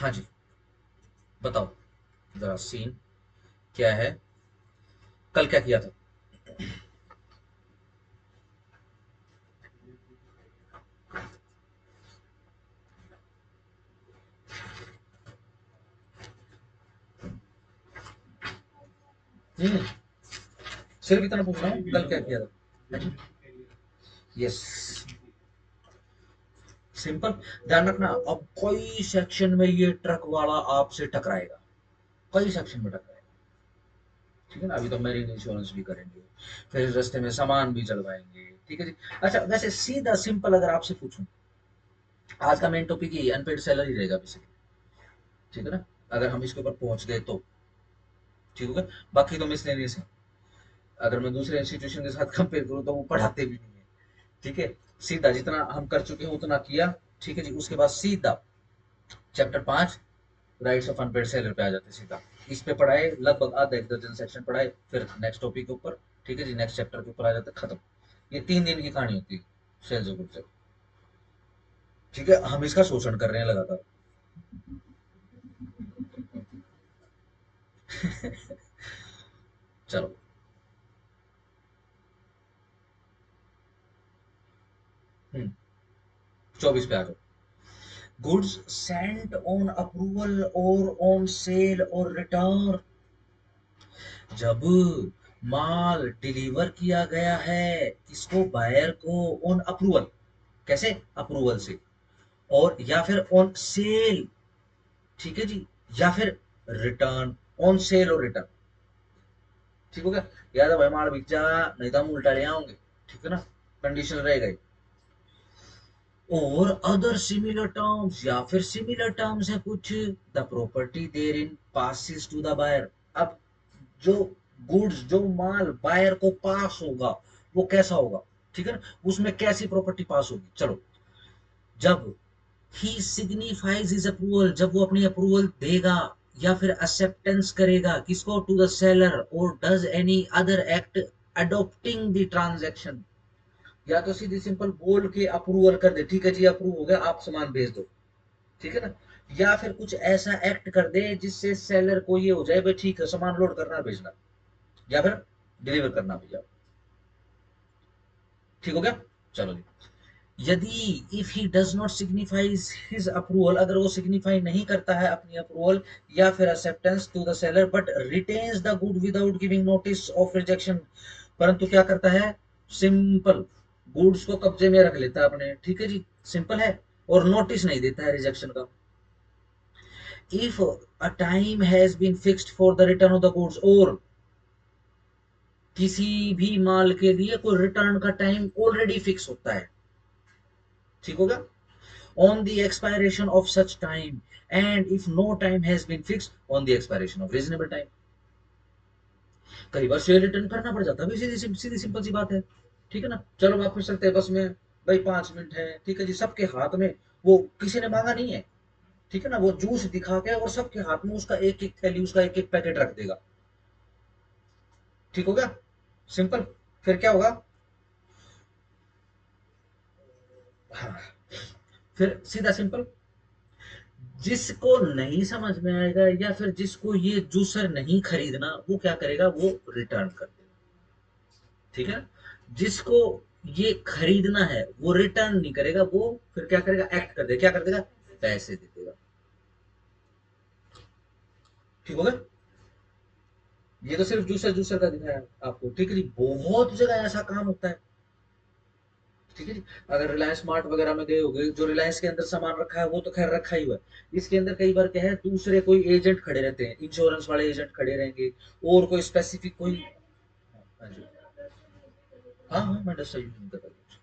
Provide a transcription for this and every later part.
हाँ जी, बताओ जरा सीन क्या है, कल क्या किया था? हम्म। सिर्फ इतना पूछ रहा हूँ, कल क्या किया था? यस। सिंपल। ध्यान रखना, अब कई सेक्शन में ये ट्रक वाला आपसे टकराएगा, कई सेक्शन में टकराएगा। ठीक है ना, अभी तो मेरीन इंश्योरेंस भी करेंगे, फिर रास्ते में सामान भी चढ़वाएंगे। ठीक है जी। अच्छा, वैसे सीधा सिंपल अगर आपसे पूछूं, आज का मेन टॉपिक ही अनपेड सैलरी रहेगा बेसिकली। ठीक है ना, अगर हम इसके ऊपर पहुंच गए तो ठीक होगा। बाकी तो मिसलेनियस है, अगर मैं दूसरे इंस्टीट्यूशन के साथ कंपेयर करूँ तो वो पढ़ाते भी नहीं है। ठीक है, सीधा जितना हम कर चुके हैं उतना किया। ठीक है जी, उसके बाद सीधा chapter 5 rights of unpaired seller पे आ जाते हैं सीधा। इस पे पढ़ाए लगभग आधा एक दर्जन सेक्शन पढ़ाए, फिर नेक्स्ट टॉपिक के ऊपर। ठीक है जी, नेक्स्ट चैप्टर के ऊपर आ जाते, खत्म। ये 3 दिन की कहानी होती है सेल्स गुड से। ठीक है, हम इसका शोषण कर रहे हैं लगातार। चलो। 24 पे आ जाओ। गुड्स सेंट ऑन अप्रूवल और ऑन सेल और रिटर्न। जब माल डिलीवर किया गया है किसको, बायर को, ऑन अप्रूवल। कैसे, अप्रूवल से। और या फिर ऑन सेल। ठीक है जी, या फिर रिटर्न, ऑन सेल और रिटर्न। ठीक हो गया। याद है भाई, माल बिक जा, नहीं तो हम उल्टा ले आओगे। ठीक है ना, कंडीशन रहेगा ही। और अदर सिमिलर टर्म्स, या फिर सिमिलर टर्म्स है कुछ, the property therein passes to the buyer. अब जो गुड्स, जो माल बायर को पास होगा वो कैसा होगा? ठीक है ना, उसमें कैसी प्रॉपर्टी पास होगी? चलो, जब ही सिग्निफाइज हिज अप्रूवल, जब वो अपनी अप्रूवल देगा या फिर एक्सेप्टेंस करेगा किसको, टू द सेलर, और does any other act adopting the transaction. या तो सीधी सिंपल बोल के अप्रूवल कर दे, ठीक है जी अप्रूव हो गया, आप सामान भेज दो। ठीक है ना, या फिर कुछ ऐसा एक्ट कर दे जिससे सेलर को ये हो जाए भाई ठीक है, सामान लोड करना भेजना, या फिर डिलीवर करना भैया। ठीक हो गया। चलो जी। यदि if he does not signifies his approval, अगर वो सिग्निफाई नहीं करता है अपनी अप्रूवल या फिर acceptance to the seller, but retains the good without giving notice of rejection, परंतु क्या करता है, सिंपल गुड्स को कब्जे में रख लेता है अपने। ठीक है जी, सिंपल है, और नोटिस नहीं देता है रिजेक्शन का। If a time has been fixed for the return of the goods, और किसी भी माल के लिए कोई रिटर्न का टाइम ऑलरेडी फिक्स होता है। ठीक होगा। On the expiration of such time, and if no time has been fixed on the expiration of reasonable time. कई बार शेयर रिटर्न करना पड़ जाता है, सीधी सिंपल सी बात है। ठीक है ना, चलो वापस चलते हैं बस में। भाई 5 मिनट है, ठीक है जी, सबके हाथ में, वो किसी ने मांगा नहीं है। ठीक है ना, वो जूस दिखा के और सबके हाथ में उसका एक एक थैली, उसका एक एक पैकेट रख देगा। ठीक हो गया, सिंपल। फिर क्या होगा? हाँ, फिर सीधा सिंपल, जिसको नहीं समझ में आएगा या फिर जिसको ये जूसर नहीं खरीदना, वो क्या करेगा, वो रिटर्न कर देगा। ठीक है, जिसको ये खरीदना है वो रिटर्न नहीं करेगा, वो फिर क्या करेगा, एक्ट कर देगा, क्या कर देगा, पैसे दे देगा। ठीक हो गया। ये तो सिर्फ जूसर जूसर का दिखाया आपको। ठीक है जी, बहुत जगह ऐसा काम होता है। ठीक है जी, अगर रिलायंस स्मार्ट वगैरह में गए होंगे, जो रिलायंस के अंदर सामान रखा है वो तो खैर रखा ही हुआ है, इसके अंदर कई बार क्या है, दूसरे कोई एजेंट खड़े रहते हैं, इंश्योरेंस वाले एजेंट खड़े रहेंगे, और कोई स्पेसिफिक कोई। हाँ जी। हाँ हाँ, मैं डस्टर यूज नहीं करता कुछ।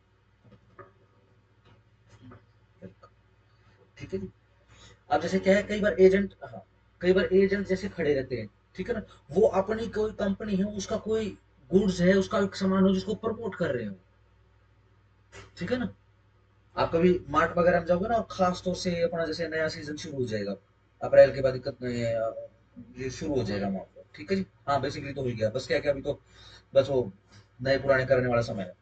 ठीक है जी। अब जैसे क्या है, कई बार एजेंट, हाँ, कई बार एजेंट जैसे खड़े रहते हैं। ठीक है ना, वो अपनी कोई कंपनी है, उसका कोई गुड्स है, उसका एक सामान हो जिसको प्रमोट कर रहे हो। ठीक है ना, आप कभी मार्ट वगैरह में जाओगे ना, और खास तौर से अपना जैसे नया सीजन शुरू हो जाएगा, अप्रैल के बाद दिक्कत नहीं है, ये शुरू हो जाएगा वहां पर। ठीक है जी, हाँ बेसिकली तो हो ही गया, बस क्या क्या अभी तो बस वो नए पुराने करने वाला समय है।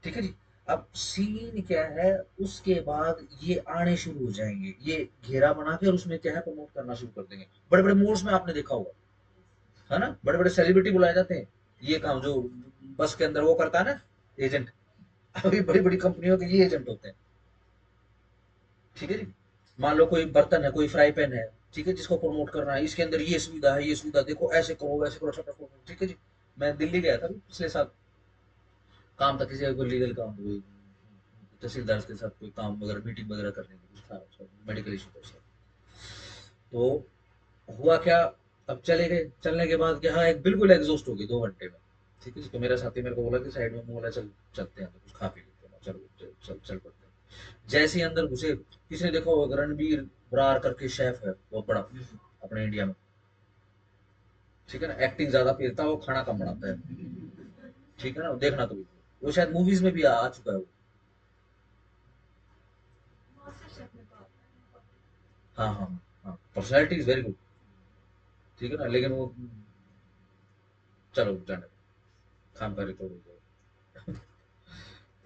ठीक है जी। अब सीन क्या है, उसके बाद ये आने शुरू हो जाएंगे, ये घेरा बना के और उसमें क्या है प्रमोट करना शुरू कर देंगे। बड़े बड़े मोड्स में आपने देखा होगा, है ना, बड़े बड़े सेलिब्रिटी बुलाए जाते हैं, ये काम जो बस के अंदर वो करता है ना, एजेंट। अभी बड़ी बड़ी कंपनियों के ये एजेंट होते हैं, ठीक है जी। मान लो कोई बर्तन है, कोई फ्राई पैन है, ठीक है, जिसको प्रमोट करना है, इसके अंदर ये सुविधा है, ये सुविधा देखो, ऐसे करो वैसे करो, सब रखो, ठीक है जी। मैं दिल्ली गया था पिछले साल, काम था किसी का, कोई लीगल काम था, कोई तहसीलदार के साथ कोई काम वगैरह, मीटिंग वगैरह करने की कुछ था, मेडिकल इशू था उसका। तो हुआ क्या, अब चले गए, चलने के बाद क्या, हाँ, एक बिल्कुल एग्जॉस्ट हो गई 2 घंटे में, ठीक है जी। तो मेरा साथी मेरे को बोला कि साइड में बोला, चल चलते हैं तो कुछ खा पी लेते हैं, चलो चल पड़ते हैं। जैसे ही अंदर घुसे, किसी ने देखा होगा, रणबीर बरार करके शेफ है बहुत बड़ा अपने इंडिया में, ठीक है ना, एक्टिंग ज्यादा फेरता है, वो खाना कम बनाता है, ठीक है ना, देखना कभी, वो शायद मूवीज में भी आ चुका है वो। हाँ हाँ हाँ, पर्सनैलिटी इज वेरी गुड, ठीक है ना, लेकिन वो, चलो जाने दो, खाम करे तो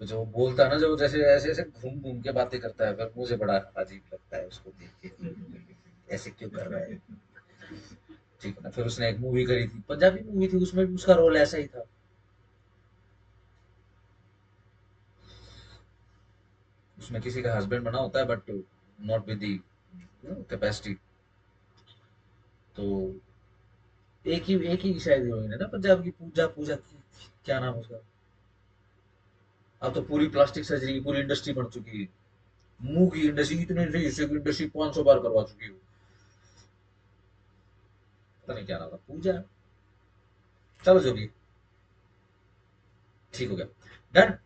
तो जो बोलता है ना, जो जैसे ऐसे ऐसे घूम घूम के बातें करता है, फिर मुझे बड़ा अजीब लगता है उसको देख के, ऐसे क्यों कर रहा है, ठीक है ना। फिर उसने एक मूवी करी थी, पंजाबी मूवी थी, उसमें भी उसका रोल ऐसा ही था। उसमें किसी का हस्बैंड बना होता है, but not with the capacity. तो एक ही शायद हीरोइन है ना पंजाब की, पूजा पूजा की, क्या नाम है उसका। अब तो पूरी प्लास्टिक सर्जरी की पूरी इंडस्ट्री बन चुकी है, मुंह की इंडस्ट्री, इतनी नहीं, इंडस्ट्री 500 बार करवा चुकी है, पता नहीं क्या नाम था, पूजा, चलो जो भी, ठीक हो गया, डन।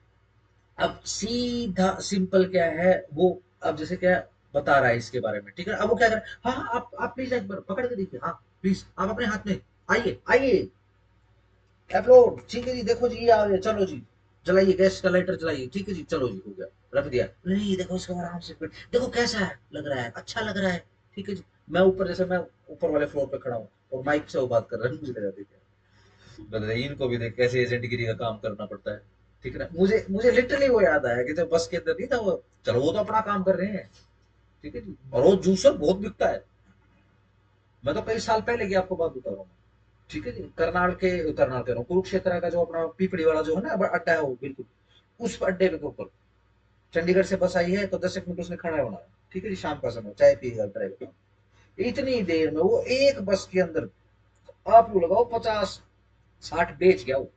अब सीधा सिंपल क्या है वो, अब जैसे क्या बता रहा है इसके बारे में, ठीक है, अब वो क्या कर, हाँ हाँ, आप प्लीज एक बार पकड़ के देखिए, हाँ प्लीज आप अपने हाथ में, आइए आइए, अपलोड, ठीक है जी, देखो जी, ये आ रहे, चलो जी, जलाइए गैस का लाइटर जलाइए, ठीक है जी, चलो जी, हो गया, रख दिया, नहीं देखो इसको आराम से देखो कैसा है, लग रहा है, अच्छा लग रहा है, ठीक है जी। मैं ऊपर, जैसे मैं ऊपर वाले फ्लोर पे खड़ा हूँ और माइक से वो बात कर रहा है, मुझे लगा देखिए, बताइए इनको भी देख कैसे एजेंटगिरी का काम करना पड़ता है, ठीक है ना। मुझे मुझे लिटरली वो याद आया कि जब बस के अंदर नहीं था वो, चलो वो तो अपना काम कर रहे हैं, ठीक है जी, और वो जूसर बहुत बिकता है। मैं तो कई साल पहले की आपको बात बता रहा हूँ, ठीक है जी, करनाल कह रहा हूँ, कुरुक्षेत्र का जो अपना पीपड़ी वाला जो है ना अड्डा है, वो बिल्कुल उस अड्डे के ऊपर, चंडीगढ़ से बस आई है तो 10 एक मिनट उसने खाना बनाया, ठीक है जी, शाम का समय चाय पिएगा ड्राइवर, इतनी देर में वो एक बस के अंदर, आप लोग लगाओ 50-60 बेच गया वो,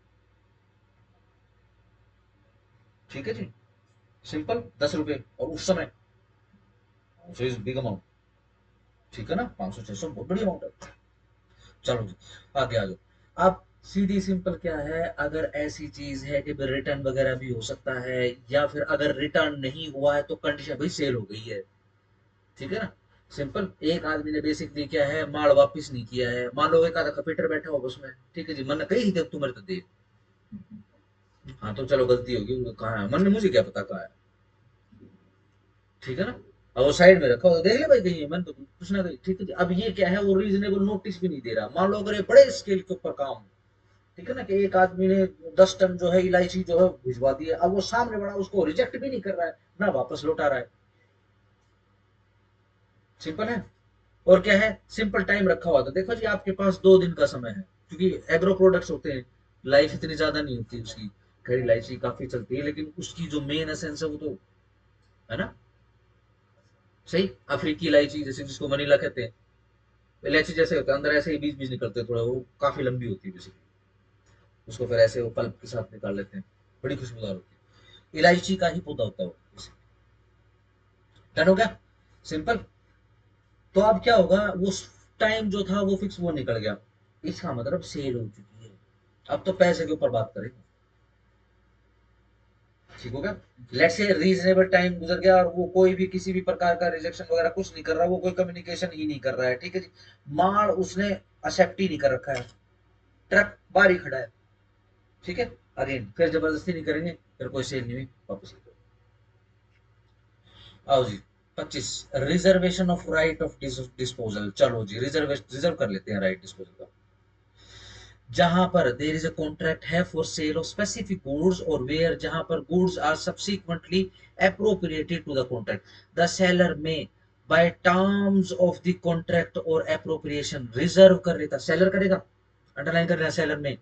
ठीक है जी, सिंपल 10 रुपए, और उस समय बिग अमाउंट, ठीक है ना, 500-600 बहुत बड़ी अमाउंट है। चलो जी, आगे आ जाओ। अब सीधी सिंपल क्या है, अगर ऐसी चीज है कि रिटर्न वगैरह भी हो सकता है, या फिर अगर रिटर्न नहीं हुआ है तो कंडीशन भाई सेल हो गई है, ठीक है ना। सिंपल, एक आदमी ने बेसिकली क्या है, माल वापस नहीं किया है, मान लो एक आधा कंप्यूटर बैठा होगा उसमें, ठीक है जी, मन कही थी तुम्हारे तो दे, हाँ तो चलो गलती होगी, वो कहाँ है, मन ने मुझे क्या पता कहाँ है, ठीक है ना। अब वो साइड में रखा हो तो देख ले भाई कहीं है, मन तो कुछ ना कहीं, ठीक है जी। अब ये क्या है, वो रीजनेबल नोटिस भी नहीं दे रहा, मान लो अगर ये बड़े स्केल के ऊपर काम, ठीक है ना, कि एक आदमी ने 10 टन जो है इलायची जो है भिजवा दी है, अब वो सामने बड़ा उसको रिजेक्ट भी नहीं कर रहा है, ना वापस लौटा रहा है, सिंपल है। और क्या है, सिंपल टाइम रखा हुआ था, देखो जी आपके पास 2 दिन का समय है, क्योंकि एग्रो प्रोडक्ट्स होते हैं, लाइफ इतनी ज्यादा नहीं होती उसकी, खैर इलायची काफी चलती है, लेकिन उसकी जो मेन एसेंस है वो तो, है ना, सही, अफ्रीकी इलायची जैसे जिसको वनीला कहते हैं, इलायची जैसे होता है अंदर ऐसे ही बीज बीज निकलते हैं थोड़ा, वो काफी लंबी होती है बेसिकली, उसको फिर ऐसे वो पल्प के साथ निकाल लेते हैं, बड़ी खुशबूदार होती है, इलायची का ही पौधा होता है वो, डन हो गया, सिंपल। तो अब क्या होगा, वो टाइम जो था वो फिक्स वो निकल गया, इसका मतलब सेल हो चुकी है, अब तो पैसे के ऊपर बात करेंगे, ठीक हो गया। लेट्स से रीजनेबल टाइम गुजर गया और वो कोई भी किसी भी प्रकार का रिजेक्शन वगैरह कुछ नहीं कर रहा, वो कोई कम्युनिकेशन ही नहीं कर रहा है, ठीक है जी, माल उसने एक्सेप्ट ही नहीं कर रखा है, ट्रक बाहर ही खड़ा है, ठीक है, अगेन फिर जबरदस्ती नहीं करेंगे, फिर कोई सेल नहीं हुई, वापस आओ जी। 25, reservation of right of disposal, चलो जी, रिजर्व कर लेते हैं राइट डिस्पोजल का। जहां पर देयर इज अ कॉन्ट्रैक्ट है for sale of specific goods, और वेयर जहां पर goods are subsequently appropriated to the contract, the seller may by terms of the contract और अप्रोप्रिएशन रिजर्व कर लेता, सेलर करेगा, अंडरलाइन कर लेना सेलर में,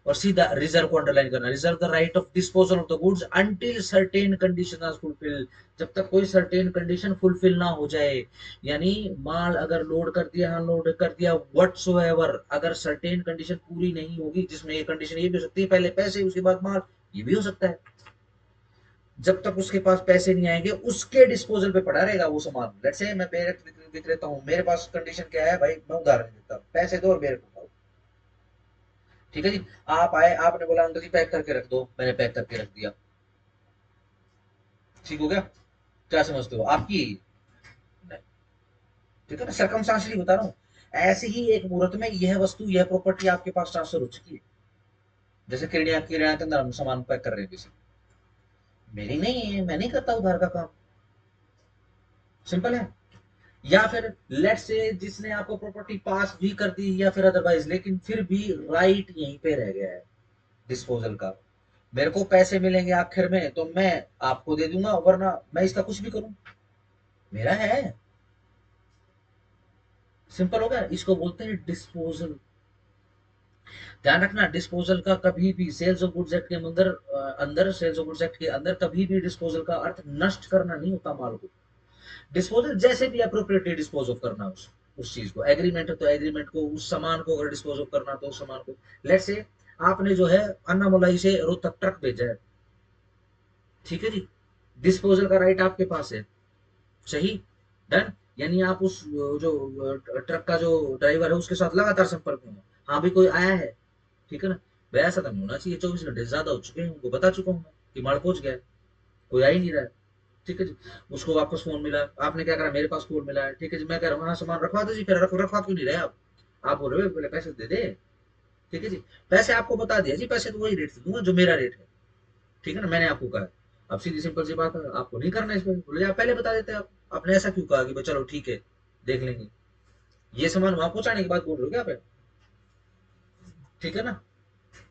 और सीधा रिजर्व को अंडरलाइन करना, reserve the right of disposal of the goods until certain condition are fulfil, जब तक कोई सर्टेन कंडीशन फुलफिल ना हो जाए, यानी माल अगर लोड कर दिया, अनलोड कर दिया, व्हाटसोएवर, अगर सर्टेन कंडीशन पूरी नहीं होगी, जिसमें ये कंडीशन ये भी हो सकती है पहले पैसे उसके बाद माल, ये भी हो सकता है, जब तक उसके पास पैसे नहीं आएंगे उसके डिस्पोजल पे पड़ा रहेगा वो सामान। लेट्स से मैं बेरेट विक्रेता हूँ, मेरे पास कंडीशन क्या है भाई, मैं उधार नहीं देता, पैसे दो और बेरेट उठाओ, ठीक है जी। आप आए, आपने बोला अंकल जी पैक करके रख दो, मैंने पैक करके रख दिया, ठीक हो गया, क्या समझते हो आपकी, नहीं, ठीक है ना, सर्कमस्टांशियली बता रहा हूँ, ऐसे ही एक मुहूर्त में यह वस्तु, यह प्रॉपर्टी आपके पास ट्रांसफर हो चुकी है, जैसे किरणा किरणा के अंदर हम सामान पैक कर रहे हैं किसी, मेरी नहीं है, मैं नहीं करता उधार का काम, सिंपल है। या फिर लेट से जिसने आपको प्रॉपर्टी पास भी कर दी या फिर अदरवाइज, लेकिन फिर भी राइट यहीं पे रह गया है डिस्पोजल का, मेरे को पैसे मिलेंगे आखिर में तो मैं आपको दे दूंगा, वरना मैं इसका कुछ भी करूं, मेरा है, सिंपल हो गया, इसको बोलते हैं डिस्पोजल। ध्यान रखना, डिस्पोजल का कभी भी सेल्स ऑफ गुड्स एक्ट के अंदर, सेल्स ऑफ गुड्स एक्ट के अंदर कभी भी डिस्पोजल का अर्थ नष्ट करना नहीं होता माल को, डिस्पोजल जैसे भी अप्रोप्रिएटली डिस्पोज ऑफ करना उस चीज को, एग्रीमेंट है तो एग्रीमेंट को, उस सामान को अगर डिस्पोज ऑफ करना तो उस सामान को, लेट से आपने जो है अन्नामलाई से रोहतक ट्रक भेजा है, ठीक है जी, डिस्पोजल का राइट आपके पास है, सही, डन, यानी आप उस जो ट्रक का जो ड्राइवर है उसके साथ लगातार संपर्क में हो, हाँ भी कोई आया है, ठीक है ना, भाई ऐसा तो नहीं होना चाहिए, 24 घंटे ज्यादा हो चुके हैं, उनको बता चुका हूँ मैं कि माल पहुंच गया है, कोई आ ही नहीं रहा है, ठीक है जी, उसको वापस फोन मिला, आपने क्या करा, मेरे पास फोन मिला है, ठीक है जी, मैं कह रहा हूँ हाँ सामान रखवा दो जी, फिर रखवा क्यों नहीं रहे आप बोल रहे हो पहले पैसे दे दे, ठीक है जी, पैसे आपको बता दिया जी, पैसे तो वही रेट से दूंगा जो मेरा रेट है, ठीक है ना, मैंने आपको कहा, अब सीधी सिंपल सी बात है, आपको नहीं करना इस पर, बोले आप पहले बता देते, आप आपने ऐसा क्यों कहा कि भाई चलो ठीक है देख लेंगे, ये सामान वहां पहुंचाने के बाद बोल रहे हो क्या आप, ठीक है ना,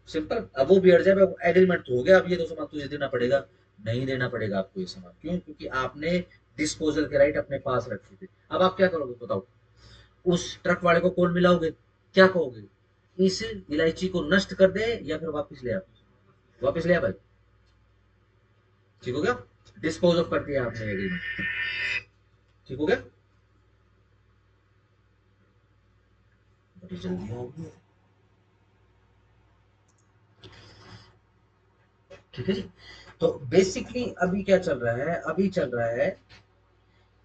सिंपल, अब वो भी अड़ जाए, एग्रीमेंट तो हो गया, अब ये तो सामान तुझे देना पड़ेगा, नहीं देना पड़ेगा आपको ये सामान, क्यों, क्योंकि आपने डिस्पोजल के राइट अपने पास रखे थे, अब आप क्या करोगे बताओ, उस ट्रक वाले को कौन मिलाओगे, क्या कहोगे, इस इलायची को नष्ट कर दे या फिर वापस ले आ, वापस ले आ भाई, ठीक हो गया, डिस्पोज ऑफ कर दिया आपने एग्रीमेंट, ठीक हो गया, बड़ी जल्दी होगी, ठीक है जी। तो बेसिकली अभी क्या चल रहा है, अभी चल रहा है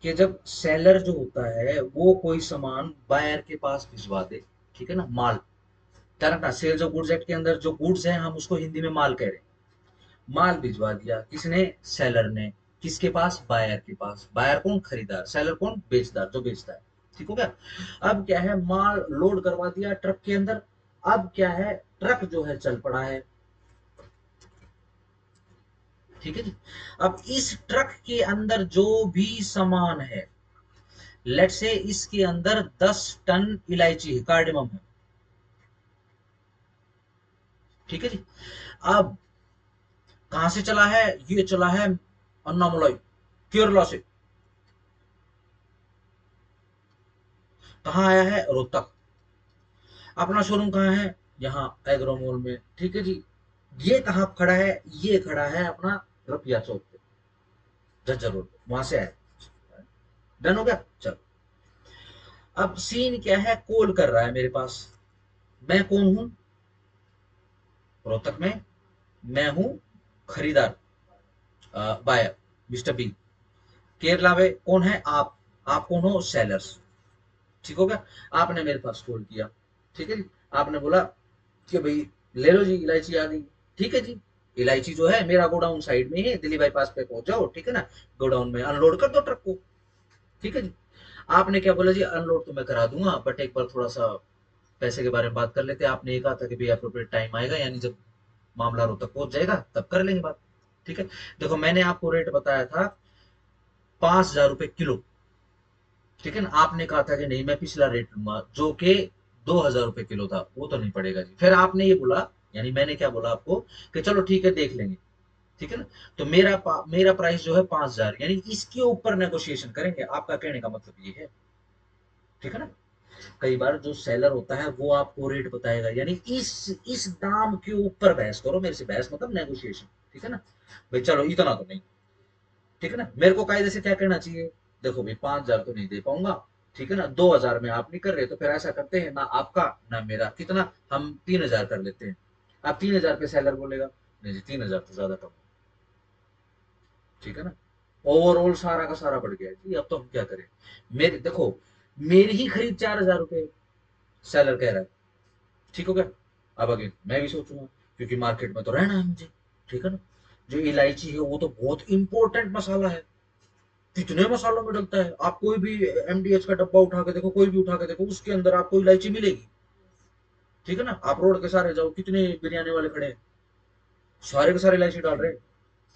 कि जब सेलर जो होता है वो कोई सामान बायर के पास भिजवा दे, ठीक है ना, माल, क्या रखना, सेल्स ऑफ गुड्स एक्ट के अंदर जो गुड्स है हम उसको हिंदी में माल कह रहे हैं, माल भिजवा दिया किसने, सेलर ने, किसके पास, बायर के पास, बायर कौन, खरीदार, सेलर कौन, बेचदार, जो बेचता है, ठीक हो गया। अब क्या है, माल लोड करवा दिया ट्रक के अंदर, अब क्या है, ट्रक जो है चल पड़ा है, ठीक है जी, अब इस ट्रक के अंदर जो भी सामान है, लेट से इसके अंदर 10 टन इलायची है, कार्डेमम है, ठीक है जी, अब कहां से चला है, ये चला है अन्नामलाई, केरला से, कहाँ आया है, रोहतक, अपना शोरूम कहाँ है, यहाँ एग्रो मॉल में, ठीक है जी, ये कहाँ खड़ा है, ये खड़ा है अपना रपिया चौक पे, झज्जर रोड पे, वहां से आया, डन हो गया, चल, अब सीन क्या है, कॉल कर रहा है मेरे पास, मैं कौन हूं, रोहतक में, मैं हूं खरीदार, बायर, मिस्टर बी, केरला में कौन है, आप कौन हो, सेलर्स, ठीक हो गया, आपने मेरे पास कॉल किया, ठीक है जी, आपने बोला कि भाई ले लो जी इलायची आ गई, ठीक है जी, इलायची जो है मेरा गोडाउन साइड में है, दिल्ली बाईपास पे पहुंच जाओ, ठीक है ना, गोडाउन में अनलोड कर दो ट्रक को, ठीक है जी, आपने क्या बोला जी, अनलोड तो मैं करा दूंगा बट एक बार थोड़ा सा पैसे के बारे में बात कर लेते हैं, आपने ये कहा था कि भाई अप्रोप्रिएट टाइम आएगा, यानी जब मामला रोहतक पहुंच जाएगा तब कर लेंगे बात, ठीक है, देखो मैंने आपको रेट बताया था 5,000 रुपए किलो, ठीक है ना, आपने कहा था कि नहीं मैं पिछला रेट लूंगा जो कि 2,000 रुपए किलो था, वो तो नहीं पड़ेगा जी। फिर आपने ये बोला, यानी मैंने क्या बोला आपको कि चलो ठीक है देख लेंगे, ठीक है ना। तो मेरा प्राइस जो है 5,000, यानी इसके ऊपर नेगोशिएशन करेंगे, आपका कहने का मतलब ये है, ठीक है ना। कई बार जो सेलर होता है वो आपको रेट बताएगा, यानी इस दाम के ऊपर बहस करो मेरे से, बहस मतलब नेगोशिएशन, ठीक है ना। भाई चलो इतना तो नहीं, ठीक है ना। मेरे को कायदे से क्या कहना चाहिए, देखो भाई 5,000 तो नहीं दे पाऊंगा, ठीक है ना, 2,000 में आप नहीं कर रहे तो फिर ऐसा करते हैं, ना आपका ना मेरा, कितना, हम 3,000 कर लेते हैं। अब 3,000 पे सेलर बोलेगा नहीं जी 3,000 तो ज्यादा कम है, ठीक है ना। ओवरऑल सारा का सारा बढ़ गया जी, अब तो हम क्या करें। मेरी देखो, मेरी ही खरीद 4,000 रुपए सेलर कह रहा है, ठीक हो गया। अब अगेन मैं भी सोचूंगा, क्योंकि मार्केट में तो रहना है मुझे, ठीक है ना। जो इलायची है वो तो बहुत इंपॉर्टेंट मसाला है, कितने मसालों में डलता है। आप कोई भी एमडीएच का डब्बा उठा के देखो, कोई भी उठा के देखो, उसके अंदर आपको इलायची मिलेगी, ठीक है ना। आप रोड के सारे जाओ, कितने बिरयानी वाले खड़े हैं, सारे के सारे इलायची डाल रहे हैं।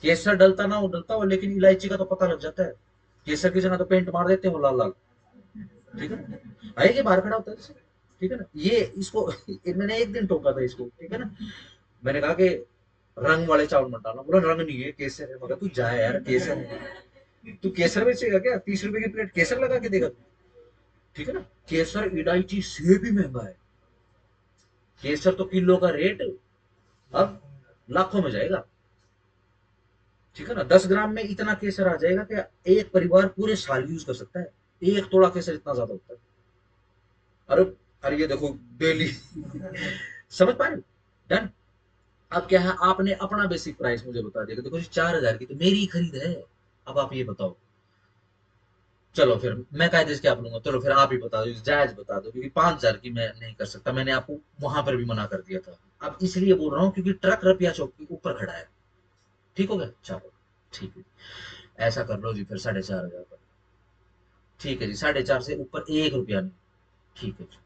केसर डलता ना हो डलता हो, लेकिन इलायची का तो पता लग जाता है। केसर की जगह तो पेंट मार देते हैं वो लाल लाल, ठीक है ना। है कि बाहर खड़ा होता है जैसे, ठीक है ना। ये इसको मैंने एक दिन टोका था इसको, ठीक है ना। मैंने कहा कि रंग वाले चावल मत डालना, बोला रंग नहीं है केसर है। मगर तू जाए यार, केसर है, तू केसर बेचेगा क्या, 30 रुपए की प्लेट केसर लगा के देगा, ठीक है ना। केसर इलायची से भी महंगा है, केसर तो किलो का रेट अब लाखों में जाएगा, ठीक है ना। 10 ग्राम में इतना केसर आ जाएगा कि एक परिवार पूरे साल यूज कर सकता है। 1 तोड़ा केसर इतना ज्यादा होता है। अरे, अरे ये देखो डेली समझ पा रहे हो, डन। अब क्या है, आपने अपना बेसिक प्राइस मुझे बता दिया, देखो जी 4,000 की तो मेरी खरीद है। अब आप ये बताओ, चलो फिर मैं कायदे से क्या बोलूंगा, चलो फिर आप ही बता दो, जायज बता दो, क्योंकि 5,000 की मैं नहीं कर सकता, मैंने आपको वहां पर भी मना कर दिया था। अब इसलिए बोल रहा हूँ क्योंकि ट्रक रपिया चौक के ऊपर खड़ा है, ठीक हो गया, चलो ठीक है। ऐसा कर लो जी फिर 4,500 पर, ठीक है जी। 4,500 से ऊपर 1 रुपया नहीं, ठीक है जी।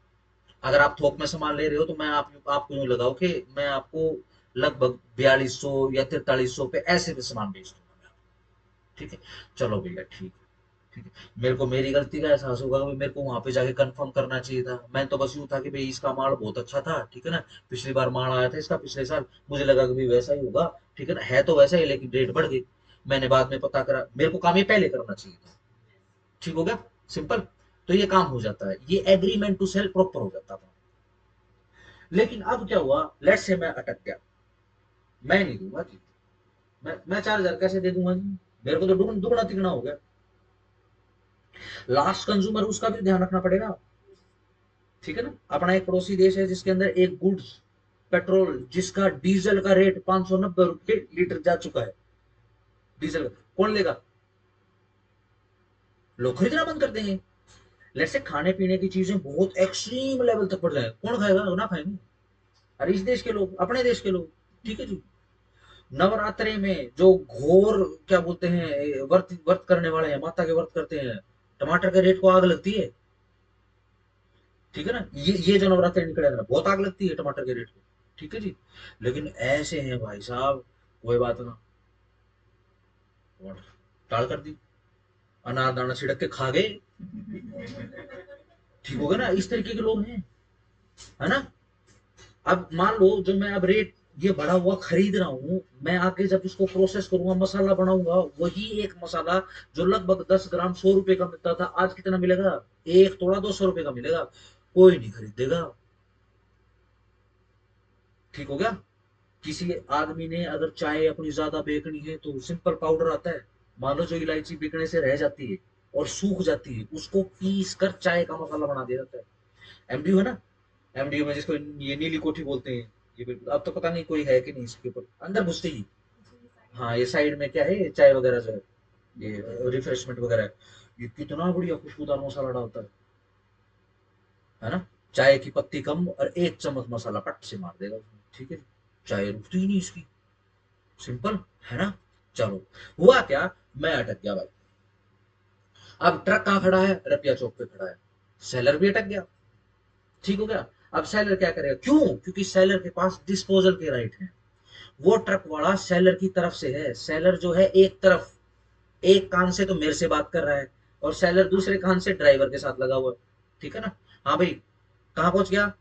अगर आप थोक में सामान ले रहे हो तो मैं आपको यूं लगाओ कि मैं आपको लगभग 4,200 या 4300 पे ऐसे में सामान बेच दूंगा मैं आपको, ठीक है। चलो भैया ठीक है, ठीक है। मेरे को मेरी गलती का एहसास होगा कि मेरे को वहां पे जाके कंफर्म करना चाहिए था। मैं तो बस यूं था कि भाई इसका माल बहुत अच्छा था, ठीक है ना। पिछली बार माल आया था इसका पिछले साल, मुझे लगा कि भाई वैसा ही होगा, ठीक है ना, है तो वैसा ही, लेकिन रेट बढ़ गई। मैंने बाद में पता करा, मेरे को काम ये पहले करना चाहिए था, ठीक हो गया, सिंपल। तो ये काम हो जाता है, ये एग्रीमेंट टू सेल प्रॉपर हो जाता था। लेकिन अब क्या हुआ, लेट से मैं अटक गया, मैं नहीं दूंगा जी। मैं 4,000 कैसे दे दूंगा जी, मेरे को तो दुगना तिगना हो गया। लास्ट कंज्यूमर उसका भी ध्यान रखना पड़ेगा, ठीक है ना। अपना एक पड़ोसी देश है जिसके अंदर एक गुड्स पेट्रोल, जिसका डीजल का रेट 590 रुपए लीटर जा चुका है, डीजल का कौन लेगा, लोग खरीदना बंद कर देंगे। लेट से खाने पीने की चीजें बहुत एक्सट्रीम लेवल तक बढ़ जाए, कौन खाएगा, ना खाएंगे। अरे इस देश के लोग, अपने देश के लोग, ठीक है जी। नवरात्रे में जो घोर क्या बोलते हैं, व्रत व्रत करने वाले हैं, माता के व्रत करते हैं, टमाटर के रेट को आग लगती है, ठीक है ना। ये जो नवरात्रे निकले ना, बहुत आग लगती है टमाटर के रेट को, ठीक है जी। लेकिन ऐसे हैं भाई साहब, कोई बात ना, टाल कर दी, अनार दाना छिड़क के खा गए, ठीक हो गया ना। इस तरीके के लोग हैं, है ना। अब मान लो जो मैं अब रेट ये बढ़ा हुआ खरीद रहा हूं, मैं आगे जब इसको प्रोसेस करूंगा, मसाला बनाऊंगा, वही एक मसाला जो लगभग 10 ग्राम 100 रुपए का मिलता था, आज कितना मिलेगा, 1 तोड़ा 200 रुपए का मिलेगा, कोई नहीं खरीदेगा, ठीक हो गया। किसी आदमी ने अगर चाय अपनी ज्यादा बेचनी है तो सिंपल पाउडर आता है, मान लो जो इलायची बिकने से रह जाती है और सूख जाती है, उसको पीस कर चाय का मसाला बना दिया जाता है। एमडीयू है ना, एमडीयू में जिसको ये नीली कोठी बोलते हैं, ये बिल्कुल, अब तो पता नहीं कोई है कि नहीं इसके ऊपर अंदर घुसते ही। हाँ ये साइड में क्या है, ये चाय वगैरह जो है, ये रिफ्रेशमेंट वगैरह है। ये कितना बढ़िया खुशबूदार मसाला डालता है ना। चाय की पत्ती कम और 1 चम्मच मसाला पट से मार देगा उसमें, ठीक है। चाय रुकती ही नहीं इसकी, सिंपल, है ना। चलो, हुआ क्या, मैं अटक गया भाई। अब ट्रक कहाँ खड़ा है, रपिया चौक पे खड़ा है, सेलर भी अटक गया, ठीक हो गया। अब सेलर क्या करेगा, क्यों, क्योंकि सेलर के पास डिस्पोजल के राइट है। वो ट्रक वाला सेलर की तरफ से है, सेलर जो है एक तरफ, एक कान से तो मेरे से बात कर रहा है और सेलर दूसरे कान से ड्राइवर के साथ लगा हुआ है, ठीक है ना। हाँ भाई, कहाँ पहुंच गया?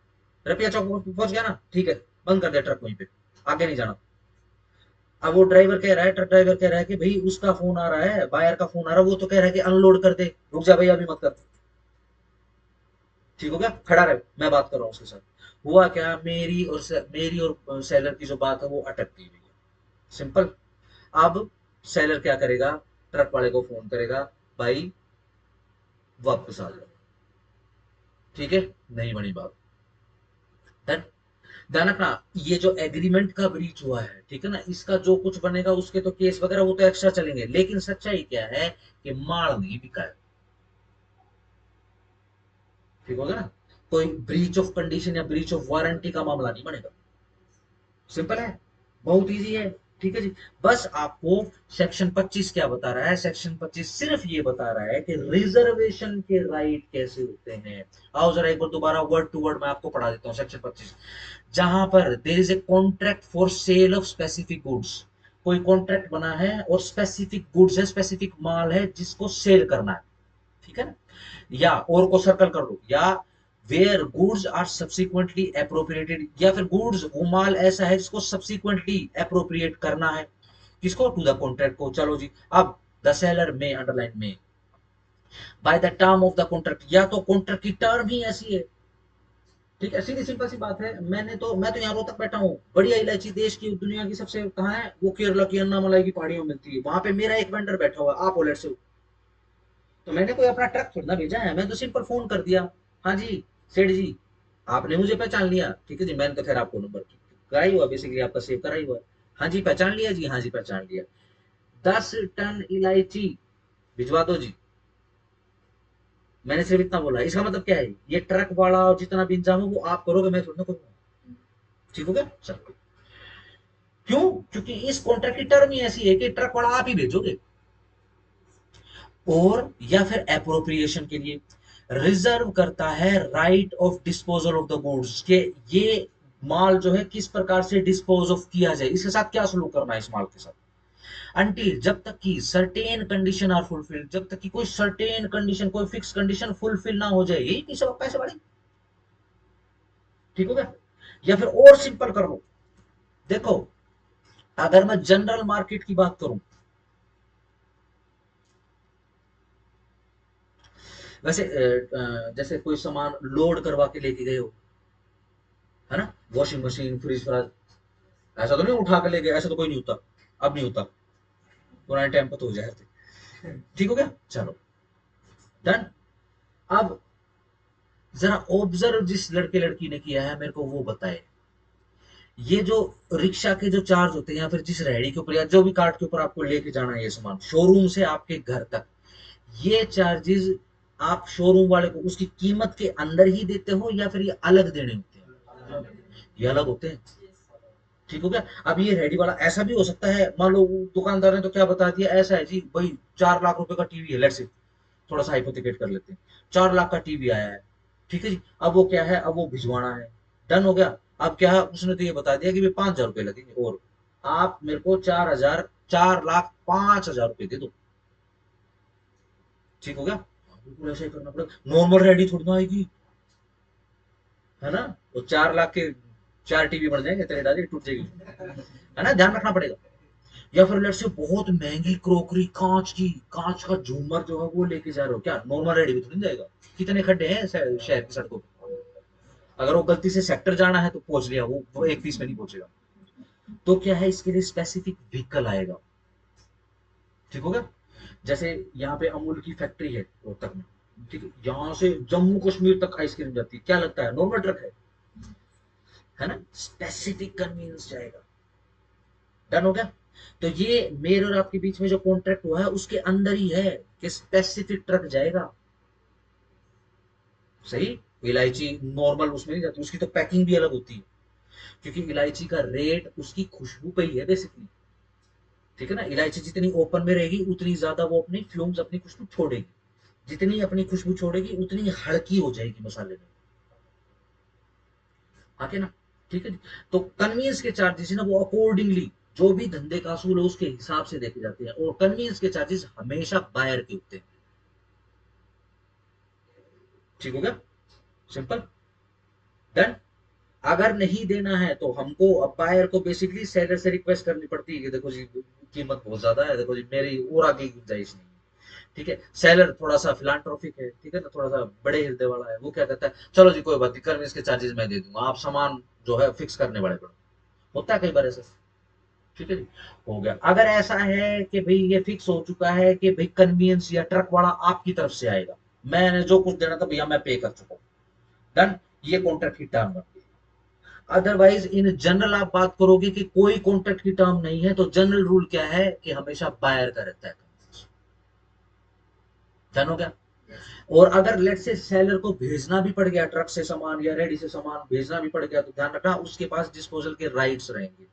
रपिया चौक पहुंच गया ना, ठीक है, बंद कर दिया ट्रक वहीं पे, आगे नहीं जाना। अब वो ड्राइवर कह रहा है, ट्रक ड्राइवर कह रहा है कि भाई उसका फोन आ रहा है, बायर का फोन आ रहा है, वो तो कह रहा है कि अनलोड कर दे, रुक जा भाई अभी मत कर। ठीक हो गया, खड़ा रहे, मैं बात कर रहा हूँ उसके साथ। हुआ क्या, मेरी और सेलर की जो बात है वो अटक गई भैया, सिंपल। अब सेलर क्या करेगा, ट्रक वाले को फोन करेगा, भाई वापस आ जाओ, ठीक है, नहीं बनी बात। डन। ध्यान रखना, ये जो एग्रीमेंट का ब्रीच हुआ है, ठीक है ना, इसका जो कुछ बनेगा उसके तो केस वगैरह वो तो एक्स्ट्रा चलेंगे, लेकिन सच्चाई क्या है कि माल नहीं बिका है। ठीक होगा ना, कोई ब्रीच ऑफ कंडीशन या ब्रीच ऑफ वारंटी का मामला नहीं बनेगा। सिंपल है, बहुत इजी है। ठीक है जी। बस आपको सेक्शन 25 क्या बता रहा है, सेक्शन 25 सिर्फ ये बता रहा है कि रिजर्वेशन के राइट कैसे होते हैं। आओ जरा एक बार दोबारा वर्ड टू वर्ड मैं आपको पढ़ा देता हूँ सेक्शन 25। जहां पर there is a contract for sale of specific goods, कोई कॉन्ट्रैक्ट बना है और स्पेसिफिक गुड्स है, स्पेसिफिक माल है जिसको सेल करना है, ठीक है ना, या और को सर्कल कर लो, या where goods are subsequently appropriated, या फिर गुड्स वो माल ऐसा है जिसको सब्सिक्वेंटली अप्रोप्रिएट करना है, किसको, टू द कॉन्ट्रैक्ट को। चलो जी, अब द सेलर में अंडरलाइन में by the term of the contract, या तो कॉन्ट्रैक्ट की टर्म ही ऐसी है, ठीक है, सीधी सिंपल सी बात है। मैं तो यहाँ रोहतक बैठा हूँ, बढ़िया इलायची देश की दुनिया की सबसे कहाँ है, वो केरला की अन्नामलाई की पहाड़ियों में मिलती है, वहां पे मेरा एक वेंडर बैठा हुआ है, आप ओलेट से, तो मैंने कोई अपना ट्रक थोड़ा ना भेजा है, मैं तो सिंपल फोन कर दिया, हाँ जी सेठ जी, आपने मुझे पहचान लिया, ठीक है जी, मैंने तो खैर आपको नंबर करा ही हुआ, बेसिकली आपका सेव करा ही हुआ, हाँ जी पहचान लिया जी, हाँ जी पहचान लिया, 10 टन इलायची भिजवा दो जी। मैंने सिर्फ इतना बोला, इसका मतलब क्या है, ये ट्रक वाला और जितना भी इंतजाम है वो आप करोगे, मैं थोड़ा ना करूंगा। ठीक हो गया, चलो। क्यों? क्योंकि इस कॉन्ट्रैक्ट की टर्म ही ऐसी है कि ट्रक वाला आप ही भेजोगे, और या फिर एप्रोप्रिएशन के लिए रिजर्व करता है right of disposal of the goods, के ये माल जो है किस प्रकार से डिस्पोज ऑफ किया जाए, इसके साथ क्या सलूक करना है इस माल के साथ, अनटिल जब तक कि सर्टेन कंडीशन आर फुलफिल्ड, जब तक कि कोई सर्टेन कंडीशन, कोई फिक्स कंडीशन फुलफिल ना हो जाए, यही पीछे पैसे वाली। ठीक हो गया, या फिर और सिंपल कर लो, देखो अगर मैं जनरल मार्केट की बात करूं, वैसे जैसे कोई सामान लोड करवा के लेके गए हो, है ना, वॉशिंग मशीन फ्रिज फ्राज, ऐसा तो नहीं उठा के ले गए, ऐसा तो कोई नहीं होता, अब नहीं होता, पुराने टाइम पर तो हो जाए थे। ठीक हो गया, चलो डन। अब जरा ऑब्जर्व जिस लड़के लड़की ने किया है मेरे को वो बताए, ये जो रिक्शा के जो चार्ज होते हैं या फिर जिस रेहड़ी के ऊपर या जो भी कार्ट के ऊपर आपको लेके जाना है ये सामान शोरूम से आपके घर तक, ये चार्जेस आप शोरूम वाले को उसकी कीमत के अंदर ही देते हो या फिर ये अलग देने होते हैं? ये अलग होते हैं। ठीक हो गया। अब ये रेडी वाला ऐसा भी हो सकता है, मान लो दुकानदार ने तो क्या बता दिया, ऐसा है जी भाई 4 लाख रुपए का टीवी है, लेट्स से, थोड़ा सा हाइपोथेकेट कर लेते हैं, 4 लाख का टीवी आया है, ठीक है जी, अब वो क्या है, अब वो भिजवाना है, डन हो गया। अब क्या है, उसने तो ये बता दिया कि भाई 5,000 रुपये लगेंगे, और आप मेरे को 4,000, 4,05,000 रुपये दे दो। ठीक हो गया, बिल्कुल ऐसा ही करना पड़ेगा, नॉर्मल रेडी थोड़ी ना आएगी, है ना, वो 4 लाख के 4 टीवी बन जाएंगे तेरे दादी, टूट जाएगी, है ना, ध्यान रखना पड़ेगा। या फिर लेट्स से बहुत महंगी क्रोकरी, कांच की, कांच का झूमर जो है वो लेके जा रहे हो, क्या नॉर्मल रेडी भी तो नहीं जाएगा, कितने खड्डे हैं शहर की सड़कों पे, अगर वो गलती से सेक्टर जाना है तो पहुंच लिया, वो एक पीस में नहीं पहुंचेगा। तो क्या है, इसके लिए स्पेसिफिक व्हीकल आएगा। ठीक हो गया। जैसे यहाँ पे अमूल की फैक्ट्री है रोहतक में, ठीक है, यहाँ से जम्मू कश्मीर तक आइसक्रीम जाती है, क्या लगता है नॉर्मल ट्रक है ना, स्पेसिफिक कन्वीनियंस जाएगा। डन हो गया। तो ये मेरे और आपके बीच में जो कॉन्ट्रैक्ट हुआ है उसके अंदर ही है कि स्पेसिफिक ट्रक जाएगा। सही। इलायची नॉर्मल उसमें नहीं जाती, उसकी तो पैकिंग भी अलग होती है, क्योंकि इलायची का रेट उसकी खुशबू पे ही है बेसिकली। ठीक है ना, इलायची जितनी ओपन में रहेगी उतनी ज्यादा वो अपनी फ्यूम्स, अपनी खुशबू छोड़ेगी, जितनी अपनी खुशबू छोड़ेगी उतनी हल्की हो जाएगी मसाले में, आके ना। ठीक है जी। तो कन्वीनियंस के चार्जेस है ना वो अकॉर्डिंगली, जो भी धंधे का असूल है उसके हिसाब से देखे जाते हैं, और कन्वीनियंस के चार्जेस हमेशा बायर के होते हैं। ठीक हो गया, सिंपल। डन। अगर नहीं देना है तो हमको अब बायर को बेसिकली सेलर से रिक्वेस्ट करनी पड़ती है कि देखो जी कीमत बहुत ज्यादा है, देखो जी मेरी और आगे की गुंजाइश नहीं है। ठीक है, सेलर थोड़ा सा फिलांट्रोफिक है, ठीक है ना, थोड़ा सा बड़े हृदय वाला है, वो क्या कहता है, चलो जी कोई बात नहीं, कन्वेंस के चार्जेस मैं दे दूंगा, आप सामान जो है फिक्स करने वाले पड़ो। होता है कई बार ऐसा। ठीक है जी, हो गया। अगर ऐसा है कि भाई ये फिक्स हो चुका है कि भाई कन्वीनियंस या ट्रक वाला आपकी तरफ से आएगा, मैंने जो कुछ देना था भैया मैं पे कर चुका हूँ, डन, ये कॉन्ट्रैक्ट की टर्म बन गई। अदरवाइज इन जनरल आप बात करोगे कि कोई कॉन्ट्रैक्ट की टर्म नहीं है, तो जनरल रूल क्या है कि हमेशा बायर का रहता है। डन हो गया। और अगर लेट से सेलर को भेजना भी पड़ गया, ट्रक से सामान या रेडी से सामान भेजना भी पड़ गया, तो ध्यान रखना उसके पास डिस्पोजल के राइट्स रहेंगे।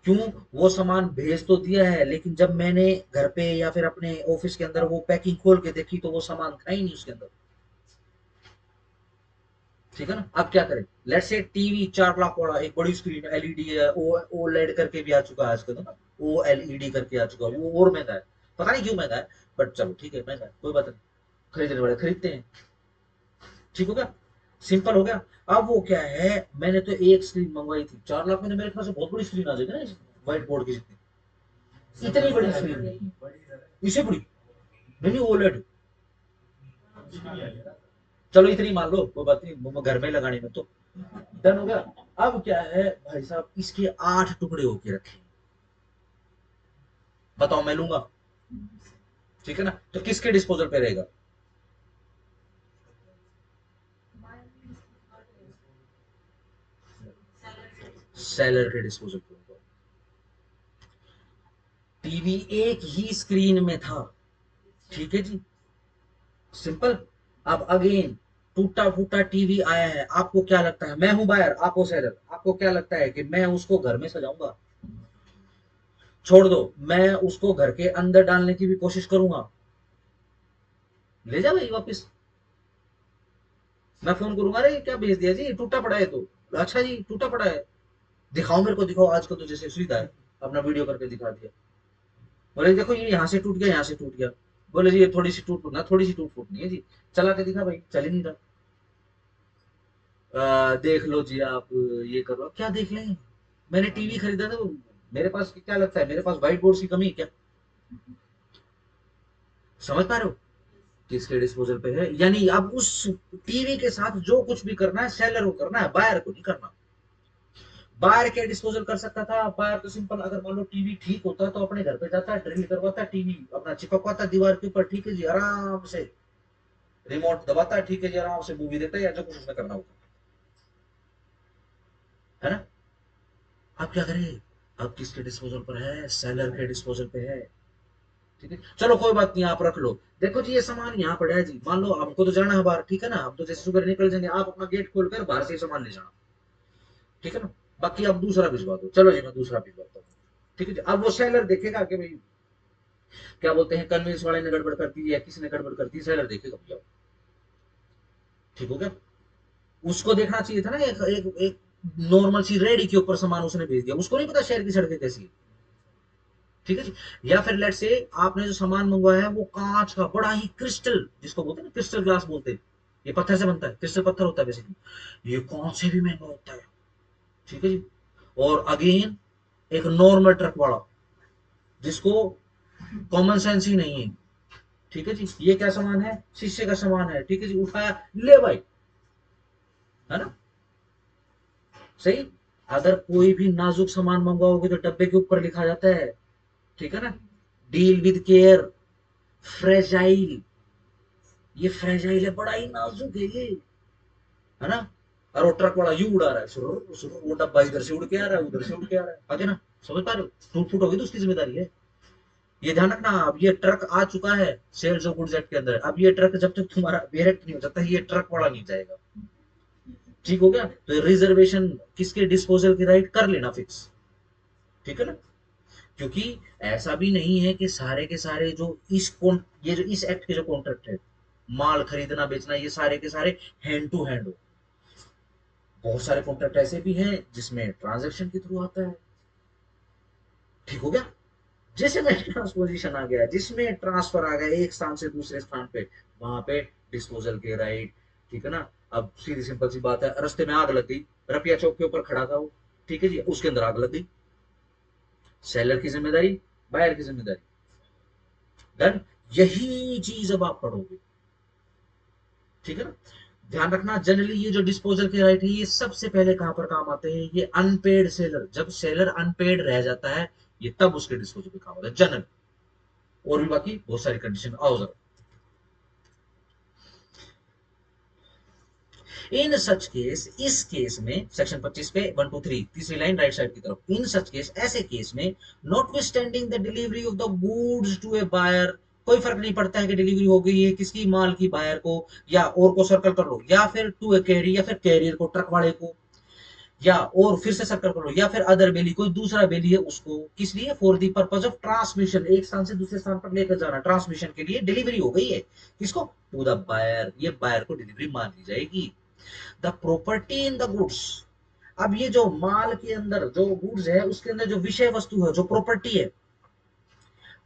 क्यों? वो सामान भेज तो दिया है, लेकिन जब मैंने घर पे या फिर अपने ऑफिस के अंदर वो पैकिंग खोल के देखी तो वो सामान था ही नहीं उसके अंदर। ठीक है ना, अब क्या करें? लेट्स से टीवी 4 लाख वाला एक बड़ी स्क्रीन एलईडी है, ओ लेड करके भी आ चुका है आजकल, तो ना ओ एलईडी करके आ चुका है, वो और महंगा है, पता नहीं क्यों महंगा है, बट चलो ठीक है महंगा है, कोई बात नहीं, खरीदने वाले खरीदते हैं। ठीक हो गया, सिंपल हो गया। अब वो क्या है, मैंने तो एक स्क्रीन मंगवाई थी 4 लाख में, तो मेरे ख्याल से बहुत बड़ी स्क्रीन आ जाएगी ना, व्हाइट बोर्ड की जितनी, इतनी बड़ी स्क्रीन नहीं है, इससे बड़ी नहीं, ओलेड, चलो इतनी मान लो, कोई बात नहीं, वो घर में लगानी में तो डन हो गया। अब क्या है भाई साहब, इसके 8 टुकड़े होके रखे, बताओ मैं लूंगा? ठीक है ना, तो किसके डिस्पोजल पे रहेगा? सेलर के डिस्पोजल पे होगा। टीवी एक ही स्क्रीन में था, ठीक है जी, सिंपल। अब अगेन टूटा फूटा टीवी आया है, आपको क्या लगता है, मैं हूं बायर, आप हो सेलर, आपको क्या लगता है कि मैं उसको घर में सजाऊंगा? छोड़ दो, मैं उसको घर के अंदर डालने की भी कोशिश करूंगा, ले जा भाई वापस। मैं फोन करूंगा, अरे क्या भेज दिया जी, टूटा पड़ा है तो, अच्छा जी टूटा पड़ा है, दिखाओ मेरे को, दिखाओ, आजकल तो जैसे सुविधा है, अपना वीडियो करके दिखा दिया, बोले देखो ये यहाँ से टूट गया, यहाँ से टूट गया, बोले जी ये थोड़ी सी टूट फूटना, थोड़ी सी टूट फूट नहीं है जी, चला के दिखा भाई, चल ही नहीं रहा, देख लो जी आप, ये करो, क्या देख लें, मैंने टीवी खरीदा था, मेरे पास क्या लगता है, मेरे पास व्हाइट बोर्ड की कमी है क्या? समझ पा रहे हो, किसके डिस्पोजल पे है, यानी अब उस टीवी के साथ जो कुछ भी करना है सेलर को करना है, बायर को नहीं करना। बायर क्या डिस्पोजल कर सकता था, बायर तो सिंपल, अगर मान लो टीवी ठीक होता तो अपने घर पे जाता, ड्रिल करवाता, टीवी अपना चिपकवाता दीवार के ऊपर, ठीक है जी, आराम से रिमोट दबाता, ठीक है जी, आराम से मूवी देखता या जो कुछ उसने करना होता है ना। अब क्या करें, अब किसके डिस्पोजल पर है, सेलर के डिस्पोजल पे है। ठीक है, चलो कोई बात नहीं, आप रख लो, देखो जी ये सामान यहाँ पड़ा है जी, मान लो हमको तो जाना है बाहर, ठीक है ना, हम तो जैसे सुबह निकल जाएंगे, आप अपना गेट खोलकर बाहर से ही सामान ले जाना, ठीक है ना, बाकी आप दूसरा भिजवा दो, चलो जी मैं दूसरा भिजवाता हूँ। ठीक है जी, अब वो सेलर देखेगा कि भाई क्या बोलते हैं, कन्वेंस वाले ने गड़बड़ कर दी या किसी ने गड़बड़ कर दी, सेलर देखेगा भैया। ठीक हो गया, उसको देखना चाहिए था ना, एक नॉर्मल सी रेडी के ऊपर सामान उसने भेज दिया, उसको नहीं पता शहर की सड़कें कैसी है। ठीक है जी, या फिर लेट से आपने जो सामान मंगवाया है वो कांच का बड़ा ही क्रिस्टल, जिसको बोलते हैं ना क्रिस्टल ग्लास बोलते हैं, ये पत्थर से बनता है, क्रिस्टल पत्थर होता है बेसिकली, ये कौन से भी महंगा होता है। ठीक है जी, और अगेन एक नॉर्मल ट्रक वाला जिसको कॉमन सेंस ही नहीं है। ठीक है जी, ये क्या सामान है, शीशे का सामान है, ठीक है जी, उठाया, ले भाई, है ना, सही। अगर कोई भी नाजुक सामान मंगवाओगे तो डब्बे के ऊपर लिखा जाता है, ठीक है ना, डील विद केयर, फ्रेजाइल, ये फ्रेजाइल है, बड़ा ही नाजुक है ये, है ना। और वो ट्रक वाला यू उड़ा रहा है, सुरुर सुरुर, वो डब्बा इधर से उड़ के आ रहा है, उधर से उड़ के आ रहा है, आगे ना, समझ पा रहे हो, टूट फूट होगी तो उसकी जिम्मेदारी है। ये ध्यान रखना, अब ये ट्रक आ चुका है सेल्स ऑफ गुड्स एक्ट के अंदर, अब ये ट्रक जब तक तुम्हारा बेरेक्ट नहीं हो जाता ये ट्रक वाला नहीं जाएगा। ठीक हो गया, तो रिजर्वेशन किसके डिस्पोजल की राइट कर लेना फिक्स, ठीक है ना, क्योंकि ऐसा भी नहीं है कि सारे के सारे जो ये जो इस एक्ट के जो कॉन्ट्रैक्ट है, माल खरीदना बेचना, ये सारे के सारे हैंड टू हैंड हो, बहुत सारे कॉन्ट्रैक्ट ऐसे भी हैं जिसमें ट्रांजैक्शन के थ्रू आता है। ठीक हो गया, जैसे में ट्रांसपोजिशन आ गया, जिसमें ट्रांसफर आ गया एक स्थान से दूसरे स्थान पे, वहां पे डिस्पोजल के राइट ठीक है ना। अब सीधी सिंपल सी बात है, रास्ते में आग लग गई, रपिया चौक के ऊपर खड़ा था वो, ठीक है जी, उसके अंदर आग लग गई, सेलर की जिम्मेदारी, बायर की जिम्मेदारी। डन। यही चीज अब आप पढ़ोगे, ठीक है ना। ध्यान रखना, जनरली ये जो डिस्पोजल के राइट है ये सबसे पहले कहां पर काम आते हैं, ये अनपेड सेलर, जब सेलर अनपेड रह जाता है ये तब उसके डिस्पोजल पे काम होता है जनरल। और भी बाकी बहुत सारी कंडीशन आओ जरा। इन सच केस, इस केस में सेक्शन 25 पे 1 2 3 तीसरी लाइन राइट साइड की तरफ, इन सच केस, ऐसे केस में, notwithstanding the delivery of the goods to a buyer, कोई फर्क नहीं पड़ता है कि डिलीवरी हो गई है किसकी, माल की, बायर को, या और को सर्कल कर लो, या फिर टू ए कैरियर, या फिर कैरियर को, ट्रक वाले को, या और फिर से सर्कल कर लो, या फिर अदर बेली, कोई दूसरा बेली है उसको, किस लिए, for the purpose of transmission, एक स्थान से दूसरे स्थान पर लेकर जाना, ट्रांसमिशन के लिए डिलीवरी हो गई है, किसको, टू द बायर, ये बायर को डिलीवरी मान ली जाएगी। The property in the goods, अब ये जो माल के अंदर जो गुड्स है उसके अंदर जो विषय वस्तु है, जो प्रॉपर्टी है,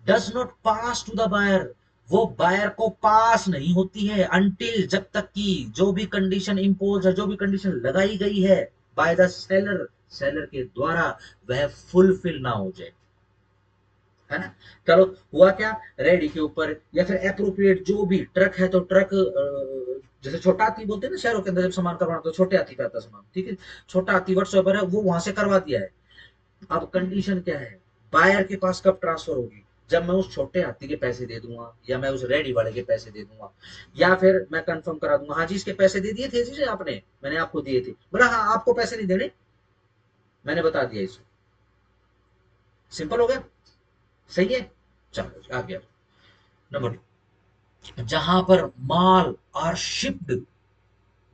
does not pass to the buyer, वो बायर को पास नहीं होती है अनटिल, जब तक कि जो भी कंडीशन इंपोज है, जो भी कंडीशन लगाई गई है बाय द सेलर, सेलर के द्वारा, वह फुलफिल ना हो जाए, है ना। चलो, हुआ क्या, रेडी के ऊपर या फिर अप्रोप्रिएट जो भी ट्रक है, तो ट्रक जैसे छोटा हाथी बोलते हैं ना शहरों के अंदर, जब सामान करवाना तो छोटे हाथी पे आता सामान, ठीक है, छोटा हाथी व्हाट्सएपर है वो वहां से करवा दिया है। अब कंडीशन क्या है, बायर के पास कब ट्रांसफर होगी, जब मैं उस छोटे हाथी के पैसे दे दूंगा, या मैं उस रेडी वाले के पैसे दे दूंगा, या फिर मैं कंफर्म करा दूंगा, हाँ जी इसके पैसे दे दिए थे जी आपने, मैंने आपको दिए थे, बोला हाँ आपको पैसे नहीं देने, मैंने बता दिया इसको, सिंपल हो गया, सही है। चलो आ गया नंबर 2, जहां पर माल आर शिप्ड,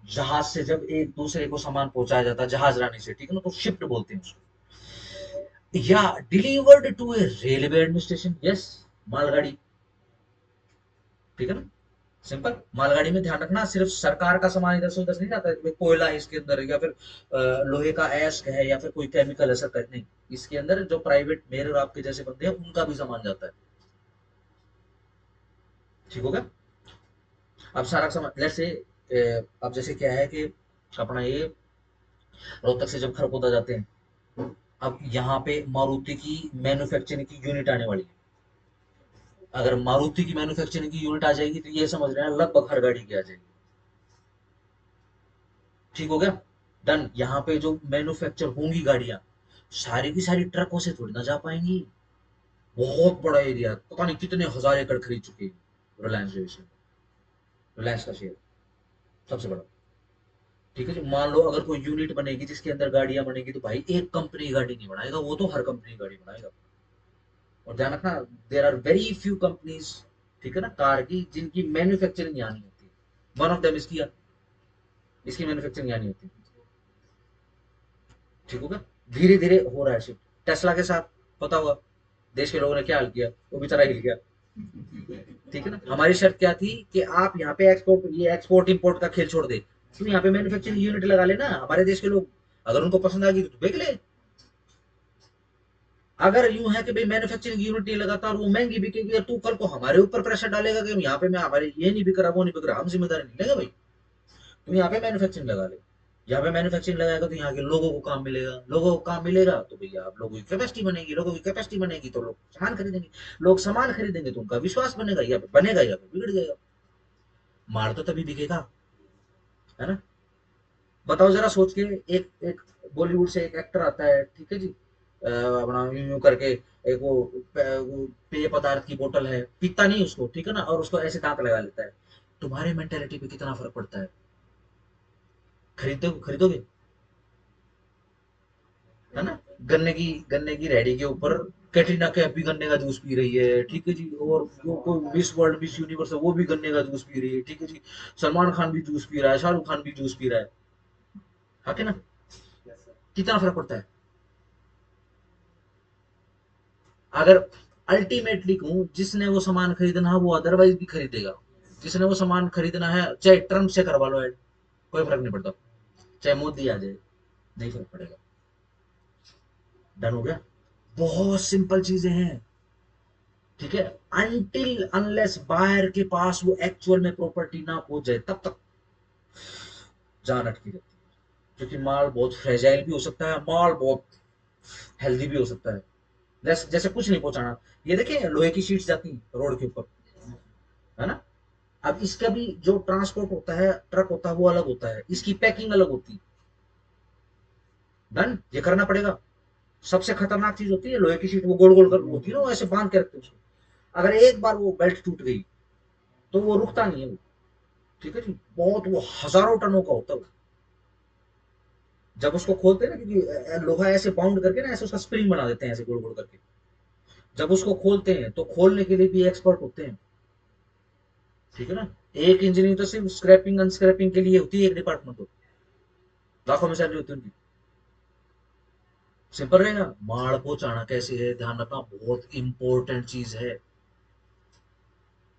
जहाज से जब एक दूसरे को सामान पहुंचाया जाता है जहाज रानी से, ठीक है ना, तो शिफ्ट बोलते हैं उसको, या delivered to a railway administration, yes, मालगाड़ी, ठीक है ना, सिंपल। मालगाड़ी में ध्यान रखना, सिर्फ सरकार का सामान इधर से उधर नहीं जाता है, कोयला है इसके अंदर, या फिर लोहे का एस्क है, या फिर कोई केमिकल ऐसा कर नहीं, इसके अंदर जो प्राइवेट मेरे और आपके जैसे बंदे हैं उनका भी सामान जाता है, ठीक हो गया। अब सारा सामान, जैसे अब जैसे क्या है कि अपना ये रोहतक से जब खरगोदा जाते हैं, अब यहाँ पे मारुति की मैन्युफैक्चरिंग की यूनिट आने वाली है, अगर मारुति की मैन्युफैक्चरिंग की यूनिट आ जाएगी तो ये समझ रहे हैं लगभग हर गाड़ी की आ जाएगी, ठीक हो गया। डन। यहाँ पे जो मैन्युफैक्चर होंगी गाड़ियां, सारी की सारी ट्रकों से थोड़ी ना जा पाएंगी, बहुत बड़ा एरिया, पता नहीं कितने हजार एकड़ खरीद चुके हैं रिलायंस, जो इसमें रिलायंस का शेयर सबसे बड़ा, ठीक है जी। मान लो अगर कोई यूनिट बनेगी जिसके अंदर गाड़ियां बनेगी, तो भाई एक कंपनी गाड़ी नहीं बनाएगा, वो तो हर कंपनी गाड़ी बनाएगा। और ध्यान रखना, there are very few companies, ठीक है ना, कार की, जिनकी मैन्युफैक्चरिंग यहाँ नहीं होती, वन ऑफ देम इसकी, इसकी मैन्युफैक्चरिंग यहाँ नहीं होती, ठीक होगा। धीरे धीरे हो रहा है शिफ्ट, टेस्ला के साथ पता होगा देश के लोगों ने क्या हाल किया, वो बेचारा हिल गया, ठीक है ना। हमारी शर्त क्या थी कि आप यहाँ पे एक्सपोर्ट, ये एक्सपोर्ट इंपोर्ट का खेल छोड़ दे, तू यहाँ पे मैन्युफैक्चरिंग यूनिट लगा लेना, हमारे देश के लोग अगर उनको पसंद आ गई तो बेच ले। अगर यूं है कि भाई मैन्युफैक्चरिंग यूनिट नहीं लगाता और वो महंगी बिकेगी, और तू कल को हमारे ऊपर प्रेशर डालेगा कि यहाँ पे मैं, हमारे ये नहीं बिक रहा, वो नहीं बिक रहा, हम जिम्मेदारी नहीं लेंगे भाई, तुम यहाँ पे मैन्युफैक्चरिंग लगा ले। यहाँ पे मैन्युफैक्चरिंग लगाएगा तो यहाँ के लोगों को काम मिलेगा, लोगों को काम मिलेगा तो भैया आप लोगों की कैपेसिटी बनेगी, लोगों की कैपेसिटी बनेगी तो लोग सामान खरीदेंगे, लोग सामान खरीदेंगे तो उनका विश्वास बनेगा, या फिर बनेगा या फिर बिगड़ जाएगा, माल तो तभी बिकेगा, है ना। बताओ जरा सोच के, एक एक बॉलीवुड से एक एक्टर आता है, ठीक है जी, अपना यूं यूं करके, एक वो पेय पदार्थ की बोतल है, पीता नहीं उसको, ठीक है ना, और उसको ऐसे दांत लगा लेता है, तुम्हारे मेंटेलिटी पे कितना फर्क पड़ता है, खरीदोगे, है ना। गन्ने की रेडी के ऊपर कैटरीना कैफ भी गन्ने का जूस पी रही है, ठीक है जी, और वो कोई मिस वर्ल्ड, मिस यूनिवर्स है, वो भी गन्ने का जूस पी रही है, ठीक है जी, सलमान खान भी जूस पी रहा है, शाहरुख खान भी जूस पी रहा है, हाँ ना, कितना फर्क पड़ता है। अगर अल्टीमेटली कहूं, जिसने वो सामान खरीदना है वो अदरवाइज भी खरीदेगा, जिसने वो सामान खरीदना है चाहे ट्रम्प से करवा लो ऐड, कोई फर्क नहीं पड़ता, चाहे मोदी आ जाए, नहीं फर्क पड़ेगा। डन हो गया, बहुत सिंपल चीजें हैं, ठीक है। अनटिल अनलेस बायर के पास वो एक्चुअल में प्रॉपर्टी ना पहुंच जाए तब तक जान अटकी रहती है, क्योंकि माल बहुत फ्रेजाइल भी हो सकता है, माल बहुत हेल्दी भी हो सकता है। जैसे जैसे कुछ नहीं पहुंचाना, ये देखिए लोहे की शीट्स जाती हैं रोड के ऊपर, है ना। अब इसका भी जो ट्रांसपोर्ट होता है, ट्रक होता है, वो अलग होता है, इसकी पैकिंग अलग होती है। डन, ये करना पड़ेगा। सबसे खतरनाक चीज होती है लोहे की शीट, वो गोल गोल कर होती है ना, ऐसे बांध के रखते हैं उसको। अगर एक बार वो बेल्ट टूट गई तो वो रुकता नहीं है वो, ठीक है जी। बहुत वो हजारों टनों का होता है वो। जब उसको खोलते हैं ना, क्योंकि लोहा ऐसे बाउंड करके ना, ऐसे उसका स्प्रिंग बना देते हैं ऐसे गोल गोल करके। जब उसको खोलते हैं तो खोलने के लिए भी एक्सपर्ट होते हैं, ठीक है ना। एक इंजीनियर तो सिर्फ स्क्रैपिंग अनस्क्रैपिंग के लिए होती है, एक डिपार्टमेंट होती है, लाखों में सैलरी होती है उनकी। सिंपल रहेगा। माल पहुंचाना कैसे है, ध्यान रखना, बहुत इंपॉर्टेंट चीज है।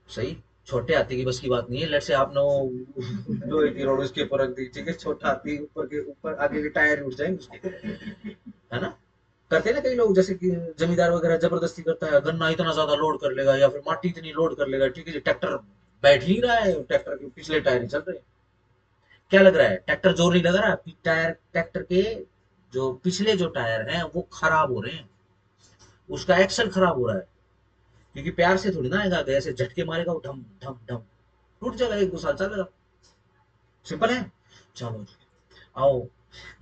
सही। छोटे हाथी की बस की बात नहीं है। लेट से आपने वो लोहे की रोड उसके ऊपर रख दी, ठीक है, छोटा हाथी ऊपर के ऊपर, आगे के टायर उठ जाएंगे उसके, है ना। करते हैं ना कई लोग, जैसे कि जमींदार वगैरह जबरदस्ती करता है, गन्ना इतना ज्यादा लोड कर लेगा या फिर माटी इतनी लोड कर लेगा, ठीक है जी, ट्रैक्टर बैठ ही नहीं रहा है, ट्रैक्टर के पिछले टायर ही चल रहे हैं। क्या लग रहा है, ट्रैक्टर जोर नहीं लग रहा है, टायर ट्रैक्टर के जो पिछले जो टायर हैं वो खराब हो रहे हैं, उसका एक्सल खराब हो रहा है। क्योंकि प्यार से थोड़ी ना आएगा, ऐसे झटके मारेगा वो, ढम ढम ढम, टूट जाएगा, 1-2 साल चलेगा। सिंपल है। चलो जी, आओ।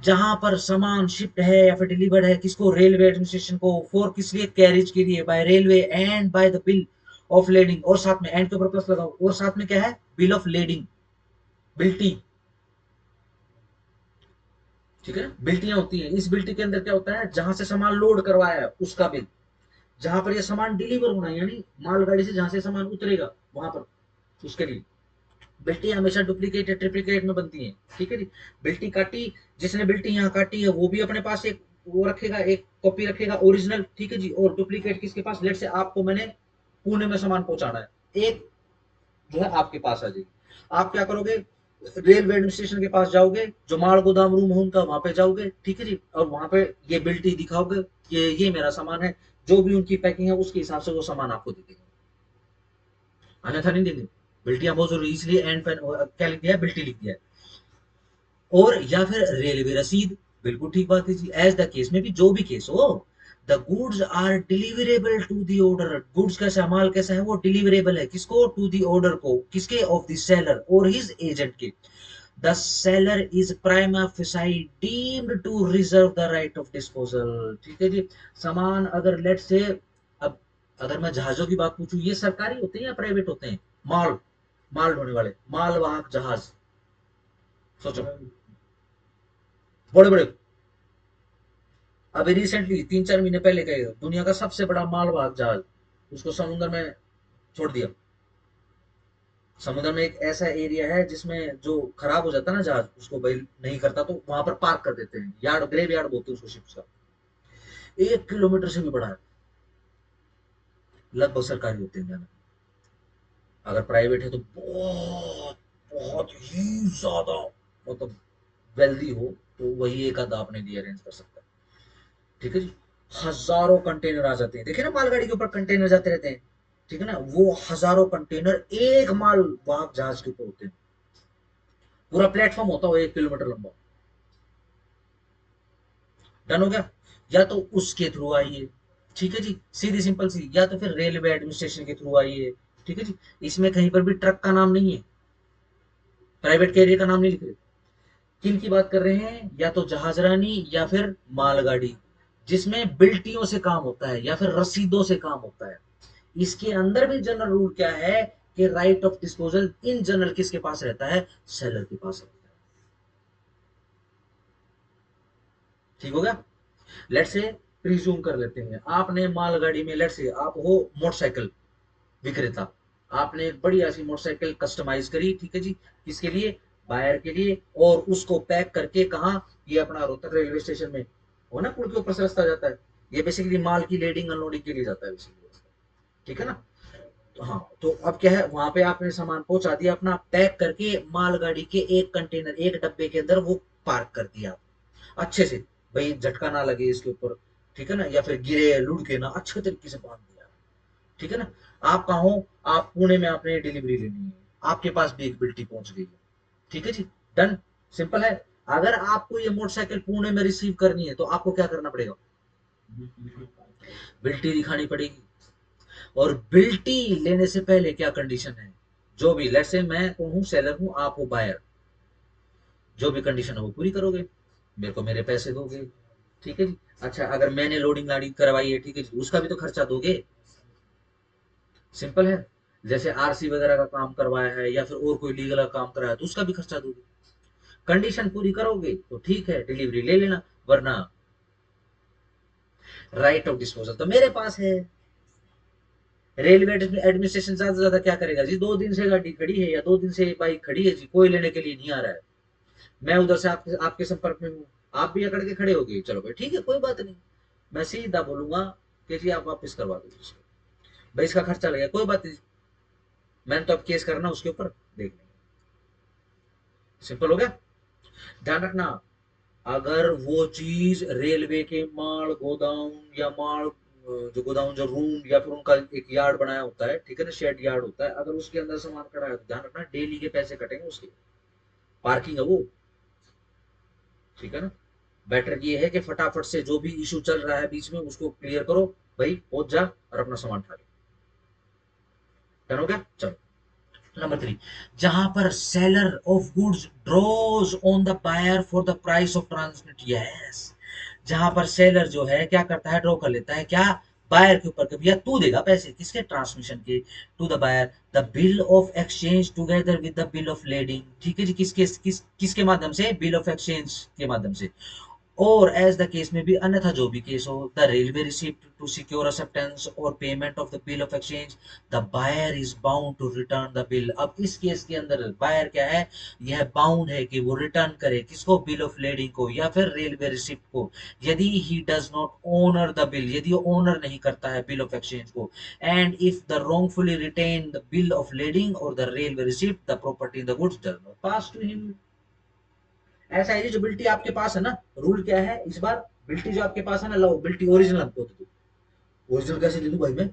जहां पर सामान शिफ्ट है या फिर डिलीवर्ड है, किसको, रेलवे एडमिनिस्ट्रेशन को, फॉर किस लिए, कैरेज के लिए, by railway and by the bill of lading, और साथ में एंड के ऊपर प्लस लगाओ, और साथ में क्या है, बिल ऑफ लेडिंग, बिल्टी, ठीक है ना। बिल्टियां होती हैं, इस बिल्टी के अंदर क्या होता है, जहां से सामान लोड करवाया है उसका बिल, जहां पर ये सामान डिलीवर होना है, यानी मालगाड़ी से जहां से सामान उतरेगा वहां पर, उसके लिए बिल्टी हमेशा डुप्लीकेट या ट्रिप्लीकेट में बनती है, ठीक है जी। बिल्टी काटी, जिसने बिल्टी यहाँ काटी है वो भी अपने पास एक वो रखेगा, एक कॉपी रखेगा ओरिजिनल, ठीक है जी। और डुप्लीकेट किसके पास, लेट से आपको मैंने पुणे में सामान पहुंचाना है, एक जो है आपके पास आ जाएगी। आप क्या करोगे, रेलवे एडमिनिस्ट्रेशन के पास जाओगे, जो माल गोदाम रूम है उनका, वहां पे जाओगे, ठीक है जी, और वहां पे ये बिल्टी दिखाओगे, ये मेरा सामान है, जो भी उनकी पैकिंग है उसके हिसाब से वो सामान आपको दे देंगे, अन्यथा नहीं देंगे। बिल्टियां बहुत जरूरी, इसलिए एंड पे क्या लिख दिया है, बिल्टी लिख दिया है। और या फिर रेलवे रसीद, बिल्कुल ठीक बात है जी। एज द केस में भी, जो भी केस हो, the goods are deliverable to the order, goods कैसा, माल कैसा है, वो डिलीवरेबल है, किसको, टू द ऑर्डर को, किसके, ऑफ द सेलर और हिज एजेंट के। The seller is prima facie deemed to reserve the right of disposal, ठीक है जी। सामान अगर लेट से, अब अगर मैं जहाजों की बात पूछूं, ये सरकारी होते हैं या प्राइवेट होते हैं, माल माल ढोने वाले मालवाहक जहाज, सोचो, बड़े बड़े। अभी रिसेंटली 3-4 महीने पहले गए, दुनिया का सबसे बड़ा मालवाहक जहाज, उसको समुद्र में छोड़ दिया। समुद्र में एक ऐसा एरिया है जिसमें जो खराब हो जाता है ना जहाज, उसको भाई नहीं करता तो वहां पर पार्क कर देते हैं, यार्ड, ग्रेव यार्ड बोलते हैं उसको, शिप्स का। 1 किलोमीटर से भी बड़ा है। लगभग सरकारी होते हैं, अगर प्राइवेट है तो बहुत बहुत ही ज्यादा, मतलब वेल्दी हो तो वही एक आधा अपने लिए अरेंज कर सकता है, ठीक है जी। हजारों कंटेनर आ जाते हैं, देखिए ना मालगाड़ी के ऊपर कंटेनर जाते रहते हैं, ठीक है ना, वो हजारों कंटेनर एक माल वाहक जहाज के ऊपर होते हैं, पूरा प्लेटफॉर्म होता है 1 किलोमीटर लंबा। डन हो गया। या तो उसके थ्रू आइए, ठीक है जी, सीधी सिंपल सी, या तो फिर रेलवे एडमिनिस्ट्रेशन के थ्रू आइए, ठीक है जी। इसमें कहीं पर भी ट्रक का नाम नहीं है, प्राइवेट कैरियर का नाम नहीं लिख रहे। किन की बात कर रहे हैं, या तो जहाजरानी या फिर मालगाड़ी, जिसमें बिल्टियों से काम होता है या फिर रसीदों से काम होता है। इसके अंदर भी जनरल रूल क्या है, कि right of disposal in general किसके पास रहता है, सेलर के पास रहता है, ठीक हो गया। लेट से प्रिज्यूम कर लेते हैं, आपने मालगाड़ी में, लेट से आप हो मोटरसाइकिल विक्रेता, आपने एक बढ़िया सी मोटरसाइकिल कस्टमाइज करी, ठीक है जी, किसके लिए, बायर के लिए, और उसको पैक करके कहा, ये अपना रोहतक रेलवे स्टेशन में, हो ना, पुल के ऊपर से रास्ता जाता है, ये बेसिकली माल की लेडिंग अनलोडिंग के लिए जाता है बेसिकली, ठीक है ना। तो हाँ, तो अब क्या है, वहां पे आपने सामान पहुंचा दिया अपना, पैक करके मालगाड़ी के एक कंटेनर, एक डब्बे के अंदर वो पार्क कर दिया अच्छे से, भाई झटका ना लगे इसके ऊपर, ठीक है ना, या फिर गिरे लुढ़के ना, अच्छे तरीके से बांध दिया, ठीक है ना। आप कहा हो, आप पुणे में आपने डिलीवरी लेनी है, आपके पास भी एक बिल्टी पहुंच गई है, ठीक है जी। डन, सिंपल है। अगर आपको ये मोटरसाइकिल पुणे में रिसीव करनी है तो आपको क्या करना पड़ेगा, बिल्टी दिखानी पड़ेगी। और बिल्टी लेने से पहले क्या कंडीशन है, जो भी लेट्स से मैं हूं सेलर हूं, आप हो बायर, जो भी कंडीशन है वो पूरी करोगे, मेरे को मेरे पैसे दोगे, ठीक है जी। अच्छा अगर मैंने लोडिंग लाडिंग करवाई है, ठीक है जी, उसका भी तो खर्चा दोगे, सिंपल है। जैसे आरसी वगैरह का काम करवाया है या फिर और कोई लीगल का काम कराया तो उसका भी खर्चा दोगे। कंडीशन पूरी करोगे तो ठीक है, डिलीवरी ले लेना, वरना राइट ऑफ डिस्पोजल तो मेरे पास है। रेलवे एडमिनिस्ट्रेशन ज्यादा से ज्यादा क्या करेगा जी, 2 दिन से गाड़ी खड़ी है या 2 दिन से बाइक खड़ी है जी, कोई लेने के लिए नहीं आ रहा है, मैं उधर से आपके संपर्क में हूँ, आप भी अकड़ के खड़े हो गए, चलो भाई ठीक है कोई बात नहीं, मैं सीधा बोलूंगा कि जी आप वापस करवा दो इसको, भाई इसका खर्चा लगेगा, कोई बात नहीं, मैंने तो अब केस करना उसके ऊपर, देख लेंगे, सिंपल हो गया। ध्यान रखना, अगर वो चीज रेलवे के माल गोदाम या माल जो गोदाम जो रूम या फिर उनका एक यार्ड बनाया होता है, ठीक है ना, शेड यार्ड होता है, अगर उसके अंदर सामान खड़ा है तो ध्यान रखना डेली के पैसे कटेंगे उसके, पार्किंग है वो, ठीक है ना। बेटर ये है कि फटाफट से जो भी इशू चल रहा है बीच में उसको क्लियर करो, भाई पहुंच जा और अपना सामान उठा ले, डन हो गया, चलो। नंबर 3, जहां पर seller of goods draws on the buyer for the price of transmit, yes, जहां पर सेलर जो है क्या करता है, ड्रॉ कर लेता है क्या, बायर के ऊपर, भैया तू देगा पैसे किसके, ट्रांसमिशन के, to the buyer the bill of exchange together with the bill of lading, ठीक है जी, किसके माध्यम से, बिल ऑफ एक्सचेंज के माध्यम से, और एज द केस में भी, अन्यथा जो भी केस हो, the railway receipt to secure acceptance और payment of the bill of exchange, the buyer is bound to return the bill. अब इस केस के अंदर बायर क्या है, यह बाउंड है कि वो रिटर्न करे किसको, बिल ऑफ लेडिंग को या फिर रेलवे रिसिप्ट को, यदि he does not honour the bill, यदि वो ओनर नहीं करता है बिल ऑफ एक्सचेंज को, and if the wrongfully retain the bill of lading और the railway receipt, the property the goods does not pass to him. ऐसा है जो बिल्टी आपके पास है ना, रूल क्या है इस बार, बिल्टी जो आपके पास है ना, लो बिल्टी ओरिजिनल हमको दे दो, ओरिजिनल कैसे दे दूं भाई मैं,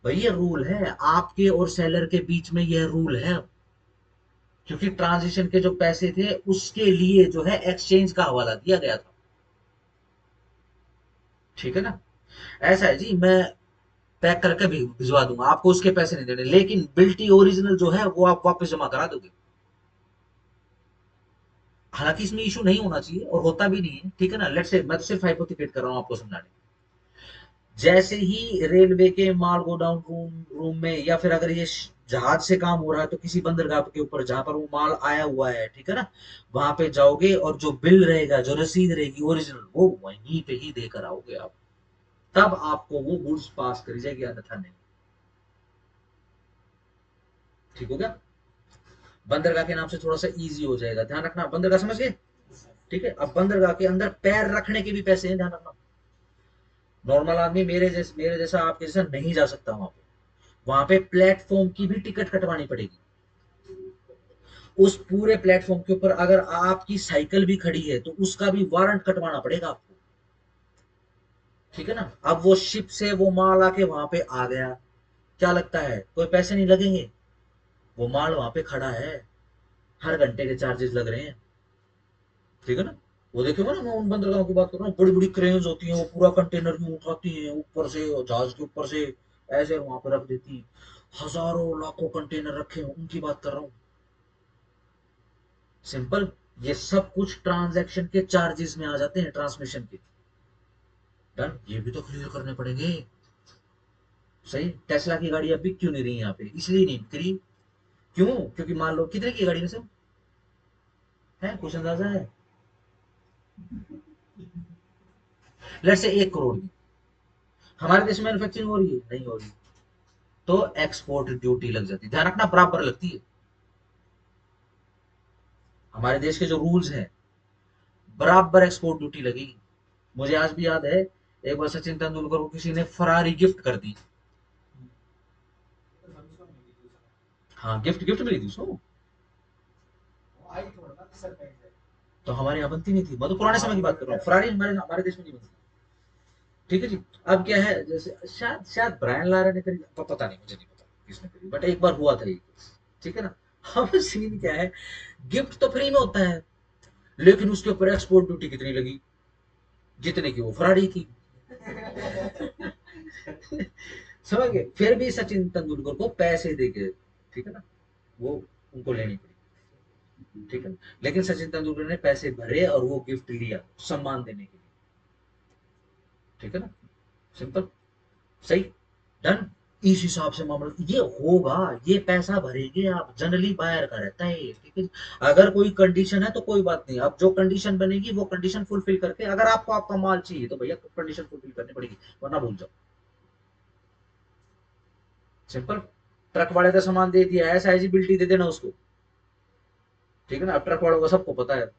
भाई ये रूल है आपके और सेलर के बीच में, यह रूल है, क्योंकि ट्रांजिशन के जो पैसे थे उसके लिए जो है एक्सचेंज का हवाला दिया गया था, ठीक है ना। ऐसा है जी, मैं पैक करके भी भिजवा दूंगा, आपको उसके पैसे नहीं देने, लेकिन बिल्टी ओरिजिनल जो है वो आप वापस जमा करा दोगे, हालांकि इसमें इशू नहीं होना चाहिए और होता भी नहीं है, ठीक है ना, लेट्स से मैं तो सिर्फ हाइपोथेटिकल कर रहा हूं आपको समझाने, जैसे ही रेलवे के माल गोडाउन रूम रूम में या फिर अगर ये जहाज से काम हो रहा है तो किसी बंदरगाह के ऊपर जहां पर वो माल आया हुआ है, ठीक है ना, वहां पे जाओगे और जो बिल रहेगा, जो रसीद रहेगी ओरिजिनल, वो वहीं पे ही देकर आओगे आप, तब आपको वो गुड्स पास करी जाएगी, अन्यथा नहीं, ठीक हो गया। बंदरगाह के नाम से थोड़ा सा इजी हो जाएगा, ध्यान रखना, बंदरगाह समझ गए, ठीक है। अब बंदरगाह के अंदर पैर रखने के भी पैसे हैं, ध्यान रखना, नॉर्मल आदमी मेरे जैसा आपके जैसा नहीं जा सकता वहां पे, वहां पे प्लेटफॉर्म की भी टिकट कटवानी पड़ेगी, उस पूरे प्लेटफॉर्म के ऊपर अगर आपकी साइकिल भी खड़ी है तो उसका भी वारंट कटवाना पड़ेगा आपको, ठीक है ना। अब वो शिप से वो माल आके वहां पे आ गया, क्या लगता है कोई पैसे नहीं लगेंगे, वो माल वहां पे खड़ा है, हर घंटे के चार्जेस लग रहे हैं, ठीक है ना। वो देखो ना, मैं उन बंदरगाहों की बात कर रहा हूँ, बड़ी बड़ी क्रेन्स होती हैं, वो पूरा कंटेनर भी उठाती हैं ऊपर से, जहाज के ऊपर से ऐसे वहां पे रख देती हैं, हजारों लाखों कंटेनर रखे हैं, उनकी बात कर रहा हूँ, सिंपल। ये सब कुछ ट्रांजैक्शन के चार्जेस में आ जाते हैं, ट्रांसमिशन के, डन, ये भी तो क्लियर करने पड़ेंगे, सही। टेस्ला की गाड़ी अब बिक क्यों नहीं रही यहाँ पे, इसलिए नहीं बिक रही, क्यों, क्योंकि मान लो कितने की गाड़ी में से है, कुछ अंदाजा है, लेट्स से 1 करोड़ की, हमारे देश में मैन्युफैक्चरिंग हो रही है, नहीं हो रही, तो एक्सपोर्ट ड्यूटी लग जाती है, ध्यान रखना बराबर लगती है, हमारे देश के जो रूल्स हैं, बराबर एक्सपोर्ट ड्यूटी लगेगी। मुझे आज भी याद है, एक बार सचिन तेंदुलकर को किसी ने फरारी गिफ्ट कर दी, हाँ गिफ्ट गिफ्ट मिली थी उसको, तो हमारे यहाँ बनती नहीं थी, मैं तो पुराने समय की बात कर रहा हूँ, फरारी हमारे हमारे देश में नहीं बनती, ठीक है जी। अब क्या है, जैसे शायद शायद ब्रायन लारा ने करी, पता नहीं, मुझे नहीं पता किसने करी, बट एक बार हुआ था ये केस, ठीक है ना। अब सीन क्या है, गिफ्ट तो फ्री में होता है, लेकिन उसके ऊपर एक्सपोर्ट ड्यूटी कितनी लगी, जितने की वो फरारी थी। समझ गए, फिर भी सचिन तेंदुलकर को पैसे देके, ठीक है ना, वो उनको लेनी पड़ी, ठीक है ना, लेकिन सचिन तेंदुलकर ने पैसे भरे और वो गिफ्ट लिया सम्मान देने के लिए, ठीक है ना, सिंपल, सही, डन। इस हिसाब से मामला ये होगा, ये पैसा भरेंगे आप, जनरली बायर का रहता है ये, ठीक है जी। अगर कोई कंडीशन है तो कोई बात नहीं, अब जो कंडीशन बनेगी वो कंडीशन फुलफिल करके, अगर आपको आपका माल चाहिए तो भैया कंडीशन फुलफिल करनी पड़ेगी, वरना भूल जाओ, सिंपल। ट्रक वाले का सामान दे दिया है, साइजिबिलिटी दे देना उसको, ठीक है ना। अब ट्रक वालों को सबको पता है,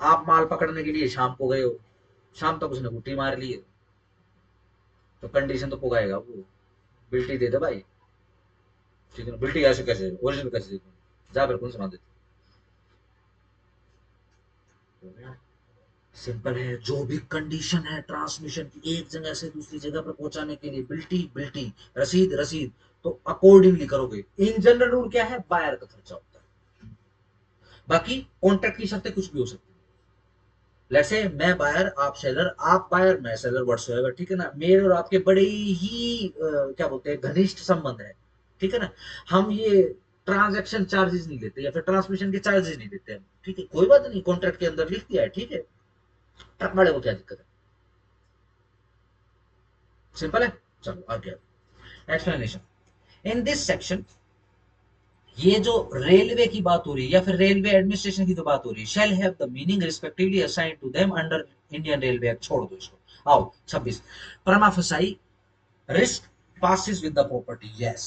आप माल पकड़ने के लिए शाम को गए हो, शाम तक उसने गुट्टी मार ली है, तो कंडीशन तो पुगाएगा वो, बिल्टी दे दे भाई, ठीक है ना। बिल्टी ऐसे कैसे, ओरिजिनल कैसे दे दूं? जा फिर कौन सामान देते, सिंपल है। जो भी कंडीशन है ट्रांसमिशन की एक जगह से दूसरी जगह पर पहुंचाने के लिए, बिल्टी बिल्टी, रसीद रसीद, तो अकॉर्डिंगली करोगे। इन जनरल रूल क्या है, बायर का खर्चा होता है, बाकी कॉन्ट्रैक्ट की शर्तें कुछ भी हो सकती है। लेट्स से मैं बायर आप सेलर, आप बायर मैं सेलर, व्हाटसोएवर, ठीक है ना, मेरे और आपके बड़े ही क्या बोलते हैं घनिष्ठ संबंध है, ठीक है ना। हम ये ट्रांजैक्शन चार्जेस नहीं लेते या फिर ट्रांसमिशन के चार्जेस नहीं देते हैं, ठीक है, कोई बात नहीं, कॉन्ट्रैक्ट के अंदर लिख दिया है, ठीक है। ट्रक वाले को क्या दिक्कत है, सिंपल है। चलो आगे, एक्सप्लेनेशन इन दिस सेक्शन, ये जो रेलवे की बात हो रही है या फिर रेलवे एडमिनिस्ट्रेशन की जो बात हो रही है, shall have the meaning respectively assigned to them under Indian railway act, छोड़ दो इसको, आओ 26, prima facie risk passes with the property, yes.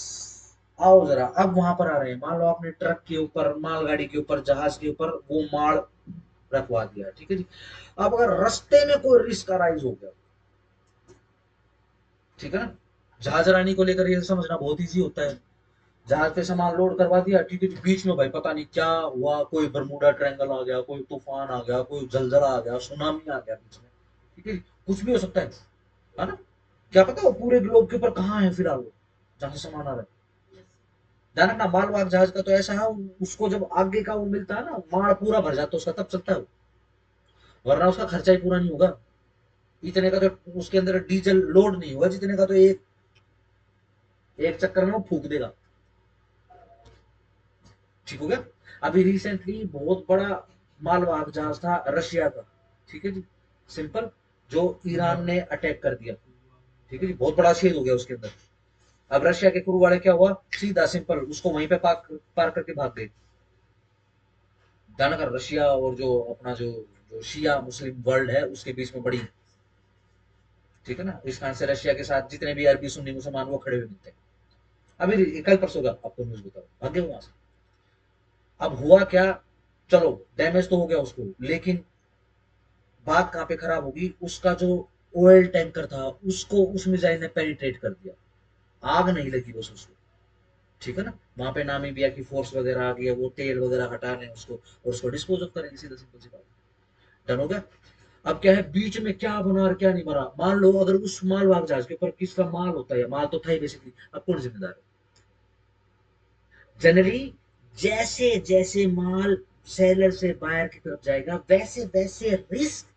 आओ जरा, अब वहां पर आ रहे हैं, मान लो आपने ट्रक के ऊपर, मालगाड़ी के ऊपर, जहाज के ऊपर वो माल रखवा दिया, ठीक है जी। अब अगर रास्ते में कोई रिस्क अराइज हो गया, ठीक है ना, जहाज रानी को लेकर ये समझना बहुत इजी होता है। जहाज पे सामान लोड करवा दिया, ठीक है जी, बीच में भाई पता नहीं क्या हुआ, कोई बरमूडा ट्रायंगल आ गया, कोई तूफान आ गया, कोई जलजला आ गया, सुनामी आ गया बीच में, ठीक है जी, कुछ भी हो सकता है ना। क्या पता वो पूरे ग्लोब के ऊपर कहाँ है फिलहाल वो, जहां से सामान आ रहा है। जाना ना, माल वाहक जहाज का तो ऐसा है, उसको जब आगे का वो मिलता है ना, माल पूरा भर जाता है उसका, तब चलता है वो, वरना उसका खर्चा ही पूरा नहीं होगा। इतने का तो उसके अंदर डीजल लोड नहीं होगा जितने का तो एक एक चक्कर में वो फूक देगा, ठीक हो गया। अभी रिसेंटली बहुत बड़ा मालवाहक जहाज था रशिया का, ठीक है जी, सिंपल, जो ईरान ने अटैक कर दिया, ठीक है जी, बहुत बड़ा शेर हो गया उसके अंदर। अब रशिया के क्रू वाले क्या हुआ, सीधा सिंपल उसको वहीं पे पार करके भाग गए। जाना कर, रशिया और जो अपना जो शिया मुस्लिम वर्ल्ड है उसके बीच में बड़ी, ठीक है ना, इस कारण से रशिया के साथ जितने भी अरबी सुन्नी मुसलमान वो खड़े हुए मिलते हैं। अभी कल परसों का आपको न्यूज बताओ, भागे वहां से। अब हुआ क्या, चलो डैमेज तो हो गया उसको, लेकिन बात कहां पे खराब होगी, उसका जो ऑयल टैंकर था उसको उस मिसाइल ने पेनिट्रेट कर दिया, आग नहीं लगी बस उसको, ठीक है ना। वहां पे नामीबिया की फोर्स वगैरह आ गई है, वो तेल वगैरह हटा रहे हैं उसको और उसको डिस्पोज ऑफ करेंगे, सीधा सिंपल सी बात, डन हो गया। अब क्या है, बीच में क्या बना और क्या नहीं बना, मान लो अगर उस मालवाहक जहाज के ऊपर किसका माल होता है, माल तो था ही बेसिकली, अब कौन जिम्मेदार है, जनरली जैसे जैसे माल सेलर से बायर की तरफ जाएगा, वैसे वैसे रिस्क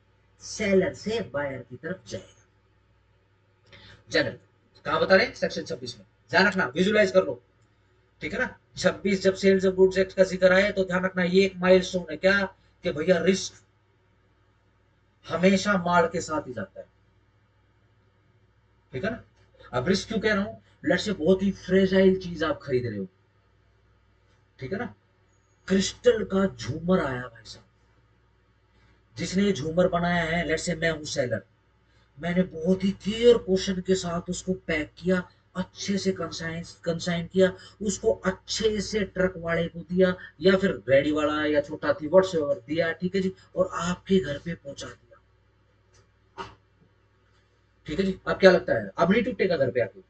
सेलर से बायर की तरफ जाएगा, जनरल। कहां बता रहे हैं, सेक्शन 26 में, ध्यान रखना, विजुलाइज कर लो, ठीक है ना। 26 जब सेल्स ऑफ गुड्स एक्ट का जिक्र आए तो ध्यान रखना, ये एक माइलस्टोन है क्या, कि भैया रिस्क हमेशा माल के साथ ही जाता है, ठीक है ना। अब रिस्क क्यों कह रहा हूं, लेट्स से बहुत ही फ्रेजाइल चीज आप खरीद रहे हो, ठीक है ना, क्रिस्टल का झूमर आया भाई साहब, जिसने ये झूमर बनाया है, लेट्स से मैं हूं सेलर, मैंने बहुत ही केयर पोर्शन के साथ उसको पैक किया, अच्छे से कंसाइन कंसाइन किया, उसको अच्छे से ट्रक वाले को दिया या फिर रेडी वाला या छोटा थी व्हाट्सएवर दिया, ठीक है जी, और आपके घर पे पहुंचा दिया, ठीक है जी। अब क्या लगता है, अब नहीं टूटेगा घर पे आके,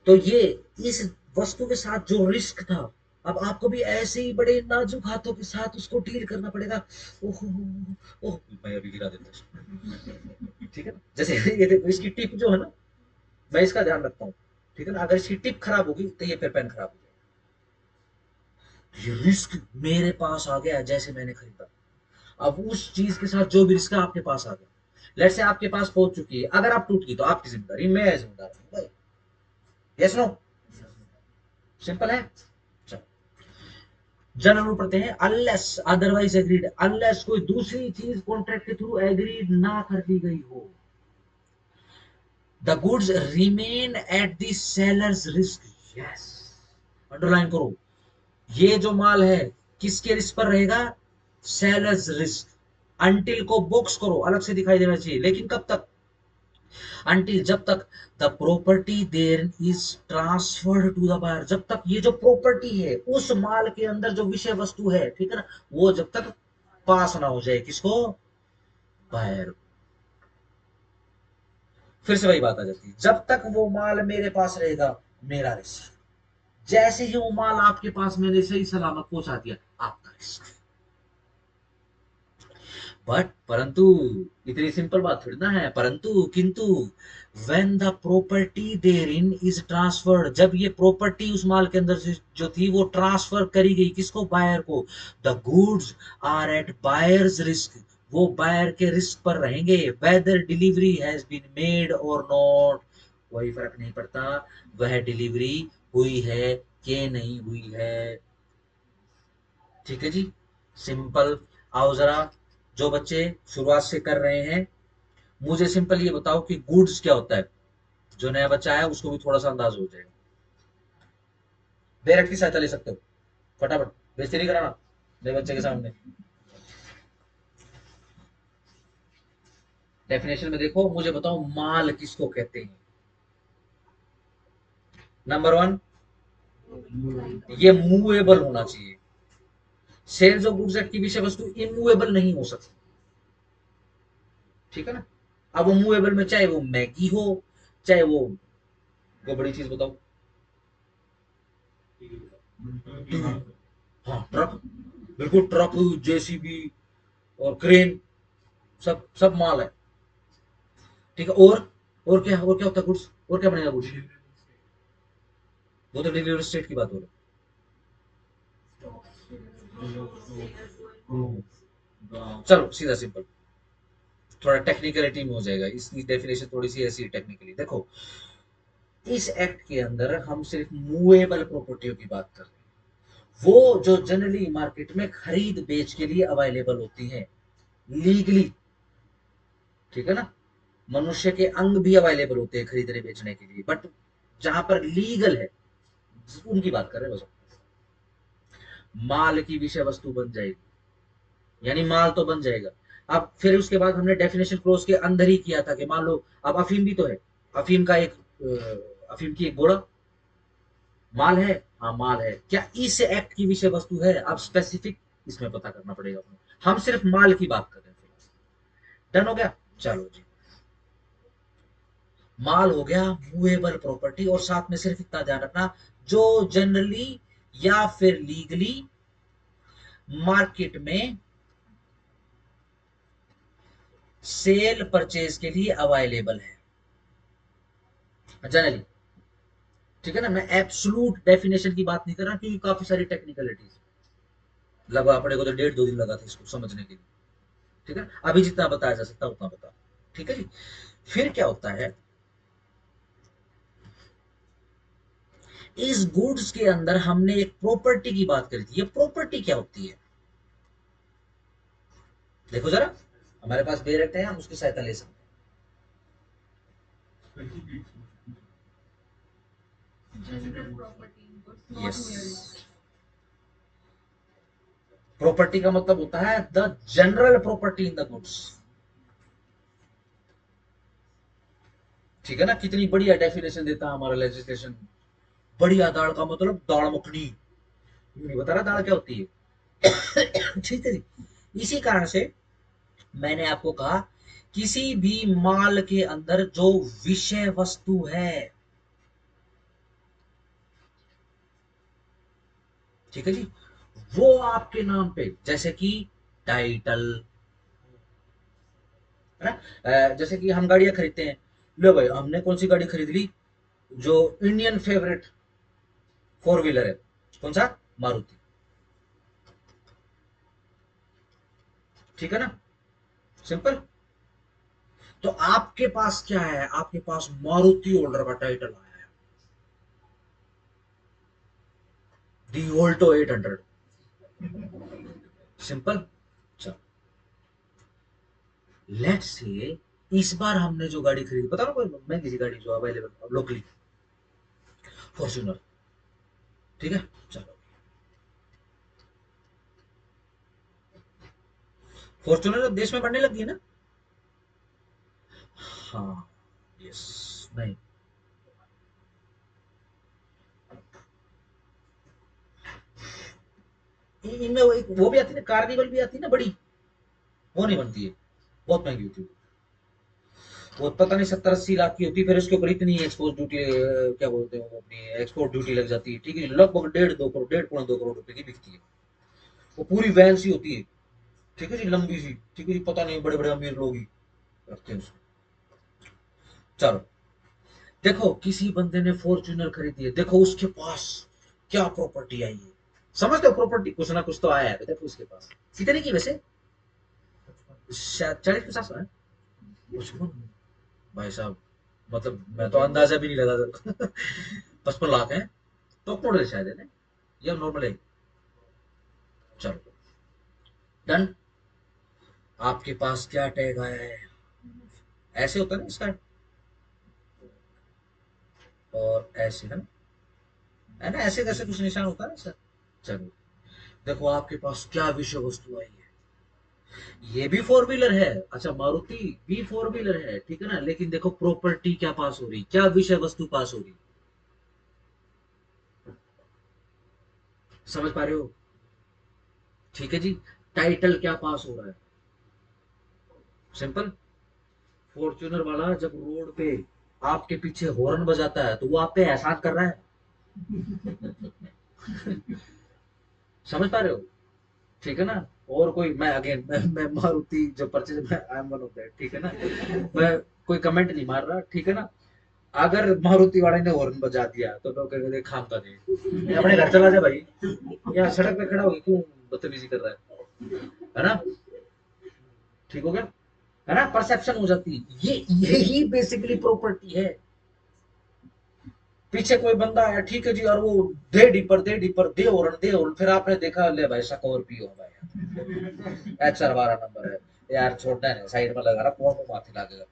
तो ये इस वस्तु के साथ जो रिस्क था, अब आपको भी ऐसे ही बड़े नाजुक हाथों के साथ उसको डील करना पड़ेगा। ओह, ओह, मैं अभी गिरा देता हूँ, ठीक है ना, जैसे ये देखो इसकी टिप जो है ना, मैं इसका ध्यान रखता हूँ, ठीक है ना। अगर इसकी टिप खराब होगी तो ये फिर पेन खराब हो जाएगा। ये रिस्क मेरे पास आ गया जैसे मैंने खरीदा, अब उस चीज के साथ जो भी रिस्क है आपके पास आ गया, लेट से आपके पास पहुंच चुकी है, अगर आप टूट गई तो आपकी जिम्मेदारी, मैं जिम्मेदार हूं भाई। यस नो, सिंपल है। जनरल रूल पढ़ते हैं, अनलेस अदरवाइज एग्रीड, अनलेस कोई दूसरी चीज कॉन्ट्रैक्ट के थ्रू एग्रीड ना कर दी गई हो, the goods remain at the sellers risk. Yes, underline करो, ये जो माल है किसके रिस्क पर रहेगा, सेलर्स रिस्क। अंटिल को बॉक्स करो, अलग से दिखाई देना चाहिए, लेकिन कब तक, अंटिल जब तक the property there is transferred to the buyer, जब तक ये जो प्रॉपर्टी है उस माल के अंदर जो विषय वस्तु है, ठीक है ना, वो जब तक पास ना हो जाए किसको, बायर। फिर से वही बात आ जाती है, जब तक वो माल मेरे पास रहेगा मेरा रिस्क, जैसे ही वो माल आपके पास मैंने सही सलामत पहुंचा दिया आपका रिस्क। बट परंतु इतनी सिंपल बात थोड़ी ना है, परंतु किंतु when the property therein is transferred, जब ये प्रॉपर्टी उस माल के अंदर से जो थी वो ट्रांसफर करी गई किसको, बायर को, the goods are at buyer's risk, वो बायर के रिस्क पर रहेंगे, whether delivery has been made और नॉट, कोई फर्क नहीं पड़ता वह डिलीवरी हुई है कि नहीं हुई है। ठीक है जी, सिंपल। आओ जरा, जो बच्चे शुरुआत से कर रहे हैं, मुझे सिंपल ये बताओ कि गुड्स क्या होता है, जो नया बच्चा है उसको भी थोड़ा सा अंदाज हो जाएगा। डायरेक्ट की सहायता ले सकते हो, फटाफट, बेइज्जती नहीं कराना नए बच्चे के सामने। डेफिनेशन में देखो, मुझे बताओ माल किसको कहते हैं। नंबर वन, ये मूवेबल होना चाहिए। सेल्स ऑफ गुड्स एट की विषय वस्तु इमूवेबल नहीं हो सकती, ठीक है ना। अब वो मूवेबल में चाहे वो मैगी हो, चाहे वो बड़ी चीज बताओ, हाँ ट्रक, बिल्कुल ट्रक, जेसीबी और क्रेन, सब सब माल है, ठीक है। और क्या, और क्या होता है गुड्स, और क्या बनेगा गुड्स, वो तो डिलीवरी स्टेट की बात हो रही। चलो सीधा सिंपल, थोड़ा टेक्निकलिटी में हो जाएगा, इसकी डेफिनेशन थोड़ी सी ऐसी टेक्निकली देखो। इस एक्ट के अंदर हम सिर्फ मूवेबल प्रॉपर्टियों की बात कर रहे हैं, वो जो जनरली मार्केट में खरीद बेच के लिए अवेलेबल होती है लीगली, ठीक है ना। मनुष्य के अंग भी अवेलेबल होते हैं खरीदने बेचने के लिए, बट जहां पर लीगल है उनकी बात कर रहे हैं बस। माल की विषय वस्तु बन जाएगी, यानी माल तो बन जाएगा। अब फिर उसके बाद हमने डेफिनेशन क्लोज के अंदर ही किया था कि मान लो अब अफीम भी तो है, अफीम का एक अफीम की एक बोरा माल है, हाँ माल है, क्या इस एक्ट की विषय वस्तु है, अब स्पेसिफिक इसमें पता करना पड़ेगा। हम सिर्फ माल की बात कर रहे हैं, डन हो गया। चलो जी, माल हो गया मूवेबल प्रॉपर्टी, और साथ में सिर्फ इतना ध्यान रखना, जो जनरली या फिर लीगली मार्केट में सेल परचेज के लिए अवेलेबल है जनरली, ठीक है ना। मैं एब्सोलूट डेफिनेशन की बात नहीं कर रहा क्योंकि काफी सारी टेक्निकलिटीज लगा पड़े को, तो 1.5-2 दिन लगा था इसको समझने के लिए, ठीक है। अभी जितना बताया जा सकता उतना बता, ठीक है जी। फिर क्या होता है, इस गुड्स के अंदर हमने एक प्रॉपर्टी की बात करी थी, ये प्रॉपर्टी क्या होती है, देखो जरा, हमारे पास बेरेक्ट है, हम उसकी सहायता ले सकते हैं। यस, प्रॉपर्टी का मतलब होता है the general property in the goods, ठीक है ना। कितनी बढ़िया डेफिनेशन देता है हमारा लेजिस्लेशन। बढ़िया दाल का मतलब दाल मखनी, नहीं बता रहा दाल क्या होती है। ठीक है जी, इसी कारण से मैंने आपको कहा, किसी भी माल के अंदर जो विषय वस्तु है, ठीक है जी, वो आपके नाम पे, जैसे कि टाइटल, है ना। जैसे कि हम गाड़ियां खरीदते हैं, लो भाई हमने कौन सी गाड़ी खरीद ली, जो इंडियन फेवरेट फोर व्हीलर है, कौन सा? मारुति। ठीक है ना, सिंपल। तो आपके पास क्या है, आपके पास मारुति होल्डर का टाइटल आया है, दी ऑल्टो 800। सिंपल। चलो, लेट्स से इस बार हमने जो गाड़ी खरीदी, पता ना कोई महंगी सी गाड़ी जो अवेलेबल लोकली, फॉर्च्यूनर। ठीक है, चलो, फॉर्च्यूनर अब देश में बनने लगी है ना। हाँ, यस, नहीं, इनमें वो वो भी आती है ना, कार्निवल भी आती है ना बड़ी, वो नहीं बनती है, बहुत महंगी होती है वो, पता नहीं 70-80 लाख की होती है, फिर उसके ऊपर इतनी एक्सपोर्ट ड्यूटी, क्या बोलते हैं वो, अपनी एक्सपोर्ट ड्यूटी लग जाती है। ठीक है, लगभग 1.5-2 करोड़, 1.5 पौने 2 करोड़ रुपए की बिकती है। वो पूरी वैन सी होती है। ठीक है जी, लंबी सी। ठीक है जी, पता नहीं बड़े बड़े अमीर लोग ही रखते हैं उसको। चलो, देखो किसी बंदे ने फॉर्च्यूनर खरीदी है, देखो उसके पास क्या प्रॉपर्टी आई है। समझते हो, प्रॉपर्टी कुछ ना कुछ तो आया है, देखो उसके पास कितने की वैसे, शायद 40-50 है। कुछ भाई साहब, मतलब मैं तो अंदाजा भी नहीं लगा सकता। 55 लाख है। टॉप मॉडल शायद है ना, या नॉर्मल है। चलो, डन। आपके पास क्या टैग आया है, ऐसे होता है ना इसका, और ऐसे है ना, ऐसे कैसे कुछ निशान होता है ना सर। चलो, देखो आपके पास क्या विषय वस्तु आई है। ये भी फोर व्हीलर है, अच्छा मारुति भी फोर व्हीलर है, ठीक है ना, लेकिन देखो प्रॉपर्टी क्या पास हो रही, क्या विषय वस्तु पास हो रही, समझ पा रहे हो? ठीक है जी, टाइटल क्या पास हो रहा है, सिंपल। फॉर्च्यूनर वाला जब रोड पे आपके पीछे हॉर्न बजाता है, तो वो आप पे एहसान कर रहा है, समझ पा रहे हो? ठीक है ना। और कोई, मैं अगेन मैं मारुति जो परचेज, मैं I am one of that, ठीक है ना। मैं कोई कमेंट नहीं मार रहा, ठीक है ना। अगर मारुति वाले ने हॉर्न बजा दिया तो लोग कहेंगे खाम का दे, अपने घर चला जा भाई, यहाँ सड़क पे खड़ा होगी क्यों बदतमीजी कर रहा है ना। ठीक हो गया, है ना, परसेप्शन हो जाती है, ये यही बेसिकली प्रॉपर्टी है। पीछे कोई बंदा आया, ठीक है जी, और वो दे हॉर्न दे हॉर्न, फिर आपने देखा ले भाई स्कॉर्पियो भाई, HR 12 नंबर है, यार छोड़ना है, साइड में लगा रहा, कौन को माथे लागेगा।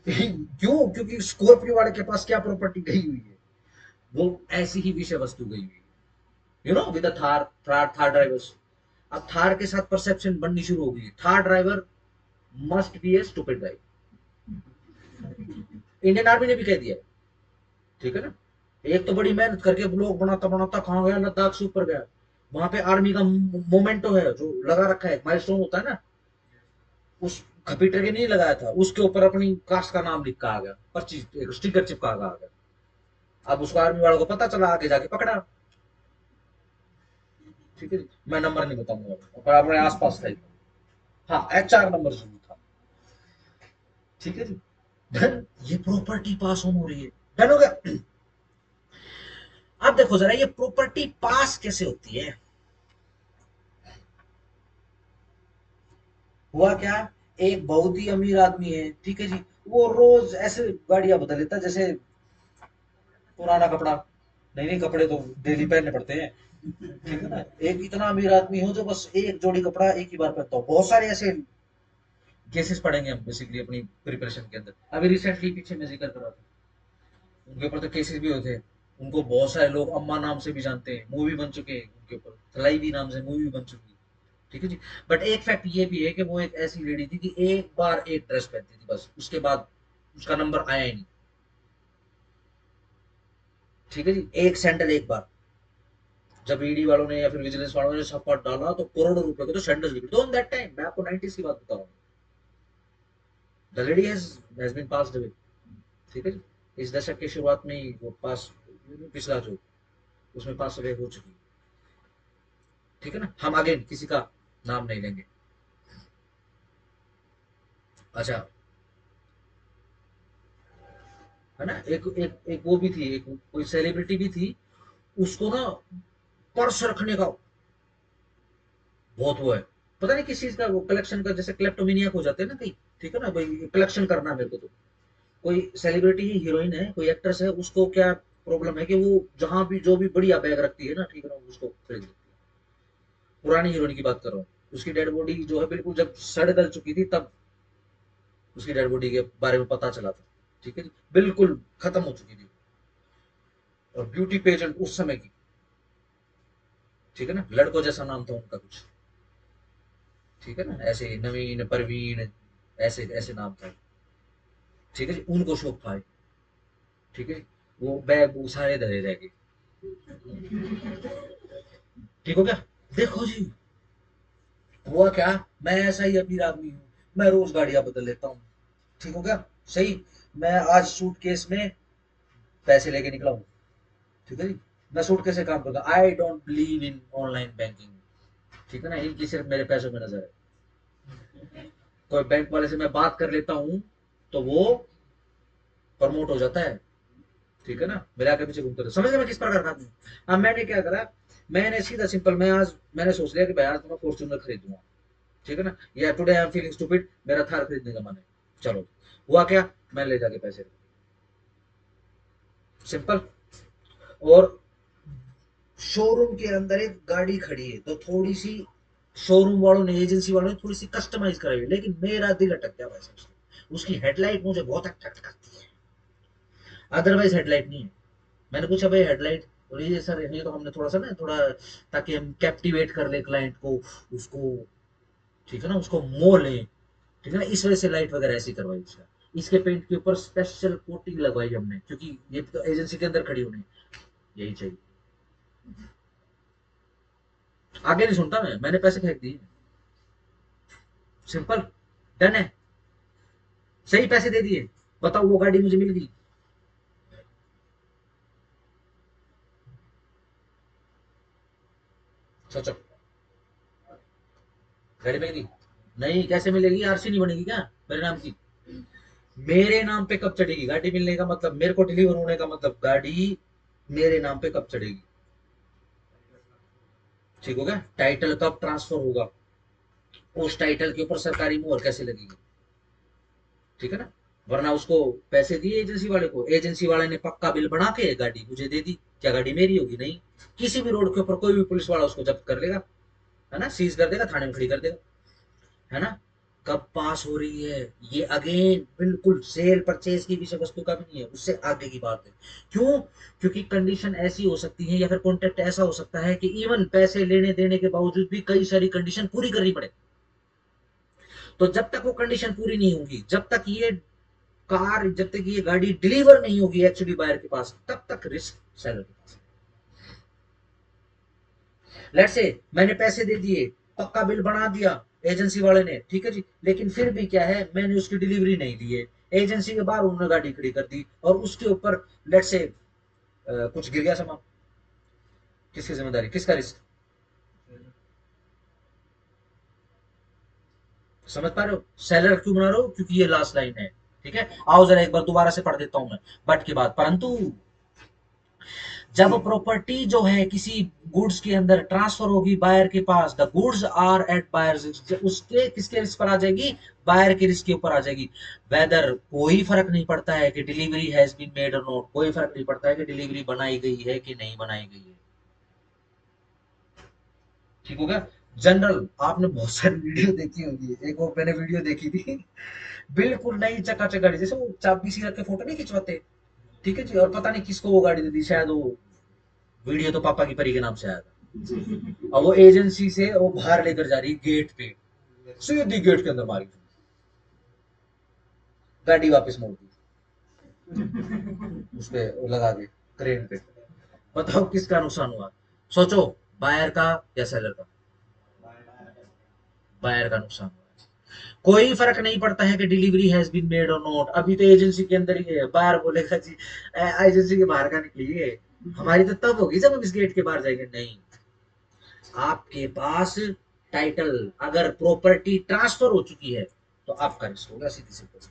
क्यों? क्योंकि स्कॉर्पियो वाले के पास क्या प्रॉपर्टी गई हुई है, वो ऐसी ही विषय वस्तु गई हुई है, विद थार, थार ड्राइवर्स। अब थार के साथ परसेप्शन बननी शुरू होगी, Thar driver must be A stupid guy. Indian army ने भी कह दिया, ठीक है ना। एक तो बड़ी मेहनत करके ब्लॉग बनाता बनाता कहाँ गया, लद्दाख से ऊपर गया, वहां पे आर्मी का मोमेंटो है जो लगा रखा है, माइलस्टोन होता है ना, उस कंप्यूटर के नहीं लगाया था, उसके ऊपर अपनी कास्ट का नाम लिखा आ गया, पर्ची स्टिकर चिपका आ गया। अब उसको आर्मी वालों को पता चला, आगे जाके पकड़ा। ठीक है जी, मैं नंबर नहीं बताऊंगा, पर अपने आसपास था। हाँ, HR नंबर जरूर था। ठीक है जी, डन। ये प्रॉपर्टी पास ऑन हो रही है, डन हो गया। अब देखो जरा, ये प्रॉपर्टी पास कैसे होती है। हुआ क्या, एक बहुत ही अमीर आदमी है, ठीक है जी, वो रोज ऐसे गाड़ियां बदल लेता है, जैसे पुराना कपड़ा, नई नई कपड़े तो डेली पहनने पड़ते हैं। ठीक है ना, एक इतना अमीर आदमी हो जो बस एक जोड़ी कपड़ा एक ही बार पहनता हो। बहुत सारे ऐसे केसेस पढ़ेंगे हम बेसिकली अपनी प्रिपरेशन के अंदर। अभी रिसेंटली पीछे मैं जिक्र कर रहा था, उनके ऊपर तो केसेस भी होते हैं। उनको बहुत सारे लोग अम्मा नाम से भी जानते हैं, मूवी बन चुके हैं उनके ऊपर, थलाईवी नाम से मूवी बन चुकी है। ठीक है जी, बट एक फैक्ट ये भी है कि वो एक ऐसी लेडी थी कि एक बार एक ड्रेस पहनती थी बस, उसके बाद उसका नंबर आया ही नहीं। ठीक है जी, एक सैंडल एक बार, जब ईडी वालों ने या फिर विजिलेंस वालों ने छापा डाला तो करोड़ों रुपए के तो सैंडल्स बिके थे ऑन दैट टाइम। मैं आपको 90s की बात बता रहा हूँ। The lady has been passed away. ठीक है जी, इस दशक की शुरुआत में ही वो पास, पिछला जो, उसमें पास अवे हो चुकी। ठीक है ना, हम आगे किसी का नाम नहीं लेंगे। अच्छा, है ना। एक एक एक वो भी थी, एक कोई सेलिब्रिटी भी थी, उसको ना पर्स रखने का बहुत वो है, पता नहीं किस चीज का, वो कलेक्शन का, जैसे क्लेप्टोमेनियाक हो जाते हैं ना कहीं, ठीक है ना भाई, कलेक्शन करना है मेरे को तो। कोई सेलिब्रिटी ही, हीरोइन है, कोई एक्ट्रेस है, उसको क्या प्रॉब्लम है कि वो जहां भी जो भी बढ़िया बैग रखती है ना, ठीक है ना, उसको खरीद लेती है। पुरानी हीरोइन की बात कर रहा हूँ, उसकी डेड बॉडी जो है बिल्कुल जब सड़ गल चुकी थी, तब उसकी डेड बॉडी के बारे में पता चला था, ठीक है जी, बिल्कुल खत्म हो चुकी थी, और ब्यूटी पेजेंट उस समय की, ठीक है ना, लड़कों जैसा नाम था उनका कुछ, ठीक है ना, ऐसे नवीन परवीन, ऐसे ऐसे नाम था, ठीक है जी, उनको शौक था, ठीक है जी, वो बैग वो सारे धरे रह गए, ठीक हो गया। देखो जी, हुआ क्या, मैं ऐसा ही अमीर आदमी हूँ, मैं रोज गाड़ियां बदल लेता हूँ, ठीक हो गया, सही। मैं आज सूटकेस में पैसे लेके निकला हूँ, ठीक है जी, मैं सूटकेस से काम करता, I don't believe in online banking, ठीक है ना, इनकी सिर्फ मेरे पैसों में नजर है। कोई बैंक वाले से मैं बात कर लेता हूँ तो वो प्रमोट हो जाता है, ठीक है ना, मेरे आगे पीछे घूमते रहे, समझ रहे मैं किस प्रकार का आदमी हूं? अब मैंने क्या करा, मैंने सीधा सिंपल, मैं आज मैंने सोच लिया कि भाई आज तो मैं फॉर्च्यूनर खरीदूंगा, ठीक है ना, या today I am feeling stupid, मेरा थार खरीदने का मन है, चलो, हुआ क्या, मैं ले जाके पैसे, सिंपल। और शोरूम के अंदर एक गाड़ी खड़ी है, तो थोड़ी सी शोरूम वालों ने, एजेंसी वालों ने थोड़ी सी कस्टमाइज कराई है, लेकिन मेरा दिल अटक गया भाई साहब, उसकी हेडलाइट मुझे बहुत अट्रैक्ट करती है, अदरवाइज हेडलाइट नहीं है। मैंने पूछा भाई हेडलाइट, और ये सर ये तो हमने थोड़ा सा ना, थोड़ा ताकि हम कैप्टिवेट कर ले क्लाइंट को, उसको, ठीक है ना, उसको मोह लें, ठीक है ना, इस वजह से लाइट वगैरह ऐसी करवाई उसका, इसके पेंट के ऊपर स्पेशल कोटिंग लगवाई हमने, क्योंकि ये तो एजेंसी के अंदर खड़ी होनी, यही चाहिए। आगे नहीं सुनता मैंने पैसे फेंक दिए, सिंपल, डन है, सही पैसे दे दिए, बताओ वो गाड़ी मुझे मिल गई, सोचो, गाड़ी मिल गई, नहीं कैसे मिलेगी, आरसी नहीं बनेगी क्या मेरे नाम की, मेरे नाम पे कब चढ़ेगी गाड़ी, मिलने का मतलब, मेरे को डिलीवर होने का मतलब, गाड़ी मेरे नाम पे कब चढ़ेगी, ठीक हो गया, टाइटल कब ट्रांसफर होगा, उस टाइटल के ऊपर सरकारी मोहर कैसे लगेगी, ठीक है ना, वरना उसको पैसे दिए एजेंसी वाले को, एजेंसी वाले ने पक्का बिल बना के गाड़ी मुझे दे दी, क्या गाड़ी मेरी होगी, नहीं, किसी भी रोड के ऊपर कोई भी पुलिस वाला उसको जब्त कर लेगा, है ना, सीज कर देगा, थाने में खड़ी कर देगा, है ना। कब पास हो रही है, ये अगेन बिल्कुल सेल परचेज की विषय वस्तु का भी नहीं है, उससे आगे की बात है, क्यों, क्योंकि कंडीशन ऐसी हो सकती है, या फिर कॉन्ट्रैक्ट ऐसा हो सकता है कि इवन पैसे लेने देने के बावजूद भी कई सारी कंडीशन पूरी करनी पड़े, तो जब तक वो कंडीशन पूरी नहीं होगी, जब तक ये कार, जब तक ये गाड़ी डिलीवर नहीं होगी एक्चुअली बायर के पास, तब तक रिस्क सेलर के पास। लेट्स से मैंने पैसे दे दिए, पक्का बिल बना दिया एजेंसी वाले ने, ठीक है जी, लेकिन फिर भी क्या है, मैंने उसकी डिलीवरी नहीं दी है, एजेंसी के बाहर उन्होंने गाड़ी खड़ी कर दी, और उसके ऊपर लेट्स से कुछ गिर गया सामान, किसकी जिम्मेदारी, किसका रिस्क, समझ पा रहे हो, सेलर क्यों बना रहे हो, क्योंकि ये लास्ट लाइन है, ठीक है। आओ जरा एक बार दोबारा से पढ़ देता हूं मैं, बट की बात, परंतु जब प्रॉपर्टी जो है किसी गुड्स के अंदर ट्रांसफर होगी बायर के पास, the goods are at buyer's, उसके किसके रिस्क पर आ जाएगी, बायर के रिस्क के ऊपर आ जाएगी, वेदर कोई फर्क नहीं पड़ता है कि डिलीवरी हैज बीन मेड और नॉट, कोई फर्क नहीं पड़ता है कि डिलीवरी बनाई गई है कि नहीं बनाई गई है, ठीक हो गया। जनरल आपने बहुत सारी वीडियो देखी होगी, एक वो मैंने वीडियो देखी थी, बिल्कुल नई चकाचक गाड़ी, जैसे वो चाबी सी रख के फोटो नहीं खिंचवाते, ठीक है जी, और पता नहीं किसको वो गाड़ी दे दी, शायद वो वीडियो तो पापा की परी के नाम से आया था, और वो एजेंसी से वो बाहर लेकर जा रही गेट पे, सीधी गेट के अंदर मारी, गाड़ी वापस मोड़ दी, उस पे लगा दी क्रेन पे, बताओ किसका नुकसान हुआ, सोचो, बायर का या सेलर का, बायर का नुकसान हुआ, कोई फर्क नहीं पड़ता है कि डिलीवरी हैज बीन मेड और नॉट, अभी तो एजेंसी के अंदर ही है, बायर बोलेगा जी एजेंसी के बाहर का निकलिए, हमारी तो तब होगी जब हम इस गेट के बाहर जाएंगे, नहीं, आपके पास टाइटल, अगर प्रॉपर्टी ट्रांसफर हो चुकी है तो आपका रिस्क होगा, सीधी सी बात,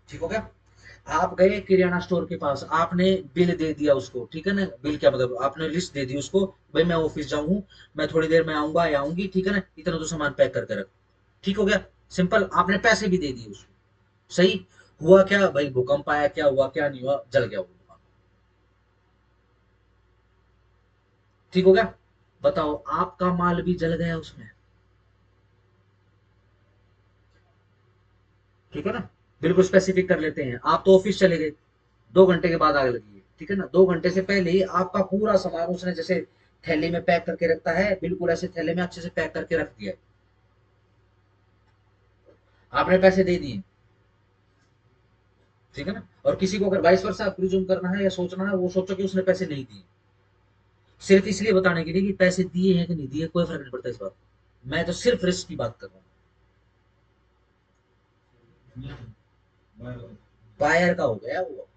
ठीक हो गया। आप गए किराना स्टोर के पास, आपने बिल दे दिया उसको, ठीक है ना, बिल क्या मतलब, आपने लिस्ट दे दी उसको, भाई मैं ऑफिस जाऊँ हूँ, मैं थोड़ी देर में आऊंगा या आऊंगी, ठीक है ना, इतना तो सामान पैक करके रख। ठीक हो गया, सिंपल, आपने पैसे भी दे दिए उसको। सही। हुआ क्या भाई, भूकंप आया, क्या हुआ क्या नहीं हुआ, जल गया वो दुकान। ठीक हो गया। बताओ, आपका माल भी जल गया उसमें। ठीक है ना। बिल्कुल स्पेसिफिक कर लेते हैं, आप तो ऑफिस चले गए, 2 घंटे के बाद आग लगी है, ठीक है ना, 2 घंटे से पहले ही आपका पूरा सामान उसने जैसे थैली में पैक करके रखता है, बिल्कुल ऐसे थैले में अच्छे से पैक करके रख दिया है। आपने पैसे दे दिए, ठीक है ना। और किसी को अगर वाइस वर्सा प्रिज्यूम करना है या सोचना है, वो सोचो कि उसने पैसे नहीं दिए, सिर्फ इसलिए बताने के लिए कि पैसे दिए हैं कि नहीं दिए, कोई फर्क नहीं पड़ता इस बात। मैं तो सिर्फ रिस्क की बात कर रहा हूँ। बायर का हो गया वो,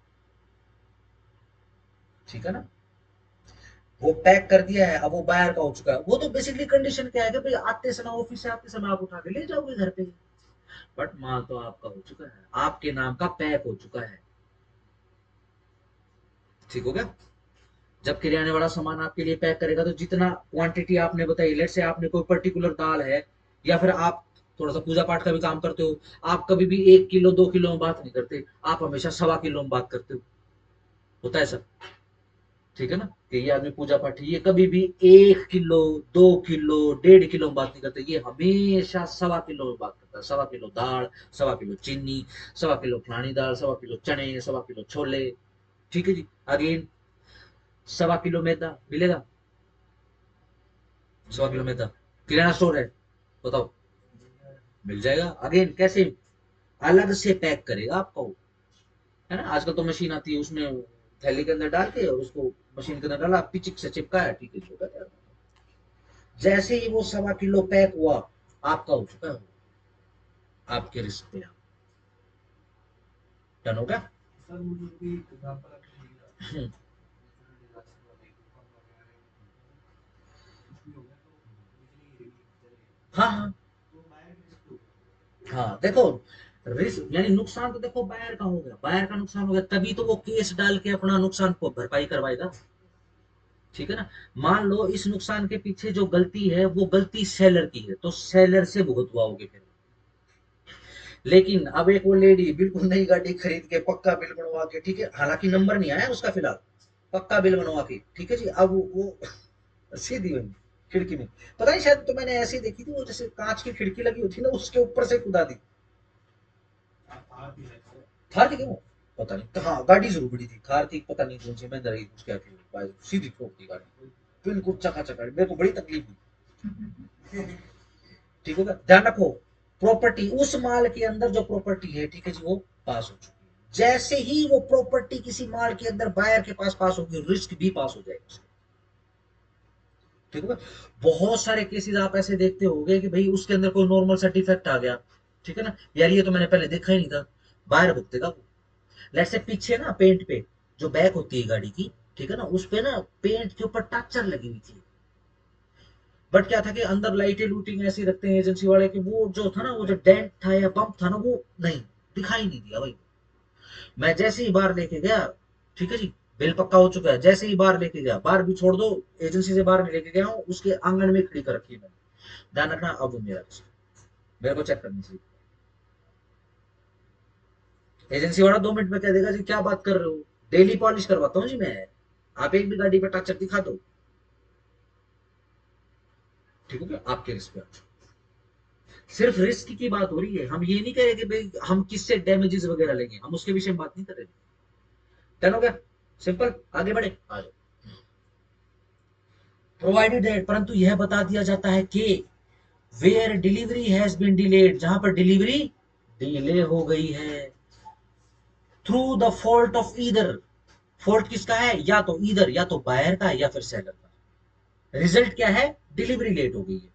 ठीक है ना, वो पैक कर दिया है, अब वो बायर का हो चुका है। वो तो बेसिकली कंडीशन क्या है कि भाई आते समय, ऑफिस से आते समय आप उठा के ले जाओगे घर पे, बट माल तो आपका हो चुका है, आपके नाम का पैक हो चुका है। ठीक हो गया। जब किराने वाला सामान आपके लिए पैक करेगा, तो जितना क्वांटिटी आपने बताई, लेट से आपने कोई पर्टिकुलर दाल है, या फिर आप थोड़ा सा पूजा पाठ का भी काम करते हो, आप कभी भी 1 किलो 2 किलो में बात नहीं करते, आप हमेशा 1.25 किलो में बात करते हो, होता है सर। ठीक है ना, कि ये आदमी पूजा पाठी, ये कभी भी 1 किलो 2 किलो 1.5 किलो में बात नहीं करते, ये हमेशा 1.25 किलो में बात करता है। 1.25 किलो दाल, 1.25 किलो चीनी, 1.25 किलो फलानी दाल, 1.25 किलो चने, 1.25 किलो छोले। ठीक है जी। अगेन 1.25 किलो मैदा मिलेगा, 1.25 किलो मैदा, किराना स्टोर है, बताओ, मिल जाएगा। अगेन कैसे, अलग से पैक करेगा आपको, है ना, आजकल तो मशीन आती है, उसमें थैली के अंदर डाल के और उसको मशीन के अंदर डाला, पिचिक से चिपकाया, ठीक है, जो है। जैसे ही वो 1.25 किलो पैक हुआ, आपका हो चुका है, आपके रिस्क पे। डन हो गया। हम्म, हाँ हाँ हाँ, देखो, रिस्क यानी नुकसान तो देखो बायर का हो गया, बायर का नुकसान हो गया, तभी तो वो केस डाल के अपना नुकसान को भरपाई करवाएगा। ठीक है ना। मान लो इस नुकसान के पीछे जो गलती है, वो गलती सेलर की है, तो सेलर से भुगतवाओगे फिर। लेकिन अब एक वो लेडी बिल्कुल नई गाड़ी खरीद के पक्का बिल बनवा के, ठीक है, हालांकि नंबर नहीं आया उसका फिलहाल, पक्का बिल बनवा के, ठीक है जी, अब वो सीधी हुई खिड़की में, पता नहीं, शायद तो मैंने ऐसी देखी थी, वो जैसे कांच की खिड़की लगी होती ना, उसके ऊपर से कूदा दी। थार थी क्यों, पता नहीं, तो हाँ गाड़ी जरूर बड़ी थी, थार थी, पता नहीं कौन सी महिंद्रा की कुछ क्या थी, सीधी ठोक दी गाड़ी, बिल्कुल चकाचक गाड़ी, मेरे को बड़ी तकलीफ हुई। ठीक होगा, ध्यान रखो, प्रॉपर्टी उस माल के अंदर जो प्रॉपर्टी है, ठीक है जी, वो पास हो चुकी है, जैसे ही वो प्रॉपर्टी किसी माल के अंदर बायर के पास होगी, रिस्क भी पास हो जाएगा। ठीक है। बहुत सारे केसेस आप ऐसे देखते होंगे कि भाई उसके अंदर कोई नॉर्मल सा डिफेक्ट आ गया, ठीक है ना, यार ये तो मैंने पहले देखा ही नहीं था, बाहर भुगतेगा वो। लेट्स से पीछे ना पेंट पे जो बैक होती है गाड़ी की, ठीक है ना, उस पे ना पेंट के ऊपर टक्चर लगी हुई थी, बट क्या था कि अंदर लाइटें लूटिंग ऐसी रखते हैं एजेंसी वाले कि वो जो था ना, वो जो डेंट था या बम्प था ना, वो नहीं दिखाई नहीं दिया भाई। मैं जैसे ही बाहर लेके गया, ठीक है जी, बिल पक्का हो चुका है, जैसे ही बाहर लेके गया, बाहर भी छोड़ दो, एजेंसी से बाहर नहीं लेके गया हूँ, उसके आंगन में खड़ी कर रखी है मैंने। ध्यान रखना, अब वो मेरा रिस्क, मेरे को चेक करनी चाहिए। एजेंसी वाला 2 मिनट में कह देगा जी क्या बात कर रहे हो, डेली पॉलिश करवाता हूँ जी मैं, आप एक भी गाड़ी पे टक्चर दिखा दो, ठीक है, आपके रिस्क पे। सिर्फ रिस्क की बात हो रही है, हम ये नहीं कह रहे कि भाई हम किससे डैमेजेस वगैरह लेंगे, हम उसके विषय में बात नहीं कर रहे। डन हो गया, सिंपल, आगे बढ़े, आ जाओ। प्रोवाइडेड दैट, परंतु यह बता दिया जाता है कि where delivery has been delayed, जहां पर डिलीवरी डिले हो गई है, through the fault of either, fault किसका है, या तो ईदर, या तो बायर का या फिर सेलर का, रिजल्ट क्या है, डिलीवरी लेट हो गई है,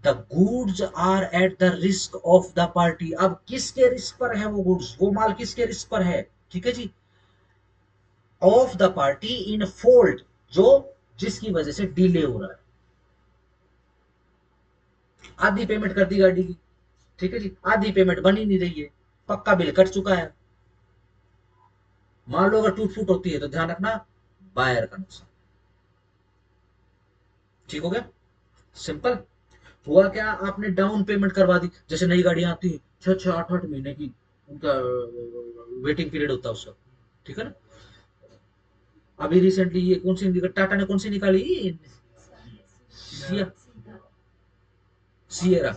the goods are at the risk of the party, अब किसके रिस्क पर है वो गुड्स, वो माल किसके रिस्क पर है, ठीक है जी, of the party in fold, जो जिसकी वजह से डिले हो रहा है। आधी पेमेंट कर दी गाड़ी की, ठीक है जी, आधी पेमेंट बन ही नहीं रही है, पक्का बिल कट चुका है, मान लो अगर टूट फूट होती है तो ध्यान रखना बायर का नुकसान। ठीक हो गया, सिंपल। हुआ क्या, आपने डाउन पेमेंट करवा दी, जैसे नई गाड़ियां आती है 6-6 8-8 महीने की उनका वेटिंग पीरियड होता है उसका, ठीक है ना। अभी रिसेंटली ये कौन सी टाटा ने कौन सी निकाली, सिया सियरा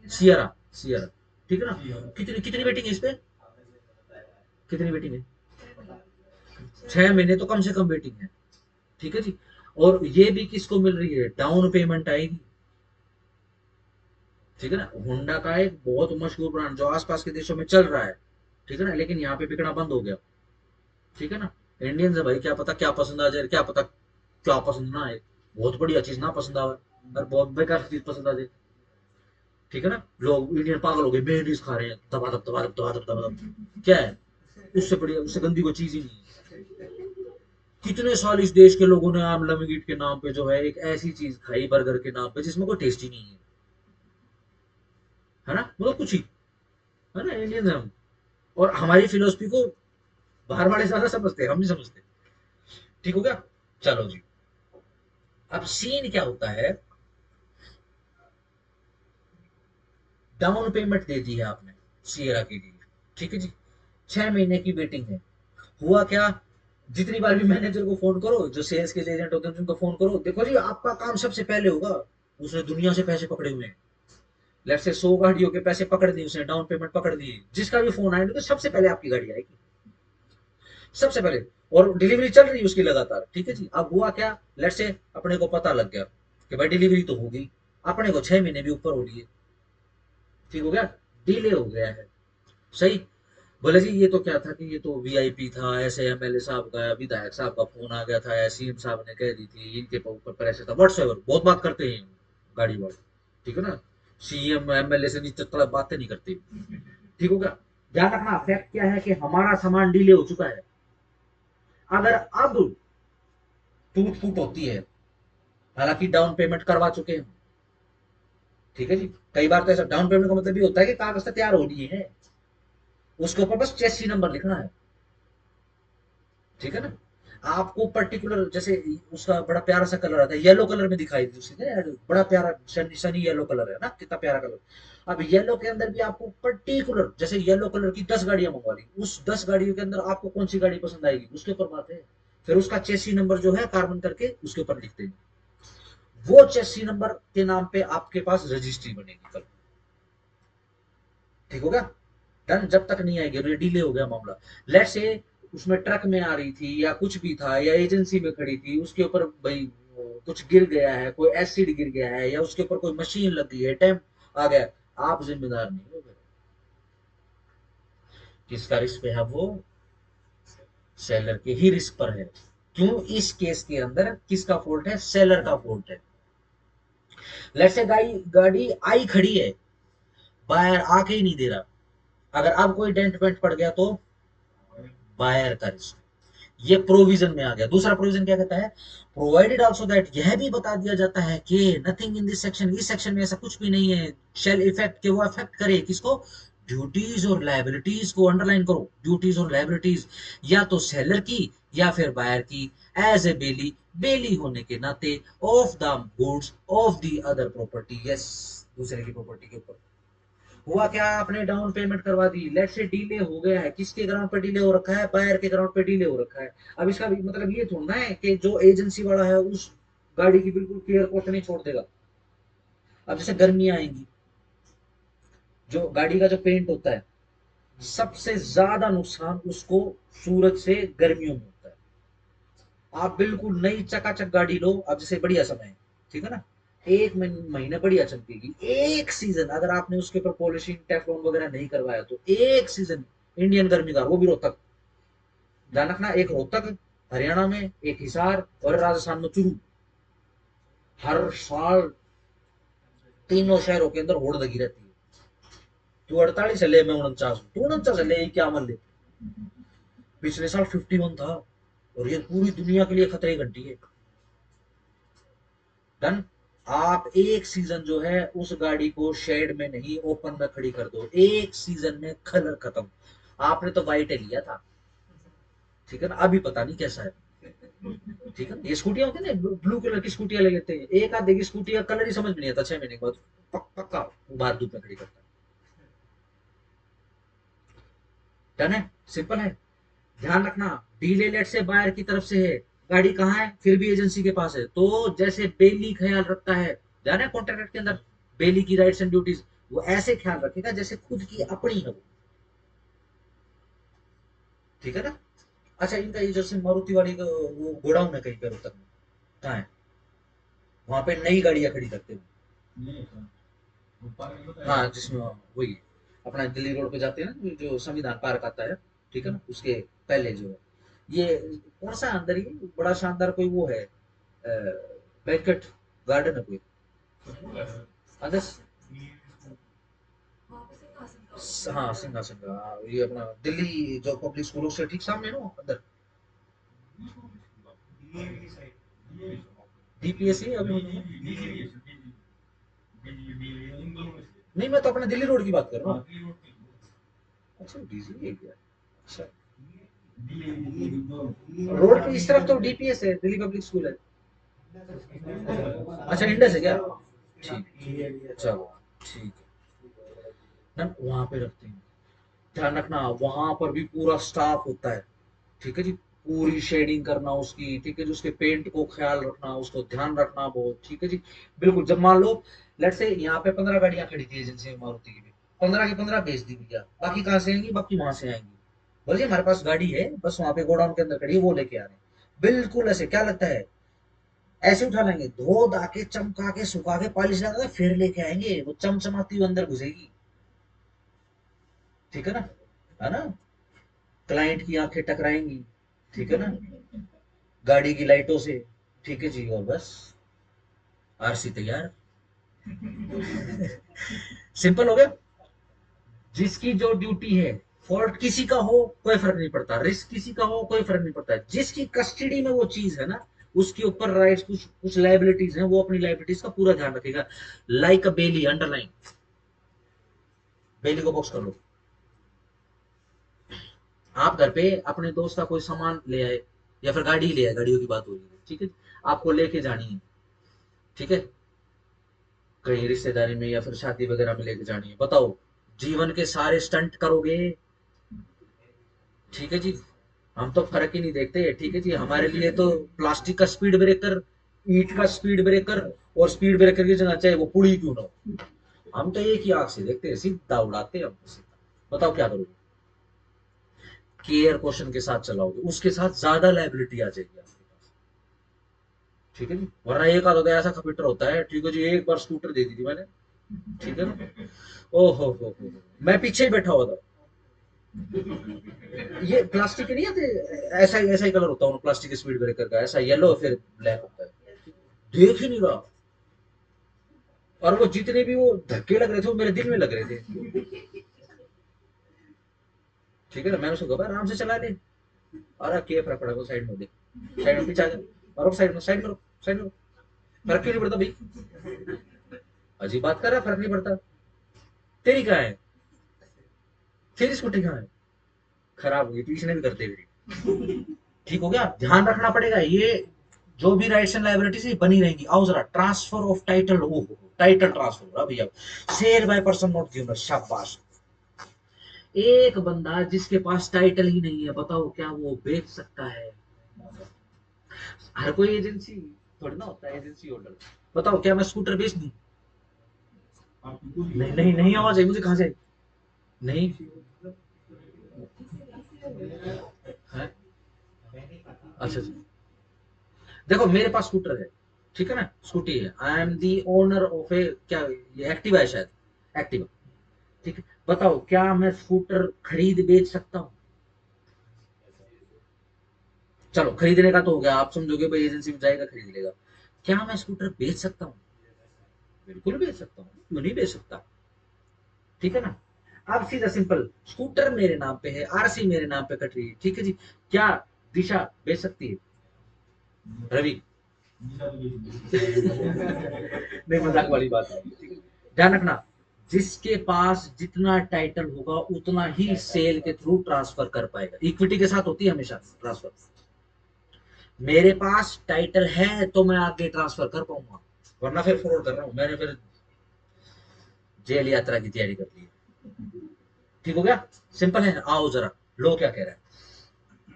सियरा सियरा, ठीक है ना। कितनी कितनी वेटिंग है इस पे, कितनी वेटिंग है, 6 महीने तो कम से कम वेटिंग है, ठीक है जी। और ये भी किसको मिल रही है, डाउन पेमेंट आएगी, ठीक है ना। होंडा का एक बहुत मशहूर ब्रांड जो आसपास के देशों में चल रहा है, ठीक है ना, लेकिन यहाँ पे बिकना बंद हो गया, ठीक है ना। इंडियंस है भाई, क्या पता क्या पसंद आ जाए, क्या पता क्या पसंद ना आए, बहुत बढ़िया चीज ना पसंद आवे और बहुत बेकार चीज पसंद आ जाए, ठीक है ना। लोग इंडियन पागल हो गए, मेयोनीज खा रहे हैं दबा दब दबा दब दबा दब दबा दब, क्या है उससे बढ़िया, उससे गंदी कोई चीज ही नहीं है। कितने साल इस देश के लोगों ने आमला मीट के नाम पे जो है एक ऐसी चीज खाई बर्गर के नाम पे जिसमें कोई टेस्ट ही नहीं है ना, मतलब कुछ ही, है ना, इंडियन है हम। और हमारी फिलोसफी को बाहर वाले ज्यादा समझते हैं, हम नहीं समझते, ठीक हो गया। चलो जी, अब सीन क्या होता है, डाउन पेमेंट दे दी है आपने सियरा के लिए, ठीक है जी, 6 महीने की वेटिंग है। हुआ क्या, जितनी बार भी मैनेजर को फोन करो, जो सेल्स के एजेंट होते हैं उनको फोन करो, देखो जी आपका काम सबसे पहले होगा, उसने दुनिया से पैसे पकड़े हुए हैं, लेट्स से 100 गाड़ियों के पैसे पकड़ दिए उसने, डाउन पेमेंट पकड़ दिए, जिसका भी फोन आएगा तो सबसे पहले आपकी गाड़ी आएगी, सबसे पहले। और डिलीवरी चल रही है उसकी लगातार, ठीक है जी। अब हुआ क्या, लेट्स से अपने को पता लग गया कि भाई डिलीवरी तो होगी, अपने को 6 महीने भी ऊपर हो लिए, ठीक हो गया, डिले हो गया है, सही। बोले जी ये तो क्या था कि ये तो वीआईपी था, ऐसे एमएलए साहब का विधायक साहब का फोन आ गया था, या सीएम साहब ने कह दी थी, इनके ऊपर प्रेशर था, व्हाट्सएवर बहुत बात करते हैं गाड़ी वाले, ठीक है ना। सीएम एमएलए से नीचे तक बातें नहीं करते, ठीक हो गया। ध्यान रखना फैक्ट क्या है कि हमारा सामान डिले हो चुका है, अगर अब टूट फूट होती है, हालांकि डाउन पेमेंट करवा चुके हैं, ठीक है जी। कई बार तो ऐसा डाउन पेमेंट का मतलब ये होता है कि कागज तो तैयार हो रही है, उसके ऊपर बस चेसी नंबर लिखना है, ठीक है ना। आपको पर्टिकुलर जैसे उसका बड़ा प्यारा सा कलर आता है, येलो कलर में दिखाई दी उसने यार, बड़ा प्यारा सनी सनी येलो कलर है ना, कितना प्यारा कलर। अब येलो के अंदर भी आपको पर्टिकुलर जैसे येलो कलर की 10 गाड़ियां मंगवा ली, उस 10 गाड़ियों के अंदर आपको कौन सी गाड़ी पसंद आएगी उसके ऊपर बात है। फिर उसका चेसी नंबर जो है कार्बन करके उसके ऊपर लिख देंगे, वो चेसी नंबर के नाम पे आपके पास रजिस्ट्री बनेगी कल, ठीक हो गया। डन, जब तक नहीं आएगी, डिले हो गया मामला, लेट से उसमें ट्रक में आ रही थी या कुछ भी था या एजेंसी में खड़ी थी, उसके ऊपर भाई कुछ गिर गया है, कोई एसिड गिर गया है या उसके ऊपर कोई मशीन लग गई है, टेम्प आ गया, आप जिम्मेदार नहीं हो, किसका रिस्क पे है वो, सेलर के ही रिस्क पर है। क्यों, इस केस के अंदर किसका फॉल्ट है, सेलर का फॉल्ट है। लेट से गाड़ी आई खड़ी है, बायर आके ही नहीं दे रहा, अगर अब कोई डेंट वेंट पड़ गया तो बायर का रिस्क, ये प्रोविजन में आ गया। दूसरा प्रोविजन क्या कहता है, प्रोवाइडेड आल्सो दैट, यह भी बता दिया जाता है कि नथिंग इन दिस सेक्शन, इस सेक्शन में ऐसा कुछ भी नहीं है शेल इफेक्ट के वो अफेक्ट करे किसको, ड्यूटीज और लाइबिलिटीज को अंडरलाइन करो, ड्यूटीज और लाइबिलिटीज या तो सेलर की या फिर बायर की, एज ए बेली, बेली होने के नाते, of the goods of the other property, yes, दूसरे की प्रॉपर्टी के ऊपर। हुआ क्या, आपने डाउन पेमेंट करवा दी, लेट से डिले हो गया है, किसके ग्राउंड पे डिले हो रखा है, बायर के ग्राउंड पे डिले हो रखा है। अब इसका भी मतलब ये थोड़ा है कि जो एजेंसी वाला है उस गाड़ी की बिल्कुल केयर कोट नहीं छोड़ देगा। अब जैसे गर्मियां आएंगी, जो गाड़ी का जो पेंट होता है, सबसे ज्यादा नुकसान उसको सूरज से गर्मियों में होता है। आप बिल्कुल नई चकाचक गाड़ी लो, अब जैसे बढ़िया समय है, ठीक है ना, एक महीना बढ़िया चमकेगी, एक सीजन अगर आपने उसके ऊपर पॉलिशिंग टेफ्लॉन वगैरह नहीं करवाया तो एक सीजन इंडियन गर्मी का, वो भी रोहतक, ध्यान रखना, एक रोहतक हरियाणा में, एक हिसार और राजस्थान में चुरू, हर साल तीनों शहरों के अंदर होड़ लगी रहती है। तू 48 है ले, मैं 49 हूँ, तू 49 है ले, क्या मन ले, पिछले साल 51 था, और ये पूरी दुनिया के लिए खतरे की घंटी है। डन, आप एक सीजन जो है उस गाड़ी को शेड में नहीं ओपन में खड़ी कर दो, एक सीजन में कलर खत्म। आपने तो वाइट लिया था, ठीक है ना, अभी पता नहीं कैसा है। ठीक है ना, ये स्कूटियां होती है ना, ब्लू कलर की स्कूटियां ले लेते हैं, एक आध देखी स्कूटी का कलर ही समझ में नहीं आता, 6 महीने के बाद पक्का बाहर धूप में खड़ी करता है। डन है, सिंपल है। ध्यान रखना, डीले लेट से बायर की तरफ से है, गाड़ी कहाँ है, फिर भी एजेंसी के पास है, तो जैसे बेली ख्याल रखता है, ध्यान है कॉन्ट्रैक्ट के अंदर बेली की राइट्स एंड ड्यूटीज, वो ऐसे ख्याल रखेगा जैसे खुद की अपनी है वो। ठीक है ना। अच्छा, इनका ये जैसे मारुति वाली का वो गोडाउन है कहीं पे रोहतक में, कहाँ है, वहां पे नई गाड़ियां खड़ी करते हैं। हाँ, जिसमें वही अपना दिल्ली रोड पे जाते हैं ना, जो संविधान पार्क आता है, ठीक है ना, उसके पहले जो है ये, कौन सा अंदर ही बड़ा शानदार कोई वो है, बैंकेट गार्डन है कोई अंदर। हाँ, सिंहासन का, हाँ, ये अपना दिल्ली जो पब्लिक स्कूल उससे ठीक सामने ना अंदर, डीपीएससी अभी। नहीं, मैं तो अपने दिल्ली रोड की बात कर रहा हूँ। अच्छा, डीसी है क्या? अच्छा, रोड पे इस तरफ तो डीपीएस है, दिल्ली पब्लिक स्कूल है। अच्छा, इंडस है क्या? ठीक, चलो, ठीक है ना, वहां पे रखते हैं। ध्यान रखना, वहां पर भी पूरा स्टाफ होता है, ठीक है जी, पूरी शेडिंग करना उसकी, ठीक है जी, उसके पेंट को ख्याल रखना, उसको ध्यान रखना बहुत, ठीक है जी। बिल्कुल, जब मान लो लेट से यहाँ पे 15 गाड़ियां खड़ी थी एजेंसी में मारुति की भी, 15 की 15 बेच दी भैया, बाकी कहाँ से आएंगी, बाकी वहां से आएंगी। बोलिए हमारे पास गाड़ी है, बस वहां पे गोडाउन के अंदर खड़ी है, वो लेके आ रहे हैं। बिल्कुल ऐसे, क्या लगता है, ऐसे उठा लेंगे, धो धा के चमका के सुखा के पॉलिश लगा के फिर लेके आएंगे, वो चमचमाती हुई अंदर घुसेगी। ठीक है ना, है ना, क्लाइंट की आंखें टकराएंगी, ठीक है ना, गाड़ी की लाइटों से, ठीक है जी, और बस आरसी तैयार। सिंपल हो गया। जिसकी जो ड्यूटी है, फॉल्ट किसी का हो कोई फर्क नहीं पड़ता, रिस्क किसी का हो कोई फर्क नहीं पड़ता, जिसकी कस्टडी में वो चीज है ना, उसके ऊपर राइट्स, कुछ कुछ लाइबिलिटीज हैं, वो अपनी लाइबिलिटीज का पूरा ध्यान रखेगा। लाइक अ बेली, अंडरलाइन, बेली को बॉक्स कर लो। आप घर पे अपने दोस्त का कोई सामान ले आए, या फिर गाड़ी ले आए, गाड़ियों की बात हो रही है, ठीक है, आपको लेके जानी है, ठीक है, कहीं रिश्तेदारी में या फिर शादी वगैरह में लेके जानी है, बताओ, जीवन के सारे स्टंट करोगे, ठीक है जी, हम तो फर्क ही नहीं देखते, ठीक है जी, हमारे लिए तो प्लास्टिक का स्पीड ब्रेकर, ईंट का स्पीड ब्रेकर, और स्पीड ब्रेकर की जगह चाहे वो पुड़ी क्यों ना हो, हम तो एक ही आंख से देखते हैं, सीधा उड़ाते हैं हम तो सीधा। बताओ क्या करोगे, केयर क्वेश्चन के साथ चलाओगे, उसके साथ ज्यादा लाइबिलिटी आ जाएगी आपके पास, ठीक है जी, वरना एक आधा तो ऐसा कंप्यूटर होता है, ठीक है जी, एक बार स्कूटर दे दी थी मैंने, ठीक है ना, हो, मैं पीछे ही बैठा हुआ था, ये प्लास्टिक के नहीं आते, ऐसा ही कलर होता है प्लास्टिक के स्पीड ब्रेकर का, ऐसा येलो फिर ब्लैक होता है, देख ही नहीं रहा, और वो जितने भी वो धक्के लग रहे थे वो मेरे दिल में लग रहे थे, ठीक है ना, मैंने उसको कहा आराम से चला ले, अरे क्या फर्क पड़ा, वो साइड में दे, साइड में पीछे आ जा, मारो साइड में, साइड में साइड में, फर्क क्यों नहीं पड़ता भाई, अजीब बात कर रहा, फर्क नहीं पड़ता, तेरी कहाँ है, तेरी स्कूटी कहाँ है, खराब हो गई तो इसने भी कर दे मेरी। ठीक हो गया, ध्यान रखना पड़ेगा ये, जो भी राइट्स एंड लाइबिलिटीज ये बनी रहेंगी। आओ जरा, ट्रांसफर ऑफ टाइटल, ओ टाइटल ट्रांसफर हो रहा भैया, sale by person not given, शाबाश। एक बंदा जिसके पास टाइटल ही नहीं है, बताओ क्या वो बेच सकता है? हर कोई एजेंसी थोड़ी ना होता है एजेंसी होल्डर। बताओ क्या मैं स्कूटर बेच दूं? नहीं नहीं नहीं, आवाज है मुझे, कहां से? नहीं है, अच्छा अच्छा, देखो मेरे पास स्कूटर है, ठीक है ना, स्कूटी है, I am the owner of a, क्या ये एक्टिवा है शायद, एक्टिवा, ठीक है, बताओ क्या मैं स्कूटर खरीद बेच सकता हूँ? चलो, खरीदने का तो हो गया, आप समझोगे भाई एजेंसी में जाएगा खरीद लेगा, क्या मैं स्कूटर बेच सकता हूँ? बिल्कुल बेच सकता हूँ, क्यों नहीं बेच सकता, ठीक है ना। अब सीधा सिंपल, स्कूटर मेरे नाम पे है, आरसी मेरे नाम पे कट रही है, ठीक है जी, क्या दिशा बेच सकती है? रवि, नहीं, मजाक वाली बात है, ठीक है? ध्यान रखना, जिसके पास जितना टाइटल होगा उतना ही सेल के थ्रू ट्रांसफर कर पाएगा। इक्विटी के साथ होती है हमेशा ट्रांसफर। मेरे पास टाइटल है तो मैं आगे ट्रांसफर कर पाऊंगा, वरना फिर फ्रॉड कर रहा हूं मैंने, फिर जेल यात्रा की तैयारी कर ली। ठीक हो गया, सिंपल है। आओ जरा, लो क्या कह रहा है।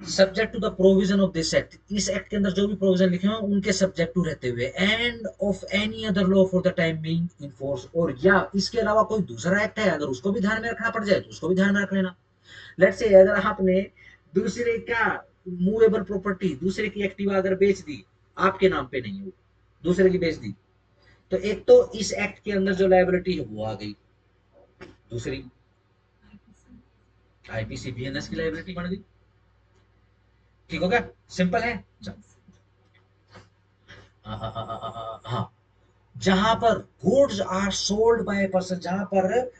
Subject to the provision of this act, इस एक्ट के अंदर जो भी प्रोविजन लिखे हुए उनके सब्जेक्ट टू रहते हुए, end of any other law for the time being in force, और या इसके अलावा कोई दूसरा एक्ट है अगर उसको भी ध्यान में रखना पड़ जाए तो उसको भी ध्यान में रख लेना। लेट्स से अगर आपने दूसरे का मूवेबल प्रॉपर्टी, दूसरे की एक्टिवा अगर बेच दी, आपके नाम पे नहीं हो, दूसरे की बेच दी, तो एक तो इस एक्ट के अंदर जो लायबिलिटी है वो आ गई, दूसरी आईपीसी बीएनएस की लायबिलिटी बन गई। ठीक हो गया, सिंपल है। हाँ, जहां पर goods are sold by person, जहां पर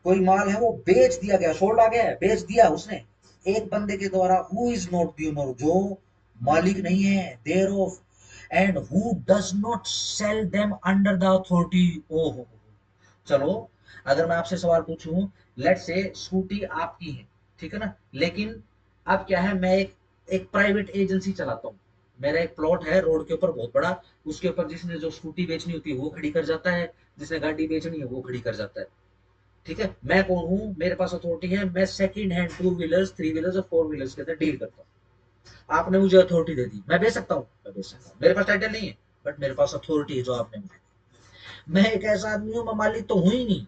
कोई माल है वो बेच दिया गया, सोल्ड आ गया है, बेच दिया उसने एक बंदे के द्वारा, who is not the owner, जो मालिक नहीं है thereof, and who does not sell them under the authority. ओहो, चलो अगर मैं आपसे सवाल पूछूं, लेट से स्कूटी आपकी है, ठीक है ना, लेकिन अब क्या है, मैं एक प्राइवेट एजेंसी चलाता हूँ, मेरा एक प्लॉट है रोड के ऊपर बहुत बड़ा, उसके ऊपर जिसने जो स्कूटी बेचनी होती है वो खड़ी कर जाता है, जिसने गाड़ी बेचनी है वो खड़ी कर जाता है। ठीक है, मैं कौन हूँ, मेरे पास अथॉरिटी है, मैं second hand two wheelers, three wheelers और फोर व्हीलर्स के अंदर डील करता हूँ। आपने मुझे अथॉरिटी दे दी, मैं बेच सकता हूँ, मैं बेच सकता हूँ, मेरे पास टाइटल नहीं है, बट मेरे पास अथॉरिटी है जो आपने मुझे दी। मैं एक ऐसा आदमी हूँ, मैं मालिक तो हूँ ही नहीं,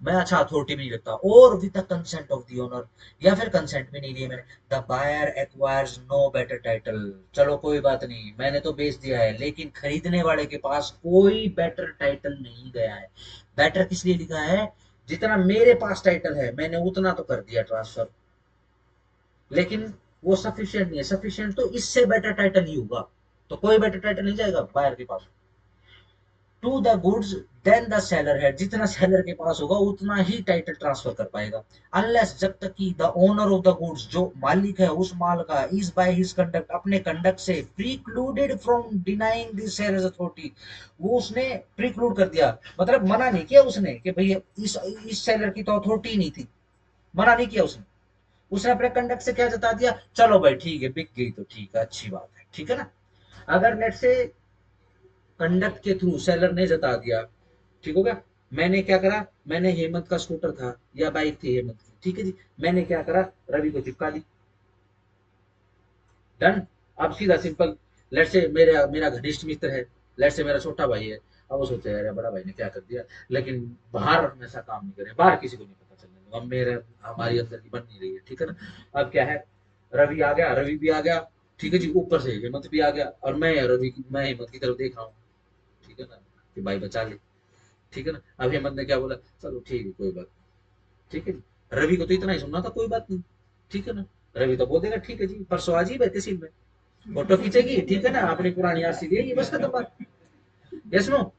मैं अच्छा अथॉरिटी भी नहीं रखता, और with the consent of the owner, या फिर कंसेंट भी नहीं लिया मैंने, the buyer acquires no better title. चलो कोई बात नहीं, मैंने तो बेच दिया है, लेकिन खरीदने वाले के पास कोई बेटर टाइटल नहीं गया है। बेटर किस लिए लिखा है, जितना मेरे पास टाइटल है मैंने उतना तो कर दिया ट्रांसफर, लेकिन वो सफिशियंट नहीं है, सफिशियंट तो इससे बेटर टाइटल ही होगा, तो कोई बेटर टाइटल नहीं जाएगा बायर के पास to the goods then the seller है, जितना सेलर के पास होगा उतना ही टाइटल ट्रांसफर कर पाएगा, अनलेस जब तक कि the owner of the goods, जो मालिक है उस माल का, इज बाय हिज कंडक्ट, अपने कंडक्ट से precluded from denying this seller's authority, वो उसने प्रीक्लूड कर दिया, मतलब मना नहीं किया उसने कि भाई इस सेलर की तो अथॉरिटी नहीं थी, मना नहीं किया उसने, उसने अपने कंडक्ट से क्या जता दिया, चलो भाई ठीक है बिक गई तो ठीक है, अच्छी बात है, ठीक है ना। अगर लेट से कंडक्ट के थ्रू सेलर ने जता दिया, ठीक हो गया, मैंने क्या करा, मैंने हेमंत का स्कूटर था या बाइक थी हेमंत की, ठीक है जी, मैंने क्या करा, रवि को चिपका दी, डन। अब सीधा सिंपल, लेट से मेरा मेरा घनिष्ठ मित्र है, लेट से मेरा छोटा भाई है, अब वो सोचे यार बड़ा भाई ने क्या कर दिया, लेकिन बाहर हम ऐसा काम नहीं करें, बाहर किसी को नहीं पता चलने दूंगा, मेरे हमारी अंदर की बन नहीं रही है, ठीक है ना। अब क्या है, रवि आ गया, रवि भी आ गया, ठीक है जी, ऊपर से हेमंत भी आ गया, और मैं हेमंत की तरफ देख रहा हूँ, ठीक है ना, कि भाई बचा ले, ठीक है ना। अब हेमंत ने क्या बोला, चलो ठीक है कोई बात नहीं, ठीक है जी, रवि को तो इतना ही सुनना था, कोई बात नहीं, ठीक है ना। रवि तो बोल देगा ठीक है जी, परसों आ जी तहसील में, फोटो खींचेगी, ठीक है ना, अपनी पुरानी आरसी देगी, बस खत्म बात। यस नो,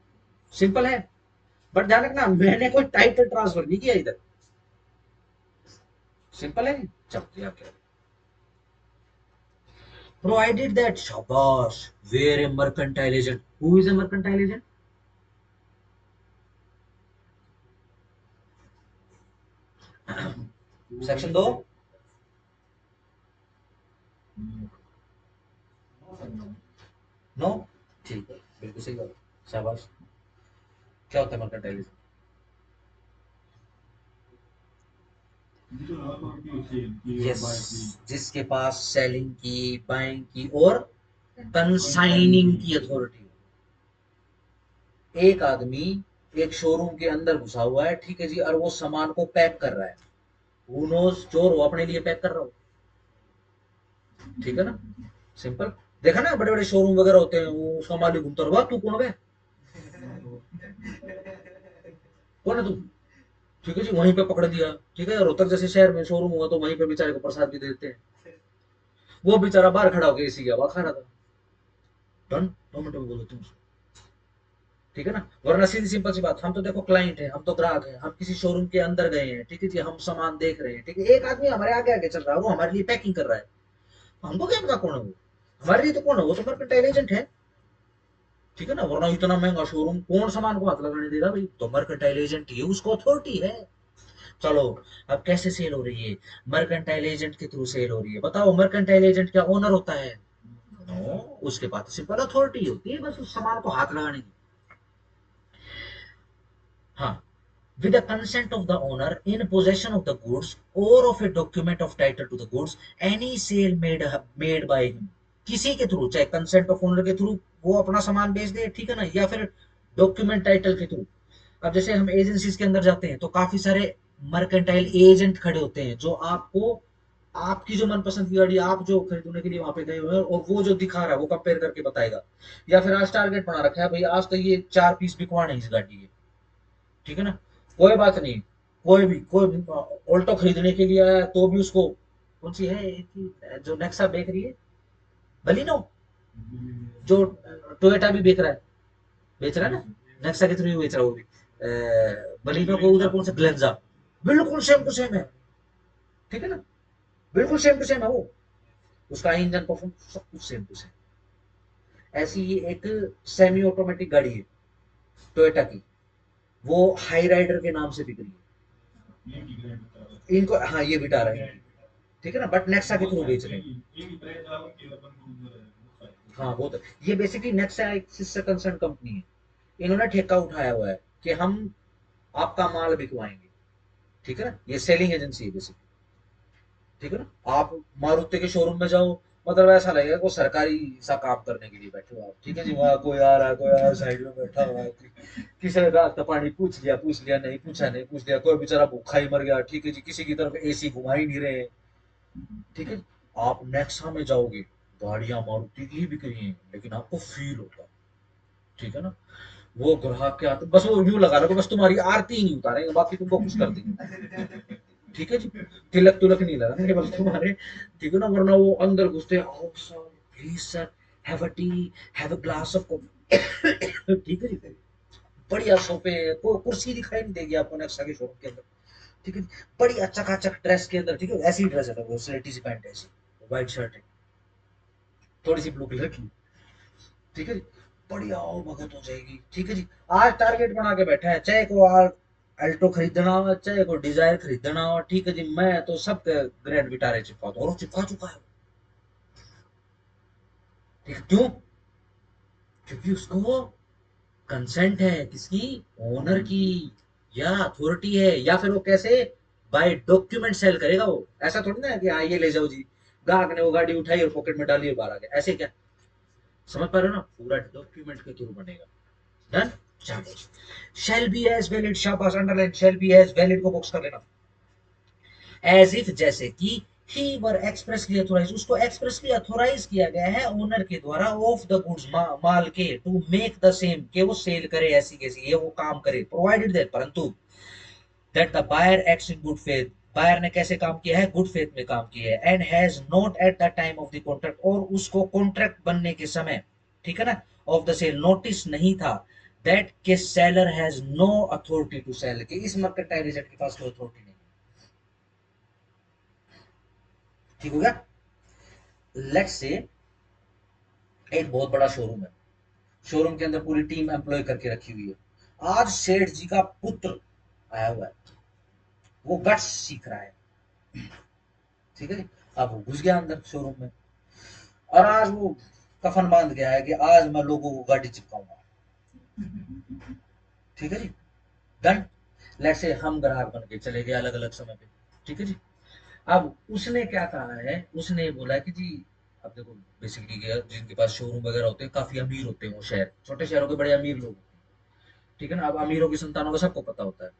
सिंपल है। बट ध्यान रखना, मैंने कोई टाइटल ट्रांसफर नहीं किया इधर, सिंपल है। चलो यार क्या, प्रोवाइडेड दैट, शाबाश, where a mercantile agent, who is a mercantile agent, section दो, नो, ठीक है, बिल्कुल सही बात, शाबाश। क्या होता है मर्केंटाइल, यस, जिसके पास सेलिंग की, बाइंग की और कंसाइनिंग की अथॉरिटी हो। एक आदमी एक शोरूम के अंदर घुसा हुआ है, ठीक है जी, और वो सामान को पैक कर रहा है, वो नोज चोर हो अपने लिए पैक कर रहा हो, ठीक है ना, सिंपल। देखा ना बड़े बड़े शोरूम वगैरह होते हैं, वो उसका मालिक घूमता रहा, तू कौन है, कौन है तू, ठीक है जी, वहीं पे पकड़ दिया, ठीक है, रोहतक जैसे शहर में शोरूम हुआ तो वहीं पे बेचारे को प्रसाद भी देते हैं, वो बेचारा बाहर खड़ा होकर एसी की हवा खा रहा था, डन, 2 मिनट में बोलो तुम, ठीक है ना। वरना सीधी सिंपल सी बात, हम तो देखो क्लाइंट है, हम तो ग्राहक है, हम किसी शोरूम के अंदर गए हैं, ठीक है जी, हम सामान देख रहे हैं, ठीक है, एक आदमी हमारे आगे आगे चल रहा है, वो हमारे लिए पैकिंग कर रहा है, हमको क्या पता कौन है वो, हमारे लिए तो कौन है वो, तो मर्केंटाइल एजेंट है, ठीक है ना, वरना इतना महंगा शोरूम कौन सामान को हाथ लगाने देगा भाई। तो मर्केंटाइल एजेंट ही है, उसको अथॉरिटी है। चलो, अब कैसे सेल हो रही है? मर्केंटाइल एजेंट के थ्रू सेल हो रही है। बताओ, मर्केंटाइल एजेंट क्या ओनर होता है? नो, उसके पास सिंपल अथॉरिटी होती है बस उस सामान को हाथ लगाने की। हाँ, with the consent of the owner in possession of the goods or of a document of title to the goods, any sale made by him, किसी के थ्रू, चाहे कंसेंट ऑफ ओनर के थ्रू वो अपना सामान बेच दे, ठीक है ना, या फिर डॉक्यूमेंट टाइटल के थ्रू। अब जैसे हम एजेंसीज के अंदर जाते हैं तो काफी सारे मर्केंटाइल एजेंट खड़े होते हैं जो आपको आपकी जो मनपसंद की गाड़ी आप जो खरीदने के लिए वहां पे गए हुए हैं और वो जो दिखा रहा है वो कंपेयर करके बताएगा। या फिर आज टारगेट बना रखा है भाई, आज तो ये 4 पीस बिकवाने इस गाड़ी के, ठीक है ना, कोई बात नहीं। कोई भी ऑल्टो खरीदने के लिए आया तो भी उसको, कौन सी है जो नेक्सा बेच रही है, बलिनो, जो टोयोटा भी बेच रहा है ना, नेक्सा के थ्रू ही बेच रहा है वो भी। बलिनो को उधर कौन सा ग्लेंजा, बिल्कुल सेम टू सेम है, ठीक है ना, बिल्कुल सेम टू सेम है वो, उसका इंजन परफॉर्मेंस सब कुछ सेम टू सेम। ऐसी ही एक सेमी ऑटोमेटिक गाड़ी है टोयोटा की, वो हाई राइडर के नाम से बिक रही है इनको, हाँ ये बिटा रहे हैं, ठीक है ना, बट नेक्सा के थ्रू बेच रहे हैं। हाँ वो तो, ये बेसिकली नेक्सा एक सिस्टर कंसर्न कंपनी है। इन्होंने ठेका उठाया हुआ है कि हम आपका माल बिकवाएंगे, ठीक है ना, ये सेलिंग एजेंसी है बेसिकली, ठीक है ना। आप मारुति के शोरूम में जाओ, मतलब ऐसा लगेगा कोई सरकारी सा काम करने के लिए बैठे हो आप, ठीक है जी, वहाँ कोई आ रहा है, कोई आ रहा है साइड में बैठा हुआ है, किसी ने रास्ता पानी पूछ लिया नहीं पूछा, नहीं पूछ लिया, कोई बेचारा भूखा ही मर गया, ठीक है जी, किसी की तरफ एसी घुमा ही नहीं रहे, ठीक है। आप नेक्सा में जाओगे, गाड़ियां मारुति की ही बिक रही हैं, लेकिन आपको फील होगा, ठीक है ना, वो ग्राहक के आते बस वो व्यू लगा लो, बस तुम्हारी आरती ही नहीं उतारेंगे, बाकी तुमको कुछ कर देंगे, ठीक है जी, तिलक तुलक नहीं लगाएंगे बस तुम्हारे, ठीक है ना, वरना वो अंदर घुसते, आओ sir, please sir, have a T, have a glass of coffee, ठीक है जी, बढ़िया सोफे, कोई कुर्सी दिखाई नहीं देगी आपको नेक्सा के शोरूम के अंदर, ठीक है, बढ़िया चकाचक ड्रेस के अंदर, ठीक है, ऐसी ड्रेस है, वो स्लेटी सी पैंट है, ऐसी व्हाइट शर्ट है, थोड़ी सी ब्लू कलर की, ठीक है जी, बढ़िया आओ भगत हो जाएगी, ठीक है जी। आज टारगेट बना के बैठा है, चाहे को आज अल्टो खरीदना हो, चाहे को डिजायर खरीदना हो, ठीक है जी, मैं तो सब ग्रैंड विटारे चिपका दूं, और चिपका चुका है, ठीक है, क्यों? क्योंकि उसको कंसेंट है किसकी, ओनर की, या अथॉरिटी है, या फिर वो कैसे, बाय डॉक्यूमेंट सेल करेगा वो, ऐसा थोड़ी ना कि हाँ ये ले जाओ जी, ग्राहक ने वो गाड़ी उठाई और पॉकेट में डाली और बाहर आ गया, ऐसे क्या, समझ पा रहे हो ना, पूरा डॉक्यूमेंट के थ्रू बनेगा। डन, शाबाश, शैल बी एज वैलिड, शाबाश, underline shall be as valid को बॉक्स कर लेना, एज इफ जैसे कि ही वर एक्सप्रेसली अथोराइज, उसको एक्सप्रेसली अथोराइज किया गया है ओनर के द्वारा, ऑफ द गुड्स, माल के, टू मेक द सेम, के वो सेल करे, ऐसी कैसी ये वो काम करे, प्रोवाइडेड दैट, परंतु that the buyer acts in good faith, buyer ने कैसे काम किया है, गुड फेथ में काम किया है, and has not at the time of the contract, और उसको कॉन्ट्रैक्ट बनने के समय, ठीक है ना, ऑफ द सेल नोटिस नहीं था, दैट के seller has no authority to sell, कि इस मर्केंटाइल एजेंट के पास कोई अथॉरिटी नहीं, ठीक हो गया। लेट्स से एक बहुत बड़ा शोरूम है, शोरूम के अंदर पूरी टीम एम्प्लॉय करके रखी हुई है, आज सेठ जी का पुत्र आया हुआ है, वो गट्स सीख रहा है, ठीक है जी, अब वो घुस गया अंदर शोरूम में, और आज वो कफन बांध गया है कि आज मैं लोगों को गाड़ी चिपकाऊंगा, ठीक है जी, डन। लेट्स से हम ग्राहक बन के चले गए अलग अलग समय पे, ठीक है जी। अब उसने क्या कहा है, उसने बोला कि जी, अब देखो बेसिकली जिनके पास शोरूम वगैरह होते हैं काफी अमीर होते हैं वो शहर, छोटे शहरों के बड़े अमीर लोग होते हैं, ठीक है ना, अब अमीरों की संतानों का सबको पता होता है,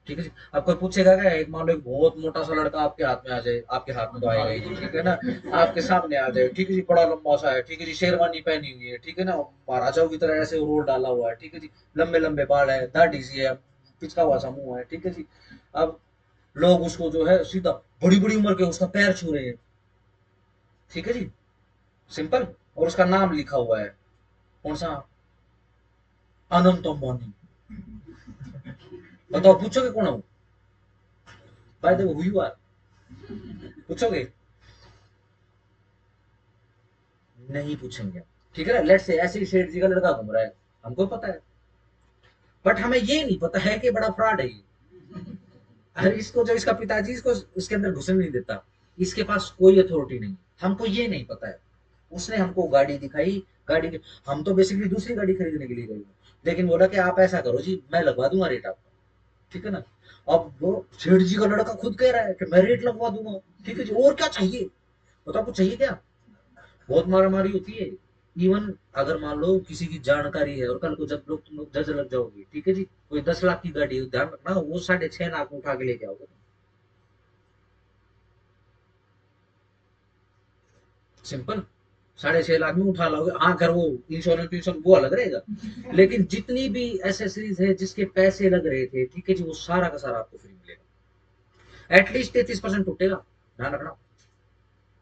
ठीक है जी। अब कोई पूछेगा क्या, एक मान लो एक बहुत मोटा सा लड़का आपके हाथ में आ जाए, आपके हाथ में तो आएगा ही नहीं, ठीक है ना, आपके सामने आ जाए, ठीक है जी, बड़ा लंबा सा है, ठीक है जी, शेरवानी पहनी हुई है, ठीक है ना, महाराजाओं की तरह ऐसे रोल डाला हुआ है, ठीक है जी, लंबे लंबे बाल है, दाढ़ी सी है, पिचका हुआ सा मुंह है, ठीक है जी। अब लोग उसको जो है सीधा बड़ी बड़ी उम्र के उसका पैर छू रहे हैं, ठीक है जी, सिंपल, और उसका नाम लिखा हुआ है, कौन सा, अनंत अंबानी, बताओ पूछोगे कौन है वो, by the way who you are, पूछोगे, नहीं पूछेंगे, ठीक है ना। लेट्स से ऐसे ही सेठ जी का लड़का घूम रहा है, हमको पता है, बट हमें ये नहीं पता है कि बड़ा फ्रॉड है ये। अरे इसको जो इसका पिताजी इसको इसके अंदर घुसने नहीं देता, इसके पास कोई अथॉरिटी नहीं, हमको ये नहीं पता है। उसने हमको गाड़ी दिखाई, गाड़ी के हम तो बेसिकली दूसरी गाड़ी खरीदने के लिए गए, लेकिन बोला कि आप ऐसा करो जी, मैं लगवा दूंगा रेट आपका, ठीक है ना। अब वो सेठ जी का लड़का खुद कह रहा है कि मैं रेट लगवा दूंगा, ठीक है जी, और क्या चाहिए, बताओ कुछ चाहिए क्या। बहुत मारा मारी होती है। इवन अगर मान लो किसी की जानकारी है और कल को जब लोग तुम लोग जज लग जाओगे, ठीक है जी, कोई 10 लाख की गाड़ी है, ध्यान रखना वो 6.5 लाख में उठा के लेके आओगे। सिंपल, 6.5 लाख में उठा लाओगे, हाँ अगर वो इंश्योरेंस इंश्योरेंस वो अलग रहेगा, लेकिन जितनी भी एसेसरीज है जिसके पैसे लग रहे थे, ठीक है जी, वो सारा का सारा आपको फ्री मिलेगा। एटलीस्ट 33% टूटेगा, ध्यान रखना।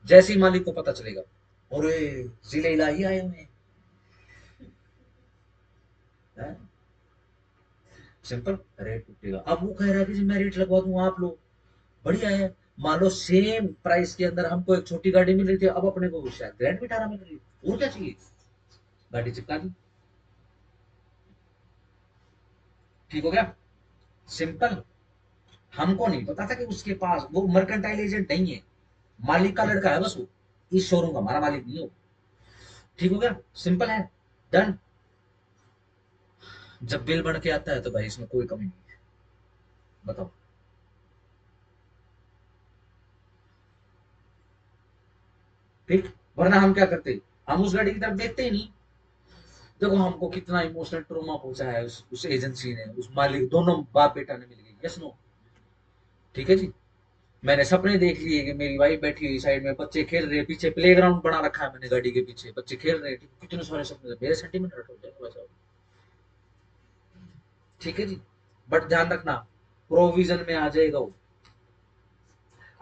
जैसे ही मालिक को पता चलेगा, अरे जिले इलाही आए हुए हैं, सिंपल रेट टूटेगा। अब वो कह रहा है कि जी मैं रेट लगवा दूंगा, आप लोग बढ़िया है। मान लो सेम प्राइस के अंदर हमको एक छोटी गाड़ी मिल रही थी, अब अपने को शायद ग्रैंड विटारा मिल रही है, और क्या चाहिए, गाड़ी चिपका दी, ठीक हो गया। सिंपल। हमको नहीं पता था कि उसके पास वो मर्केंटाइल एजेंट नहीं है, मालिक का लड़का है बस वो, इस शोरूम का, हमारा मालिक नहीं हो, ठीक हो गया, सिंपल है, डन। जब बिल बन के आता है तो भाई इसमें कोई कमी नहीं है, बताओ। ठीक। वरना हम क्या करते, हम उस गाड़ी की तरफ देखते ही नहीं। देखो हमको कितना इमोशनल ट्रोमा पहुंचा है उस एजेंसी ने, उस मालिक, दोनों बाप बेटा ने मिलकर, यस नो, ठीक है जी। मैंने सपने देख लिए कि मेरी वाइफ बैठी हुई साइड में, बच्चे खेल रहे हैं, पीछे प्लेग्राउंड बना रखा है मैंने गाड़ी के पीछे, बच्चे खेल रहे हैं, कितने सारे सपने, मेरे सेंटीमेंट हर्ट हो जाए वैसा, ठीक है जी। बट ध्यान रखना, प्रोविजन में आ जाएगा वो,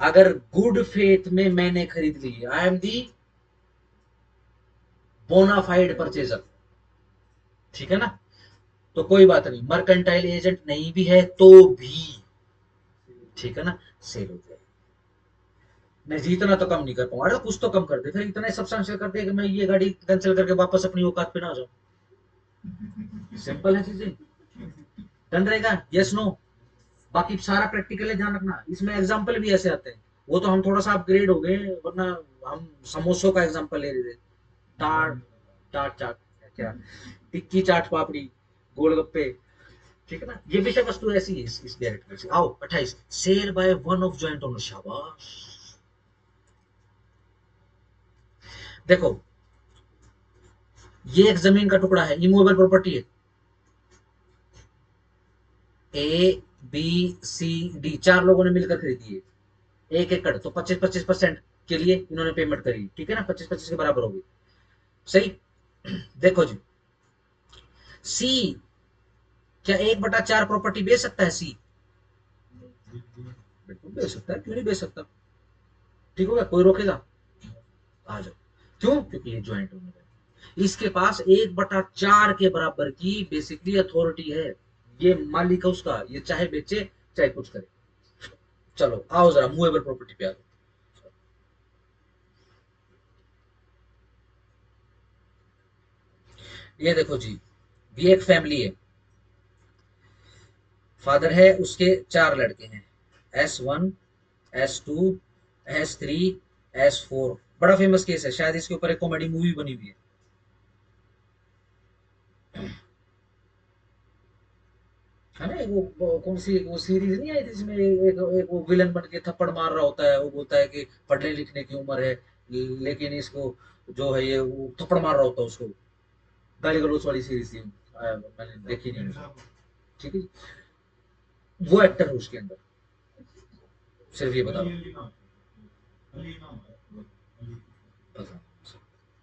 अगर गुड फेथ में मैंने खरीद ली, I am the bona fide purchaser, ठीक है ना, तो कोई बात नहीं, मर्केंटाइल एजेंट नहीं भी है तो भी, ठीक है ना, सेल हो जाए। मैं जितना तो कम नहीं कर पाऊंगा, अरे कुछ तो कम कर दे, फिर इतना सब्सटेंशियल कर दे कि मैं ये गाड़ी कैंसिल करके वापस अपनी औकात पे ना आ जाऊं। सिंपल है चीजें, डन रहेगा, यस नो। बाकी सारा प्रैक्टिकल है, ध्यान रखना, इसमें एग्जाम्पल भी ऐसे आते हैं, वो तो हम थोड़ा सा अपग्रेड हो गए, वरना हम समोसों का एग्जाम्पल ले रहे थे, टाट, टाट चाट, क्या, टिक्की चाट पापड़ी, गोलगप्पे, ठीक है ना, ये विषय वस्तु ऐसी है इस डायरेक्टर से। आओ 28, sale by one of joint owner, शाबाश। देखो ये एक जमीन का टुकड़ा है, इमूवेबल प्रॉपर्टी है, ए बी सी डी, चार लोगों ने मिलकर खरीदी है, 1 एकड़, तो 25-25% के लिए इन्होंने पेमेंट करी, ठीक है ना, 25-25 के बराबर होगी, सही। देखो जी, सी, क्या 1/4 प्रॉपर्टी बेच सकता है सी, बिल्कुल बेच सकता है, क्यों नहीं बेच सकता, ठीक होगा, कोई रोकेगा, आ जाओ। क्यों, क्योंकि ये ज्वाइंट ओनर है, इसके पास 1/4 के बराबर की बेसिकली अथॉरिटी है, ये मालिक है उसका, ये चाहे बेचे चाहे कुछ करे। चलो आओ जरा मूवेबल प्रॉपर्टी पे आ जाओ। ये देखो जी, ये एक फैमिली है, फादर है, उसके 4 लड़के हैं, S1, S2, S3, S4, बड़ा फेमस केस है, शायद इसके ऊपर एक कॉमेडी मूवी बनी हुई है। है ना, वो कौन सी वो सीरीज नहीं आई थी जिसमें एक वो विलन बन के थप्पड़ मार रहा होता है, वो बोलता है कि पढ़ने लिखने की उम्र है, लेकिन इसको जो है ये वो थप्पड़ मार रहा होता है उसको, गाली गलौज वाली सीरीज थी, मैंने देखी नहीं उसको, ठीक है। वो एक्टर है उसके अंदर, सिर्फ ये बता रहा हूँ, पता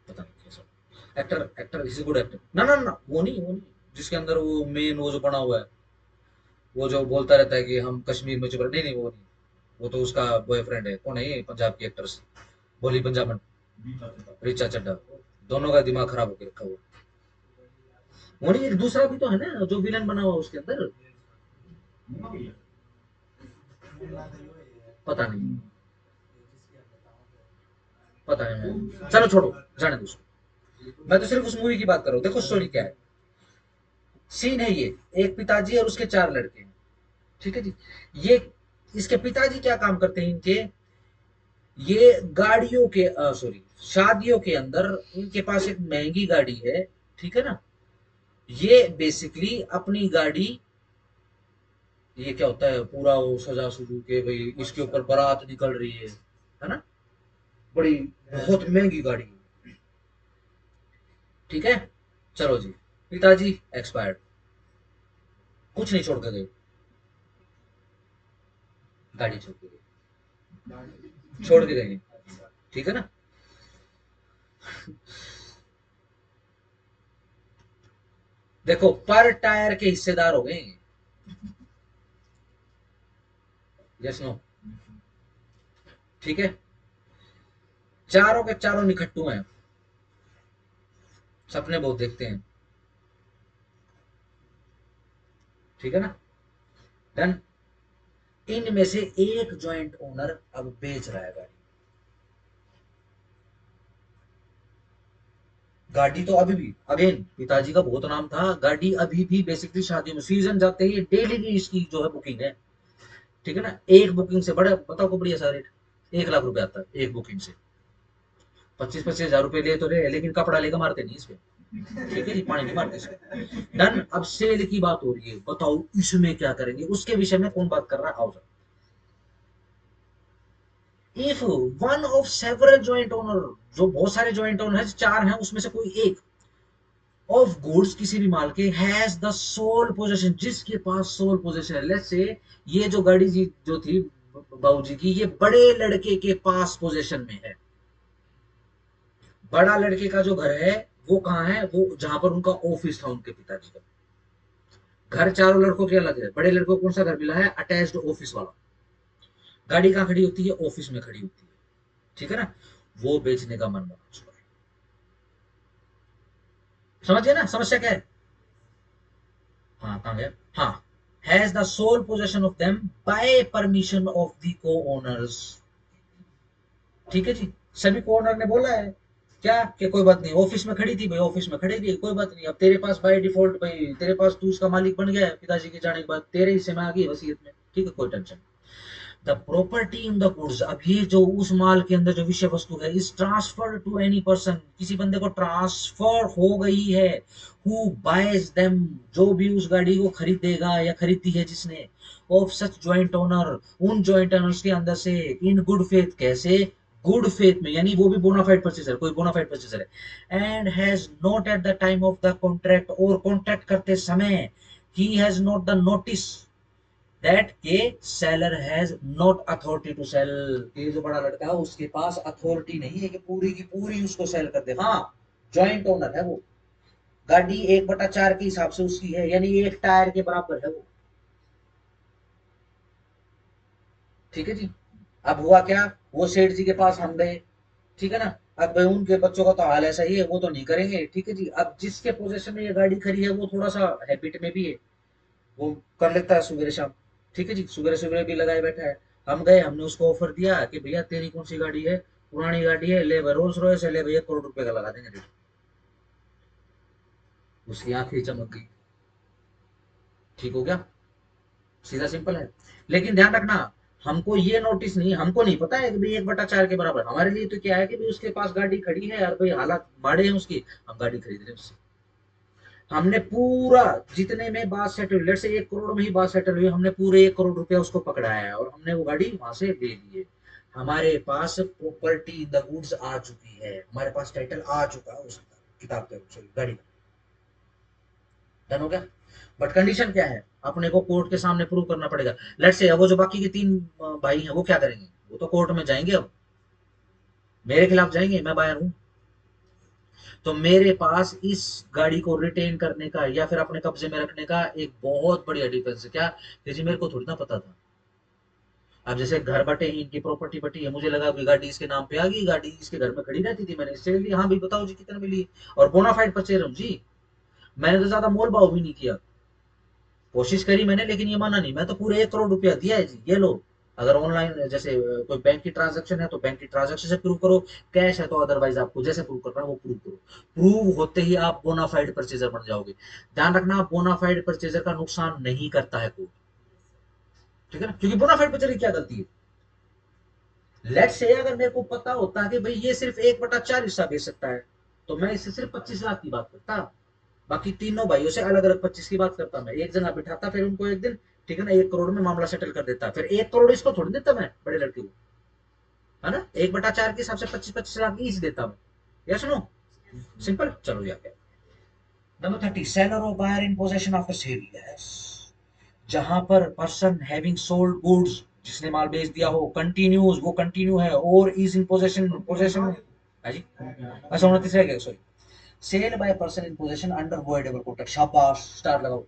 पता नहीं कैसा actor, actor is good actor, ना ना ना, वो नहीं जिसके अंदर वो मेन वो जो बना हुआ है, वो जो बोलता रहता है कि हम कश्मीर में चुप रहे, नहीं नहीं वो नहीं, वो तो उसका बॉयफ्रेंड है, कौन है ये पंजाब की एक्ट्रेस, बोली पंजाबन, रिचा चड्ढा, दोनों का दिमाग खराब होकर रखा हुआ, वो नहीं, एक दूसरा भी तो है ना जो विलन बना हुआ उसके अंदर, पता नहीं, पता नहीं, चलो छोड़ो, जाने दो उसको। मैं तो सिर्फ उस मूवी की बात कर रहा हूँ, देखो स्टोरी क्या है। सीन है ये, एक पिताजी और उसके 4 लड़के हैं, ठीक है जी। ये इसके पिताजी क्या काम करते हैं इनके, ये गाड़ियों के सॉरी शादियों के अंदर इनके पास एक महंगी गाड़ी है, ठीक है ना। ये बेसिकली अपनी गाड़ी, ये क्या होता है पूरा वो सजा सुजू के भाई इसके ऊपर बारात निकल रही है ना, बड़ी बहुत महंगी गाड़ी है, ठीक है। चलो जी, पिताजी एक्सपायर्ड, कुछ नहीं छोड़ के गए, गाड़ी छोड़ के गए, छोड़ के गए, ठीक है ना। देखो पर टायर के हिस्सेदार हो गए, यस नो, ठीक है। चारों के चारों निखट्टू हैं, सपने बहुत देखते हैं, ठीक है ना। डन। इनमें से एक जॉइंट ओनर अब बेच रहा है गाड़ी, गाड़ी तो अभी भी अगेन पिताजी का बहुत नाम था, गाड़ी अभी भी बेसिकली शादी में सीजन जाते ही डेली की इसकी जो है बुकिंग है, ठीक है ना। एक बुकिंग से बड़ा बताओ को बढ़िया सा रेट, 1 लाख रुपए आता है एक बुकिंग से, 25-25 हजार रुपए ले तो ले, लेकिन कपड़ा लेकर मारते नहीं इसमें, ठीक है जी, पानी नहीं मारते इसमें। डन। अब सेल की बात हो रही है, बताओ इसमें क्या करेंगे, उसके विषय में कौन बात कर रहा है, आओ। If one of several joint owner, जो बहुत सारे जॉइंट ओनर है, 4 हैं उसमें से कोई एक ऑफ गुड्स किसी भी माल के हैज द सोल पोजेशन, जिसके पास सोल पोजेशन है, लेट्स से ये जो गाड़ी जी जो थी बाबूजी की, ये बड़े लड़के के पास पोजेशन में है, बड़ा लड़के का जो घर है वो कहाँ है, वो जहां पर उनका ऑफिस था उनके पिताजी का घर, चारों लड़कों के अलग है, बड़े लड़कों को कौन सा घर मिला है, अटैच्ड ऑफिस वाला। गाड़ी कहाँ खड़ी होती है, ऑफिस में खड़ी होती है, ठीक है ना। वो बेचने का मन बना उसका, समझ गए ना समस्या क्या है। हाँ कहाँ गया, हाँ, has the sole possession of them by permission of the co owners, ठीक है जी। सभी को ओनर ने बोला है क्या कि कोई बात नहीं, ऑफिस में खड़ी थी भाई, ऑफिस में खड़ी थी, कोई बात नहीं, अब तेरे पास बाय डिफॉल्ट भाई, तेरे पास तू उसका मालिक बन गया है, पिताजी के जाने के बाद तेरे हिस्से में आ गई वसीयत में, ठीक है, कोई tension. The property in the goods, अब ये जो उस माल के अंदर जो विषय वस्तु है, is transfer to any person, किसी बंदे को ट्रांसफर हो गई है, हु बायज देम, जो भी उस गाड़ी को खरीदेगा या खरीदी है जिसने, ऑफ सच जॉइंट ओनर, उन जॉइंट ओनर्स के अंदर से, इन गुड फेथ, कैसे गुड फेथ में, यानी वो भी बोनाफाइड परचेजर, कोई बोनाफाइड परचेजर है, and has not at the time of the contract, और कॉन्ट्रैक्ट करते समय ही has not the notice that के seller has not authority to sell, ये जो बड़ा लड़का है उसके पास अथॉरिटी नहीं है कि पूरी की पूरी उसको सेल कर दे, हाँ जॉइंट ओनर है वो, गाड़ी 1/4 के हिसाब से उसकी है, यानी एक टायर के बराबर है वो, ठीक है जी। अब हुआ क्या, वो सेठ जी के पास हम गए, ठीक है ना। अब भाई उनके बच्चों का तो हाल ऐसा ही है, वो तो नहीं करेंगे, ठीक है जी। अब जिसके पोजीशन में ये गाड़ी खड़ी है वो थोड़ा सा हैबिट में भी है, वो कर लेता है सवेरे शाम, ठीक है जी, सवेरे सवेरे भी लगाए बैठा है। हम गए, हमने उसको ऑफर दिया कि भैया तेरी कौन सी गाड़ी है, पुरानी गाड़ी है, ले भाई रोल्स रॉयस है, ले भाई 1 करोड़ रुपए का लगा देंगे रेट। उसकी आंखें चमक गई, ठीक हो गया, सीधा सिंपल है। लेकिन ध्यान रखना, हमको ये नोटिस नहीं, हमको नहीं पता है कि भाई 1/4 के बराबर, हमारे लिए तो क्या है कि भाई उसके पास गाड़ी खड़ी है और भाई हालात माड़े हैं उसकी, हम गाड़ी खरीद रहे हैं उससे। हमने पूरा जितने में बात सेटल, लेट से 1 करोड़ में ही बात सेटल हुई, हमने पूरे 1 करोड़ रुपया उसको पकड़ाया है और हमने वो गाड़ी वहां से ले ली है। हमारे पास प्रॉपर्टी इन द गुड्स आ चुकी है, हमारे पास टाइटल आ चुका है उस किताब के, सॉरी गाड़ी का, डन हो गया। बट कंडीशन क्या है, अपने को कोर्ट के सामने प्रूव करना पड़ेगा। लेट से वो जो बाकी के 3 भाई हैं वो क्या करेंगे, वो तो कोर्ट में जाएंगे, अब मेरे खिलाफ जाएंगे, मैं बायर हूं, तो मेरे पास इस गाड़ी को रिटेन करने का या फिर अपने कब्जे में रखने का एक बहुत बढ़िया डिफेंस है, क्या कि जी मेरे को थोड़ी ना पता था। अब जैसे घर बटे ही, इनकी प्रॉपर्टी बटी है, मुझे लगा कि गाड़ी इसके नाम पे आ गई, गाड़ी इसके घर में खड़ी रहती थी, मैंने इससे ली, हाँ भाई बताओ जी कितने में ली, और बोनाफाइड परचेज हूँ जी, मैंने तो ज्यादा मोल भाव भी नहीं किया, कोशिश करी मैंने, लेकिन ये माना नहीं, मैं तो पूरे 1 करोड़ रुपया दिया है जी, ये लो, अगर ऑनलाइन जैसे कोई बैंक की ट्रांजैक्शन है तो बैंक की ट्रांजैक्शन से प्रूव करो, कैश है तो अदरवाइज आपको जैसे प्रूव करना है वो प्रूव करो। प्रूव होते ही आप बोनाफाइड परचेजर बन जाओगे। ध्यान रखना, बोनाफाइड परचेजर का नुकसान नहीं करता है कोर्ट, ठीक है ना, क्योंकि बोनाफाइड परचेजर की क्या गलती है। लेट्स से अगर मेरे को पता होता कि भाई ये सिर्फ 1/4 हिस्सा बेच सकता है, तो मैं इससे सिर्फ 25 लाख की बात करता, बाकी तीनों भाइयों से अलग अलग 25 की बात करता, मैं एक जगह बिठाता, फिर उनको एक दिन, ठीक है ना, 1 करोड़ में मामला सेटल कर देता, फिर 1 करोड़ इसको थोड़ी देता मैं बड़े लड़के को, है ना, 1/4 के हिसाब से 25-25 लाख ईच देता मैं। Yes no, simple. चलो जाके नंबर 30, सेलर और buyer in possession after sale. Yes, जहां पर पर्सन हैविंग सोल्ड गुड्स, जिसने माल बेच दिया हो, कंटिन्यूज, वो कंटिन्यू है, और इज इन पोजेशन, पोजेशन है जी, अच्छा 29 रह गया, sorry. Sale by person in possession under voidable contract, शाबाश, स्टार लगाओ।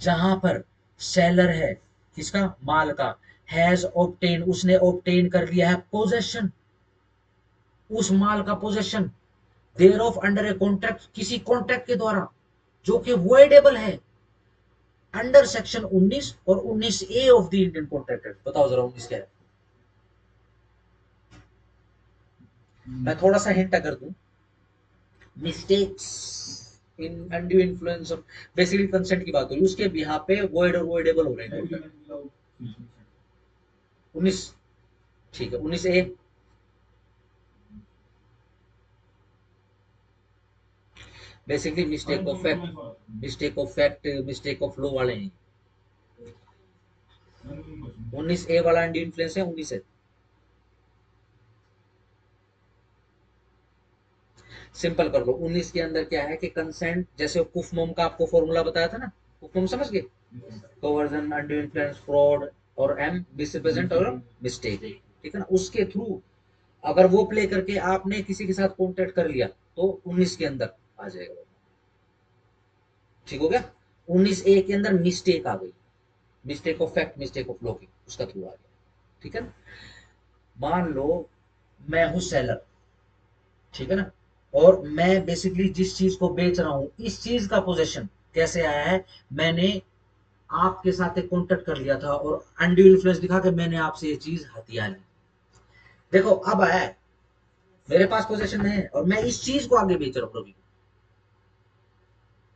जहां पर सेलर है किसका, माल का, हैज ऑब्टेन, उसने ऑब्टेन कर लिया है पोजेशन, उस माल का possession, thereof under a contract, किसी कॉन्ट्रैक्ट के द्वारा जो कि वॉइडेबल है, अंडर सेक्शन 19 और 19A of the Indian contract act. बताओ जरा 19 क्या है। मैं थोड़ा सा हिंट अगर दूं, mistakes in undue influence of, basically consent की बात हो रही है, उसके बिहार पे वॉइड और वॉइडेबल हो रहे हैं। 19, ठीक है, 19A, basically mistake of fact, mistake of fact, mistake of law वाले हैं। 19A वाला अनड्यू इन्फ्लुएंस है, 19 है। सिंपल कर लो, 19 के अंदर क्या है कि कंसेंट, जैसे कुफमोम का आपको फॉर्मूला बताया था ना, कुफमोम समझ गए, कोवर्जन, अनड्यू इन्फ्लुएंस, फ्रॉड, और एम मिसरिप्रेजेंट और मिस्टेक, ठीक है ना, उसके थ्रू अगर वो प्ले करके आपने किसी के साथ कॉन्टेक्ट कर लिया तो 19 के अंदर आ जाएगा। ठीक हो गया। 19A के अंदर मिस्टेक आ गई, mistake of fact, mistake of law की, उसका थ्रू आ गया, ठीक है ना। मान लो मैं हूं सेलर, ठीक है ना, और मैं बेसिकली जिस चीज को बेच रहा हूं, इस चीज का पोजेशन कैसे आया है, मैंने आपके साथ एक कॉन्टेक्ट कर लिया था और अनड्यू इन्फ्लुएंस दिखा के मैंने आपसे ये चीज हथिया ली। देखो अब आया है, मेरे पास पोजेशन में है और मैं इस चीज को आगे बेच रहा हूं रवि को।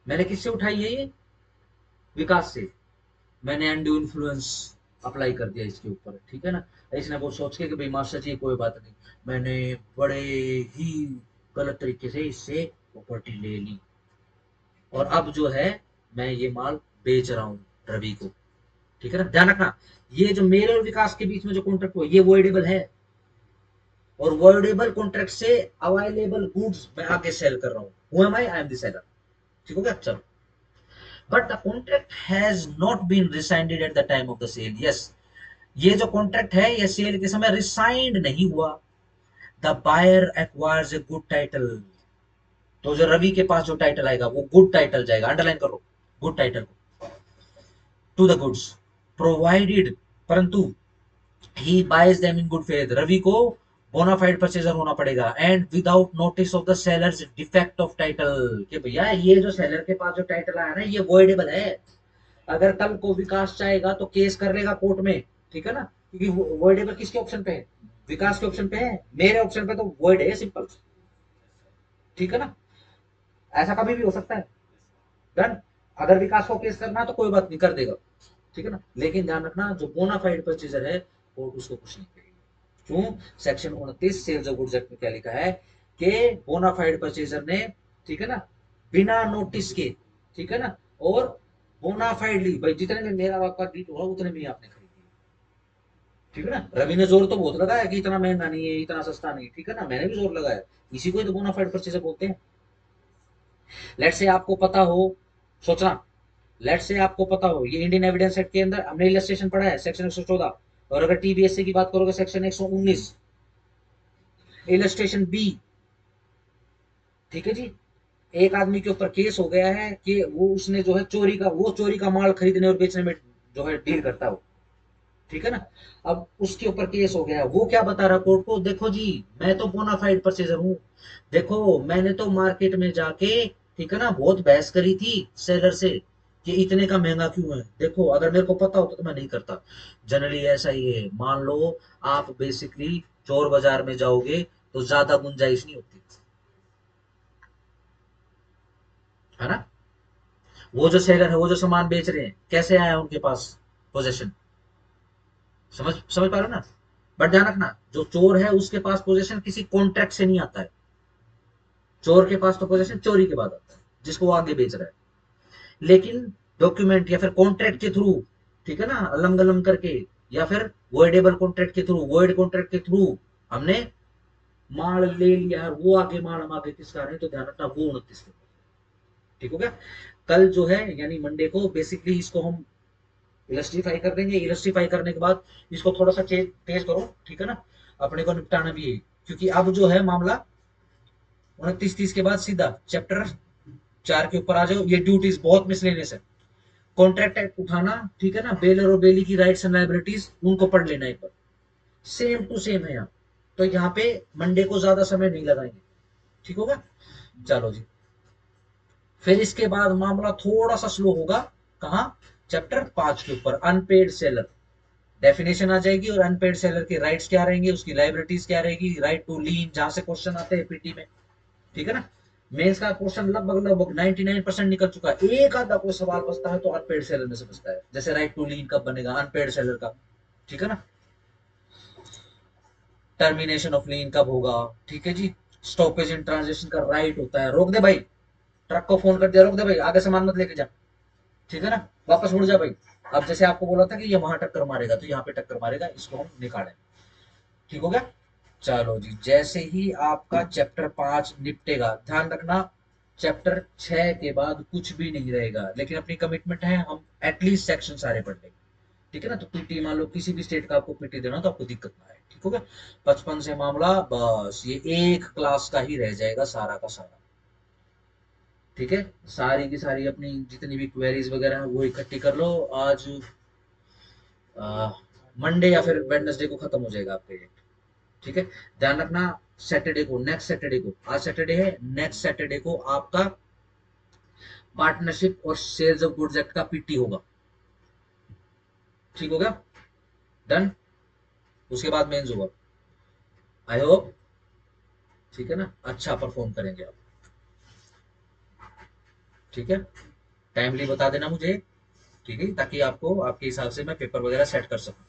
मैंने किससे उठाई है ये, विकास से। मैंने अनड्यू इन्फ्लुएंस अप्लाई कर दिया इसके ऊपर, ठीक है ना। इसने वो सोच के कि भाई मास्टर जी कोई बात नहीं, मैंने बड़े ही गलत तरीके से इससे प्रॉपर्टी ले ली, और अब जो है मैं ये माल बेच रहा हूँ रवि को, ठीक है ना। ध्यान रखना, ये जो मेरे और विकास के बीच में जो कॉन्ट्रैक्ट हुआ ये वॉइडेबल है, और वॉइडेबल कॉन्ट्रैक्ट से अवेलेबल गुड्स मैं आगे सेल कर रहा हूँ। Who am I am the seller, ठीक हो गया। चलो, but the contract has not been rescinded at the time of the sale. Yes, ये जो कॉन्ट्रैक्ट है ये सेल के समय रिसाइंड नहीं हुआ। The buyer acquires a good title, तो जो रवि के पास जो टाइटल आएगा वो गुड टाइटल जाएगा, अंडरलाइन करो good title to the goods provided, परंतु he buys them in good faith, Ravi को बोनाफाइड परचेजर होना पड़ेगा, and without notice of the seller's defect of title, कि भैया ये जो सेलर के पास जो टाइटल आया ना ये वॉइडेबल है। अगर कल को विकास चाहेगा तो केस कर लेगा कोर्ट में, ठीक है ना, क्योंकि वॉइडेबल किसके ऑप्शन पे है, विकास के ऑप्शन पे है, मेरे ऑप्शन पे तो वॉइड है, सिंपल, ठीक है ना। ऐसा कभी भी हो सकता है, डन। अगर विकास को केस करना है तो कोई बात नहीं, कर देगा, ठीक है ना, लेकिन ध्यान रखना जो बोनाफाइड परचेजर है कोर्ट उसको कुछ नहीं करेगी। क्यों, section 29 sales of goods act में क्या लिखा है कि बोनाफाइड परचेजर ने, ठीक है ना, बिना नोटिस के, ठीक है ना, और बोनाफाइडली, भाई जितने में मेरा आपका डील होगा उतने में आपने खरीदी, ठीक है ना। रवि ने जोर तो बहुत लगाया कि इतना महंगा नहीं है, इतना सस्ता नहीं, ठीक है ना, मैंने भी जोर लगाया, इसी को ही तो बोनाफाइड परचेजर बोलते हैं। लेट से आपको पता हो, सोचना, लेट से आपको पता हो ये इंडियन एविडेंस एक्ट के अंदर हमने इलस्ट्रेशन पढ़ा है सेक्शन 114, और अगर टीबीएससी की बात करोगे सेक्शन 119 इलस्ट्रेशन बी, ठीक है जी। एक आदमी के ऊपर केस हो गया है कि वो उसने जो है चोरी का माल खरीदने और बेचने में जो है डील करता हो, ठीक है ना। अब उसके ऊपर केस हो गया, वो क्या बता रहा कोर्ट को, देखो जी मैं तो बोनाफाइड परचेजर हूं, देखो मैंने तो मार्केट में जाके, ठीक है ना, बहुत बहस करी थी सेलर से कि इतने का महंगा क्यों है। देखो अगर मेरे को पता होता तो मैं नहीं करता। जनरली ऐसा ही है। मान लो आप बेसिकली चोर बाजार में जाओगे तो ज्यादा गुंजाइश नहीं होती, है ना। वो जो सेलर है, वो जो सामान बेच रहे हैं, कैसे आया उनके पास पोजेशन, समझ पा रहे हो ना। बट ध्यान रखना, जो चोर है उसके पास पोजेशन किसी कॉन्ट्रैक्ट से नहीं आता है। चोर के पास तो पोजेशन चोरी के बाद आता है, जिसको वो आगे बेच रहा है। लेकिन डॉक्यूमेंट या फिर कॉन्ट्रैक्ट के थ्रू, ठीक है ना, अलम गलम करके, या फिर वॉइडेबल कॉन्ट्रैक्ट के थ्रू, वॉइड कॉन्ट्रैक्ट के थ्रू हमने माल ले लिया है, वो आगे माल हम आगे किसका रहे हैं, तो ध्यान रखना वो 29 के, ठीक हो गया। कल जो है यानी मंडे को बेसिकली इसको हम इलस्ट्रीफाई कर देंगे। इलस्ट्रीफाई करने के बाद इसको थोड़ा सा तेज करो, ठीक है ना, अपने को निपटाना भी है। क्योंकि अब जो है मामला 29-30 के बाद सीधा चैप्टर 4 के ऊपर आ जाओ। ये ड्यूटीज बहुत मिसलेनियस है। कॉन्ट्रैक्ट एक्ट उठाना, ठीक है ना, बेलर और बेली की राइट्स एंड लाइबिलिटीज, उनको पढ़ लेना एक बार। सेम टू सेम है यहाँ। तो यहाँ पे मंडे को ज्यादा समय नहीं लगाएंगे, ठीक होगा। चलो जी। फिर इसके बाद मामला थोड़ा सा स्लो होगा। कहा, चैप्टर 5 के ऊपर अनपेड सेलर डेफिनेशन आ जाएगी, और अनपेड सेलर के राइट्स क्या रहेंगे, उसकी लाइबिलिटीज क्या रहेगी, राइट टू लीन, जहां से क्वेश्चन आते हैं पीटी में, ठीक है ना। मेंस का क्वेश्चन लगभग लगभग 99% निकल चुका है। एक आधा कोई सवाल बचता है तो अनपेड सेलर में से बचता है, जैसे राइट टू लीन कब बनेगा अनपेड सेलर का, ठीक है ना। टर्मिनेशन ऑफ लीन कब होगा, ठीक है जी। स्टॉपेज इन ट्रांजेक्शन का राइट होता है। रोक दे भाई, ट्रक को फोन कर दिया, रोक दे भाई, आगे सामान मत लेके जा, ठीक है ना, वापस मुड़ जा भाई। अब जैसे आपको बोला था कि ये वहां टक्कर मारेगा तो यहाँ पे टक्कर मारेगा, इसको हम निकालें, ठीक हो गया। चलो जी, जैसे ही आपका चैप्टर 5 निपटेगा, ध्यान रखना चैप्टर 6 के बाद कुछ भी नहीं रहेगा, लेकिन अपनी कमिटमेंट है हम एटलीस्ट सेक्शन सारे पढ़ लेंगे, ठीक है ना। तो पीटी मान लो किसी भी स्टेट का आपको पीटी देना तो आपको दिक्कत ना आए, ठीक हो गया। 55 से मामला बस ये एक क्लास का ही रह जाएगा सारा का सारा, ठीक है। सारी की सारी अपनी जितनी भी क्वेरीज वगैरह है वो इकट्ठी कर लो। आज मंडे या फिर वेडनेसडे को खत्म हो जाएगा आपका ये, ठीक है। ध्यान रखना, सैटरडे को, नेक्स्ट सैटरडे को, आज सैटरडे है, नेक्स्ट सैटरडे को आपका पार्टनरशिप और सेल्स ऑफ गुड्स एक्ट का पीटी होगा, ठीक हो गया, डन। उसके बाद मेंस होगा, आई होप, ठीक है ना, अच्छा परफॉर्म करेंगे आप, ठीक है। टाइमली बता देना मुझे, ठीक है, ताकि आपको आपके हिसाब से मैं पेपर वगैरह सेट कर सकूं।